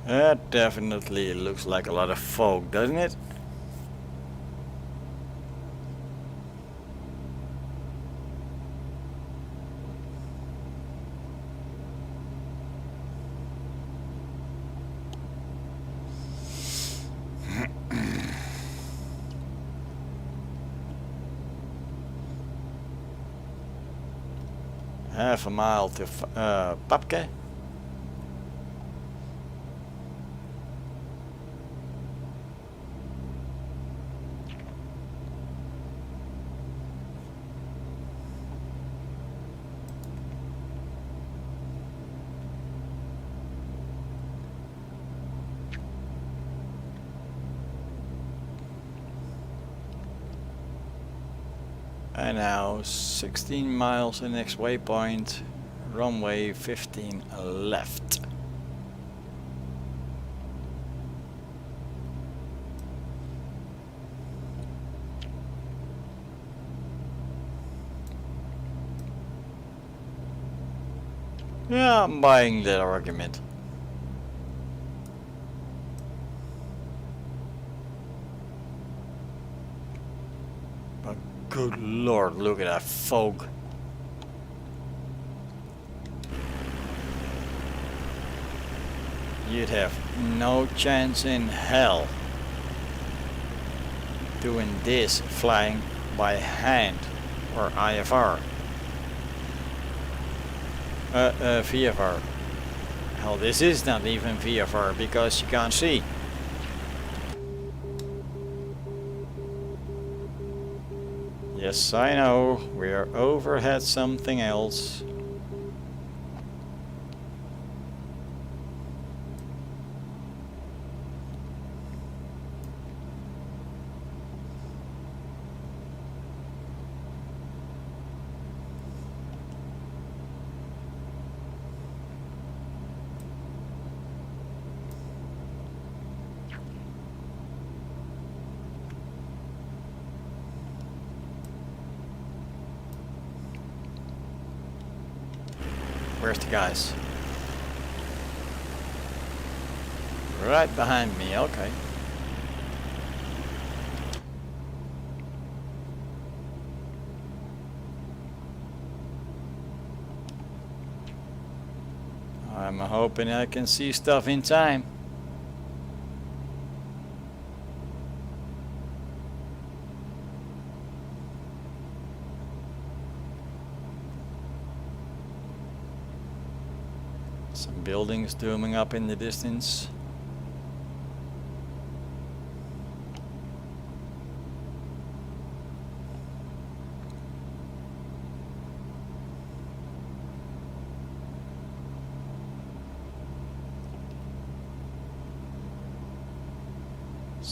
That definitely looks like a lot of fog, doesn't it? Half a mile to Papke. And now 16 miles the next waypoint, runway 15 left. Yeah, I'm buying that argument. But good lord, look at that fog. You'd have no chance in hell doing this flying by hand or IFR. VFR. Hell, this is not even VFR because you can't see. Yes, I know, we're overhead something else. Where's the guys? Right behind me, okay. I'm hoping I can see stuff in time. Some buildings dooming up in the distance.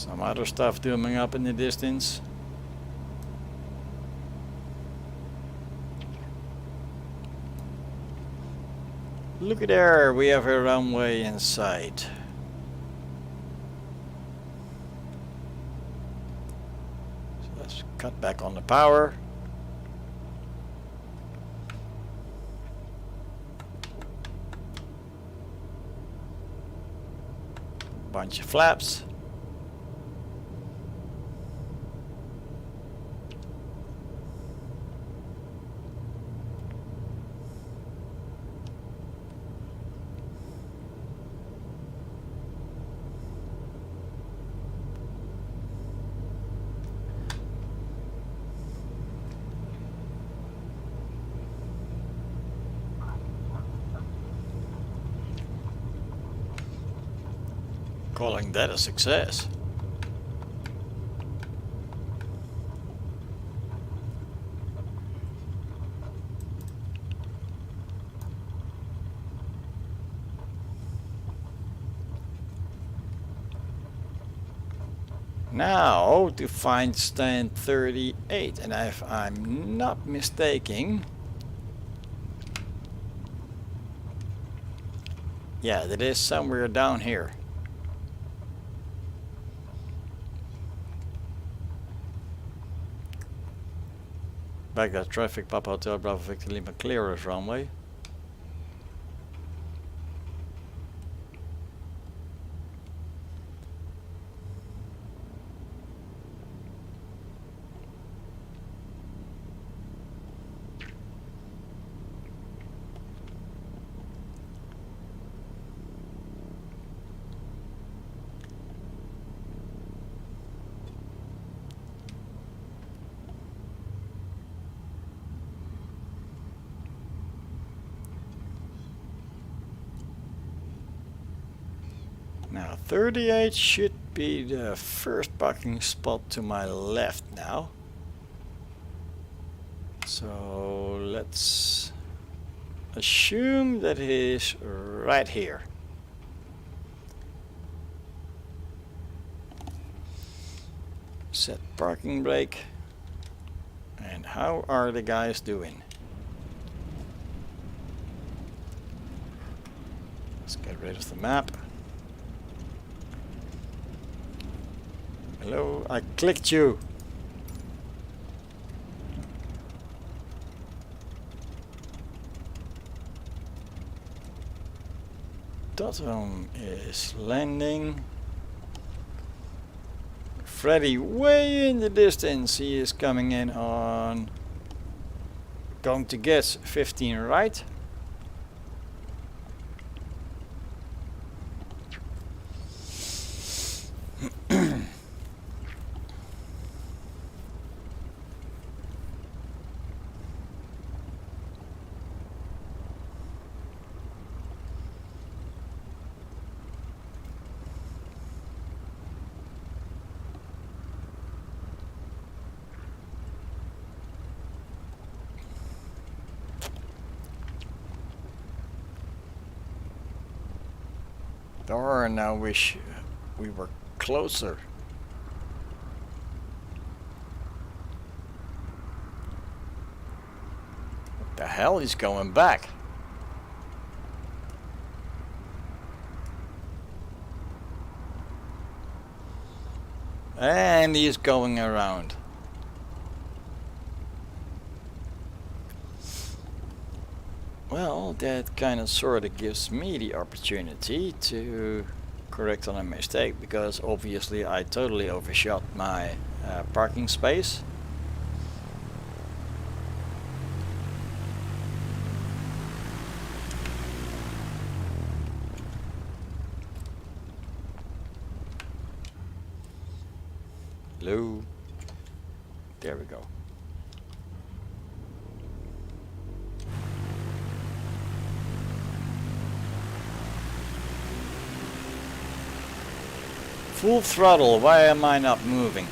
Some other stuff zooming up in the distance. Look at there, we have a runway in sight. So let's cut back on the power. Bunch of flaps. Calling that a success. Now to find stand 38, and if I'm not mistaken, yeah, that is somewhere down here. Baghdad traffic, Papa Hotel, Bravo Victor Lima, clear as runway. Now 38 should be the first parking spot to my left now. So let's assume that it is right here. Set parking brake. And how are the guys doing? Let's get rid of the map. Hello, I clicked you. Totham is landing. Freddy way in the distance. He is coming in on, going to guess 15 right. Darn, I wish we were closer. What the hell, he's going back. And he's going around. Well, that kind of sort of gives me the opportunity to correct on a mistake, because obviously I totally overshot my parking space. Hello. There we go. Full throttle, why am I not moving?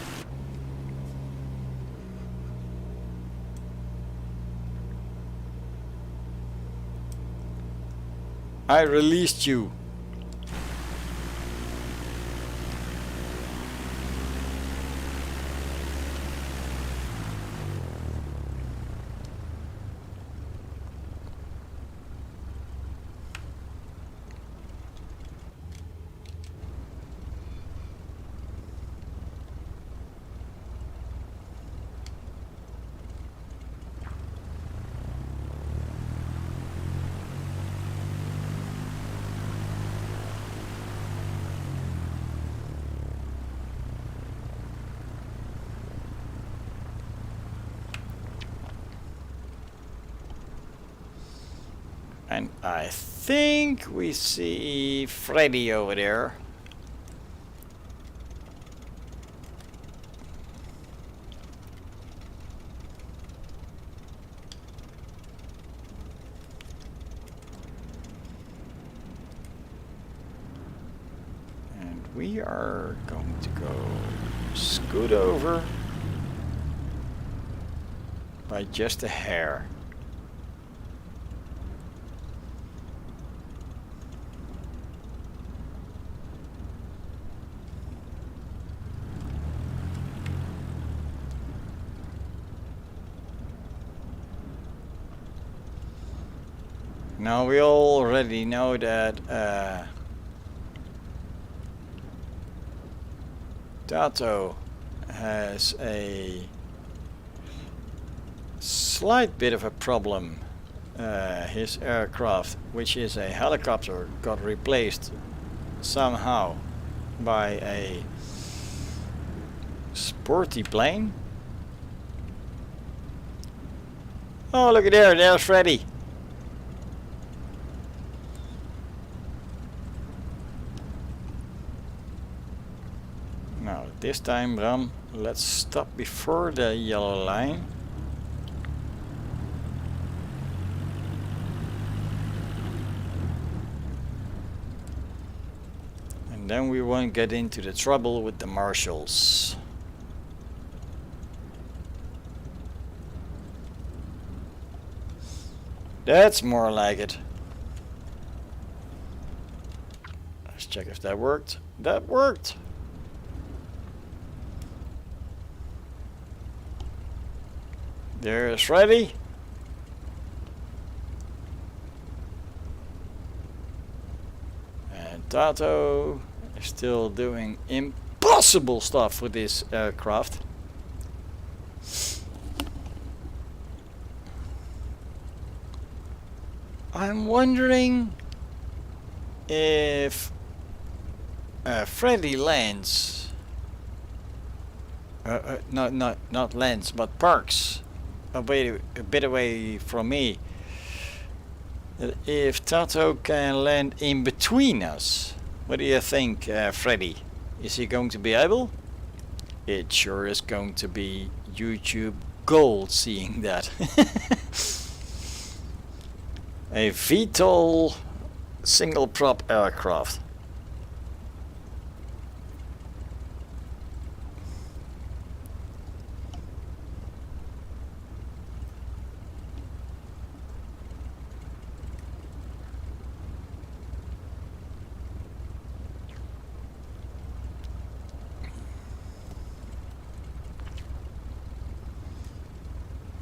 I released you. And I think we see Freddy over there. And we are going to go scoot over by just a hair. Now we already know that Tato has a slight bit of a problem. His aircraft, which is a helicopter, got replaced somehow by a sporty plane. Oh, look at there, there's Freddy. Now this time, Bram, let's stop before the yellow line. And then we won't get into the trouble with the marshals. That's more like it. Let's check if that worked. That worked! There's Freddy. And Tato is still doing impossible stuff with this aircraft. I'm wondering if Freddy lands. Not lands, but parks a bit away from me. If Tato can land in between us, what do you think, Freddy? Is he going to be able? It sure is going to be YouTube gold seeing that. A VTOL single prop aircraft.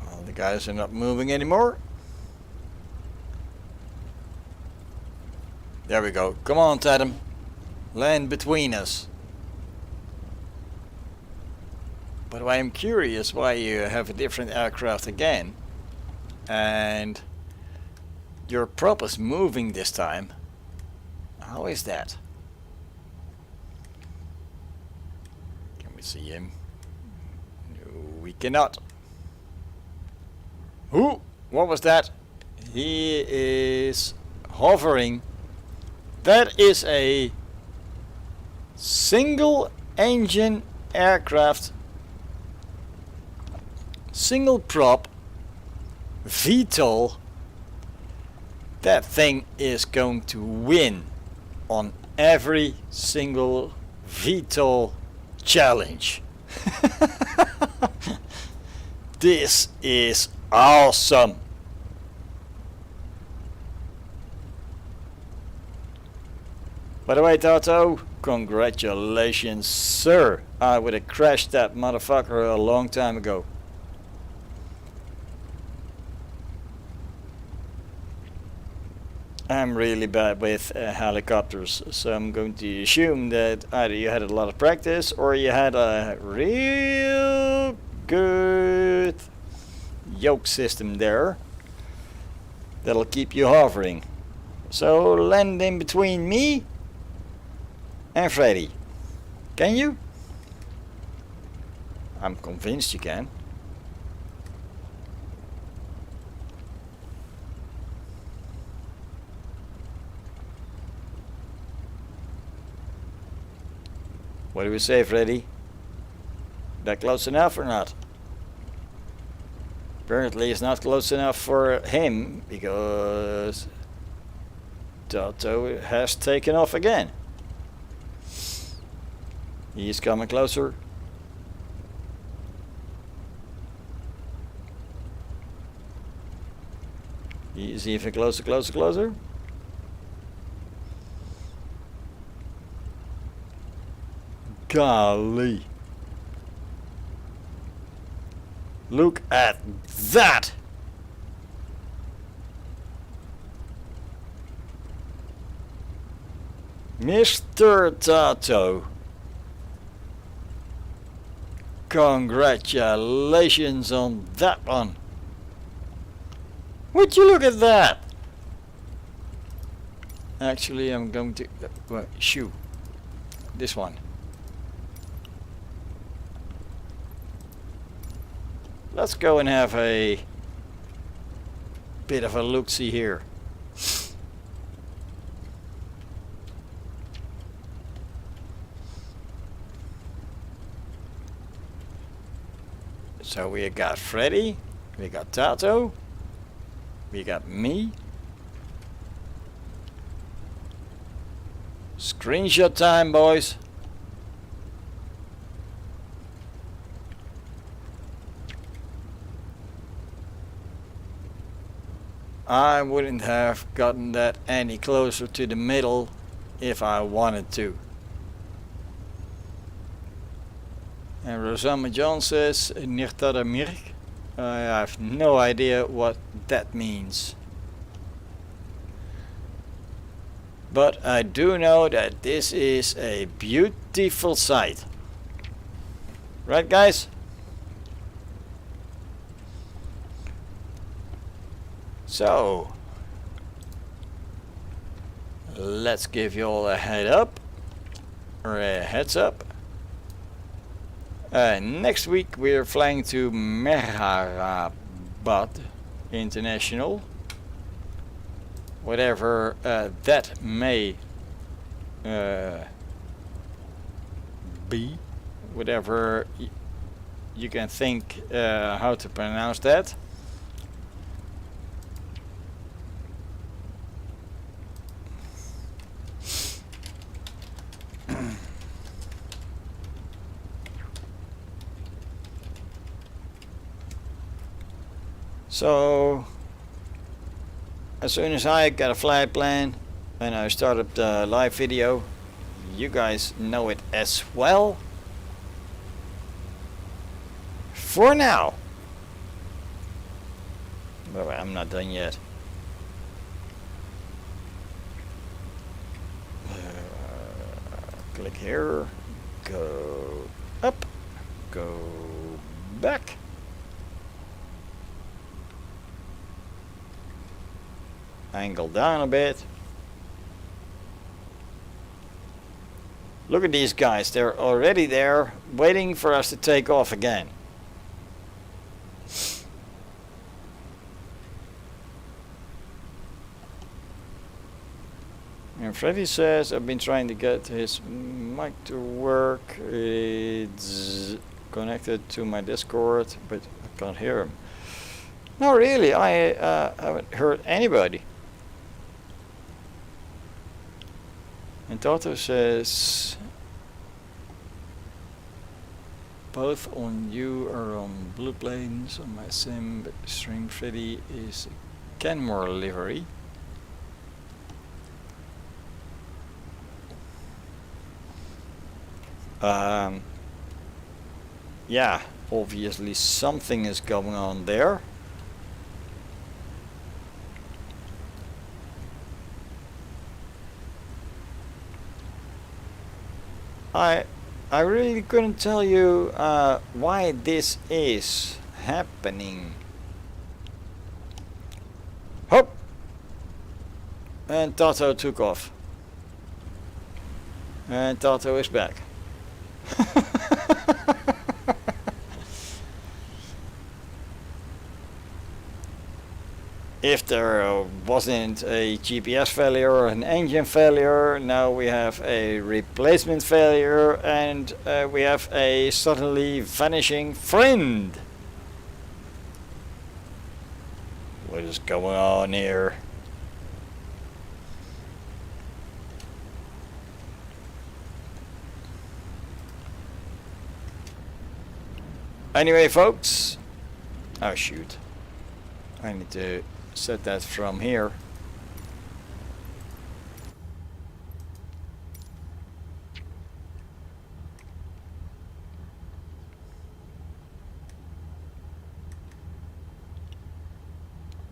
Well, the guys are not moving anymore. There we go. Come on, Tatum. Land between us. But I am curious why you have a different aircraft again. And your prop is moving this time. How is that? Can we see him? No, we cannot. Who? What was that? He is hovering. That is a single engine aircraft, single prop, VTOL. That thing is going to win on every single VTOL challenge. This is awesome. By the way, Tato, congratulations, sir. I would have crashed that motherfucker a long time ago. I'm really bad with helicopters, so I'm going to assume that either you had a lot of practice or you had a real good yoke system there that'll keep you hovering. So land in between me and Freddy. Can you? I'm convinced you can. What do we say, Freddy? That close enough or not? Apparently it's not close enough for him because Toto has taken off again. He's coming closer. He's even closer, closer, closer. Golly. Look at that! Mr. Tato. Congratulations on that one. Would you look at that? Actually, I'm going to shoot this one. Let's go and have a bit of a look-see here. So we got Freddy, we got Tato, we got me. Screenshot time, boys. I wouldn't have gotten that any closer to the middle if I wanted to. And Rosamma John says, Nirtada Mirk. I have no idea what that means. But I do know that this is a beautiful sight. Right, guys? So, let's give you all a head up, or a heads up. Next week we're flying to Baghdad International, whatever that may be, whatever you can think how to pronounce that. So, as soon as I got a flight plan and I start up the live video, you guys know it as well. For now. But I'm not done yet. Click here, go up, go back. Angle down a bit. Look at these guys, they're already there waiting for us to take off again. And Freddy says, I've been trying to get his mic to work. It's connected to my Discord, but I can't hear him. No, really, I haven't heard anybody. And Toto says, both on you are on blue planes on my sim, but Stream Freddy is Kenmore livery. Yeah, obviously something is going on there. I really couldn't tell you why this is happening. Hop! And Tato took off. And Tato is back. if there wasn't a GPS failure or an engine failure, now we have a replacement failure, and we have a suddenly vanishing friend. What is going on here? Anyway, folks. Oh shoot. I need to set that from here.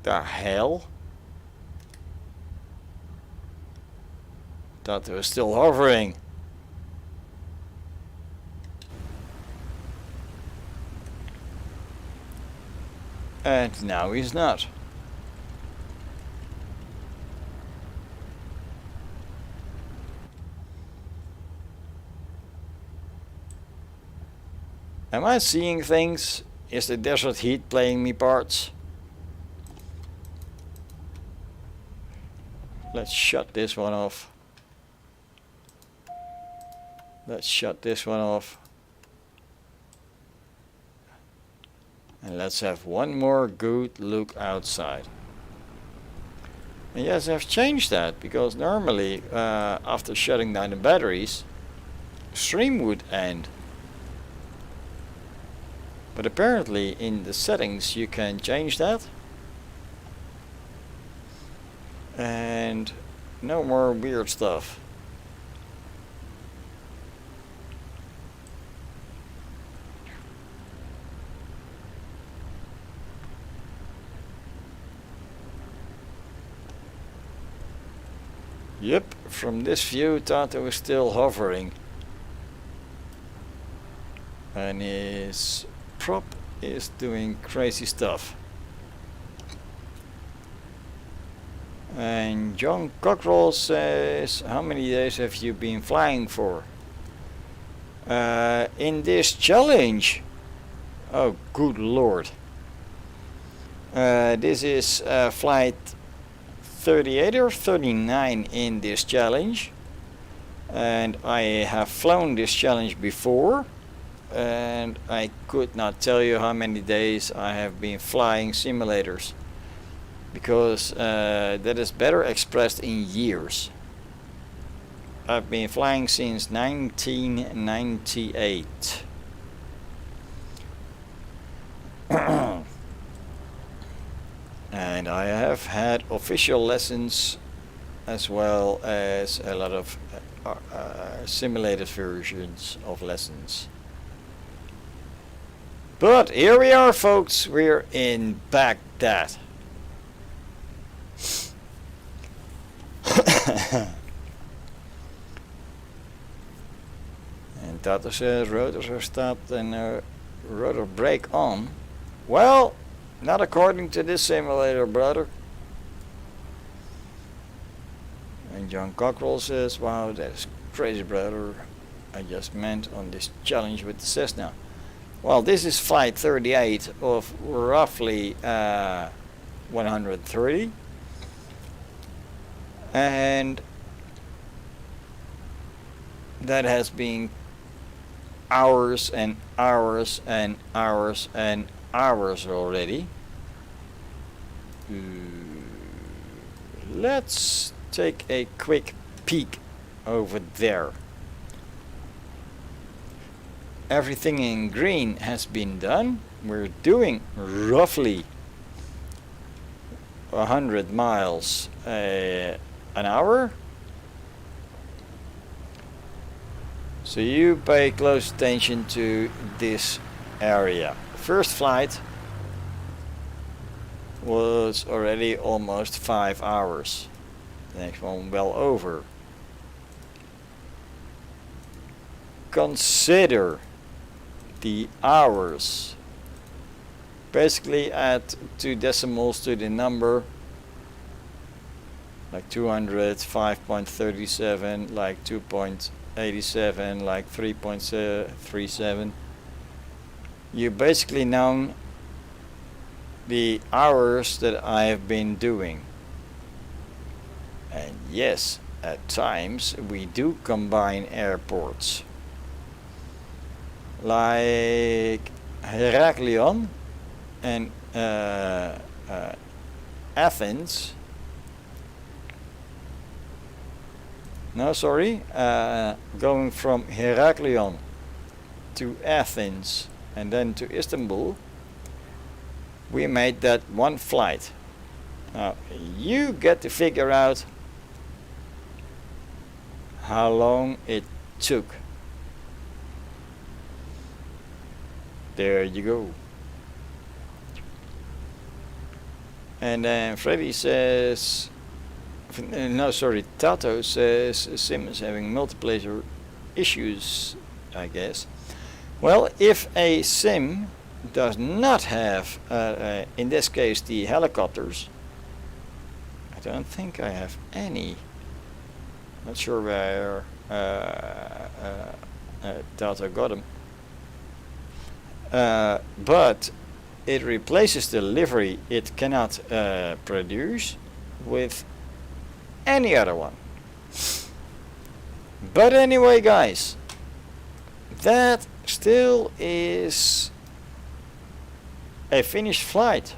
The hell? Thought it was still hovering. And now he's not. Am I seeing things? Is the desert heat playing me parts? Let's shut this one off. Let's shut this one off. And let's have one more good look outside. And yes, I've changed that because normally after shutting down the batteries, stream would end. But apparently in the settings you can change that. And no more weird stuff. Yep, from this view thought it was still hovering. And his prop is doing crazy stuff. And John Cockrell says, how many days have you been flying for? In this challenge? Oh, good lord. This is flight 38 or 39 in this challenge. And I have flown this challenge before. And I could not tell you how many days I have been flying simulators. Because that is better expressed in years. I've been flying since 1998. And I have had official lessons as well as a lot of simulated versions of lessons. But here we are, folks. We're in Baghdad. En dat is rotor zo staat en rotor brake on. Well, not according to this simulator, brother. And John Cockrell says, wow, that is crazy, brother. I just meant on this challenge with the Cessna. Well, this is flight 38 of roughly 130. And that has been hours and hours and hours and hours already. Let's take a quick peek over there. Everything in green has been done. We're doing roughly 100 miles an hour. So you pay close attention to this area. First flight was already almost 5 hours. The next one well over. Consider the hours. Basically add 2 decimals to the number, like 200, 5.37, like 2.87, like 3.37. You basically know the hours that I have been doing. And yes, at times we do combine airports. Like Heraklion and Athens. No, sorry. Going from Heraklion to Athens and then to Istanbul. We made that one flight. Now you get to figure out how long it took. There you go. And then Freddy says, no, sorry, Tato says Sim is having multiplayer issues, I guess. Well, if a Sim does not have, in this case, the helicopters, I don't think I have any. Not sure where Tato got them. But it replaces the livery it cannot produce with any other one. But anyway, guys, that still is a finished flight.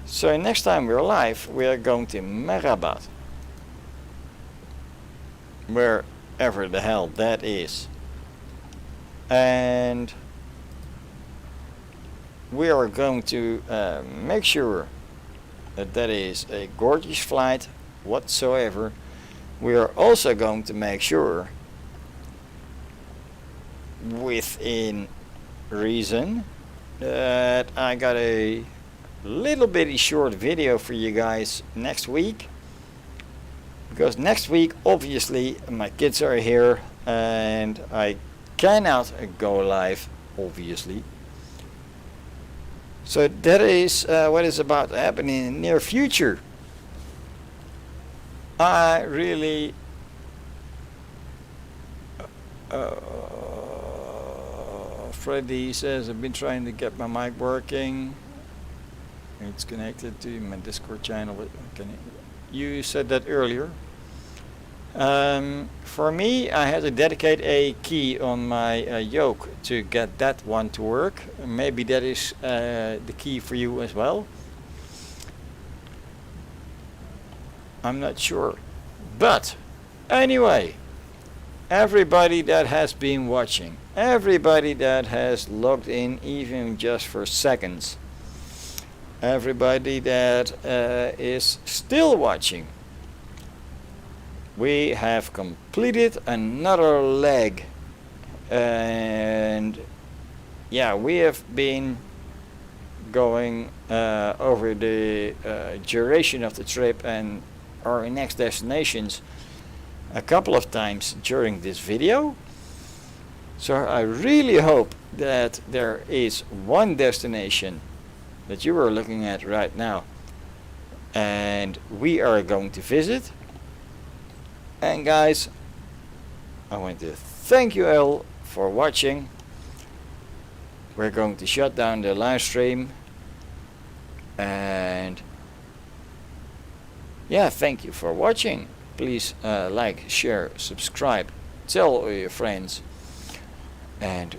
So next time we're live, we are going to Mehrabad, wherever the hell that is, and we are going to make sure that that is a gorgeous flight whatsoever. We are also going to make sure, within reason, that I got a little bitty short video for you guys next week, because next week obviously my kids are here and I cannot go live, obviously. So that is what is about to happen in the near future. I really Freddy says I've been trying to get my mic working. It's connected to my Discord channel. You said that earlier. For me, I had to dedicate a key on my yoke to get that one to work. Maybe that is the key for you as well. I'm not sure. But anyway, everybody that has been watching, everybody that has logged in even just for seconds, everybody that is still watching, we have completed another leg, and yeah, we have been going over the duration of the trip and our next destinations a couple of times during this video. So I really hope that there is one destination that you are looking at right now and we are going to visit. And guys, I want to thank you all for watching. We're going to shut down the live stream, and yeah, thank you for watching. Please like, share, subscribe, tell all your friends, and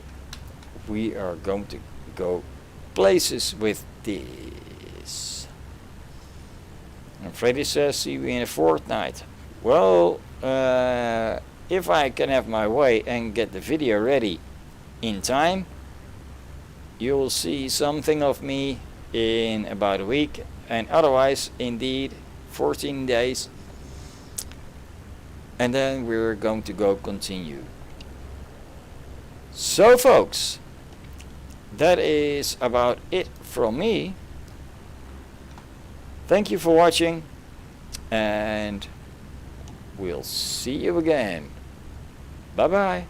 we are going to go places with this. And Freddy says, see you in a fortnight. Well, if I can have my way and get the video ready in time, you will see something of me in about a week, and otherwise indeed 14 days, and then we're going to go continue. So folks, that is about it from me. Thank you for watching, and we'll see you again. Bye bye.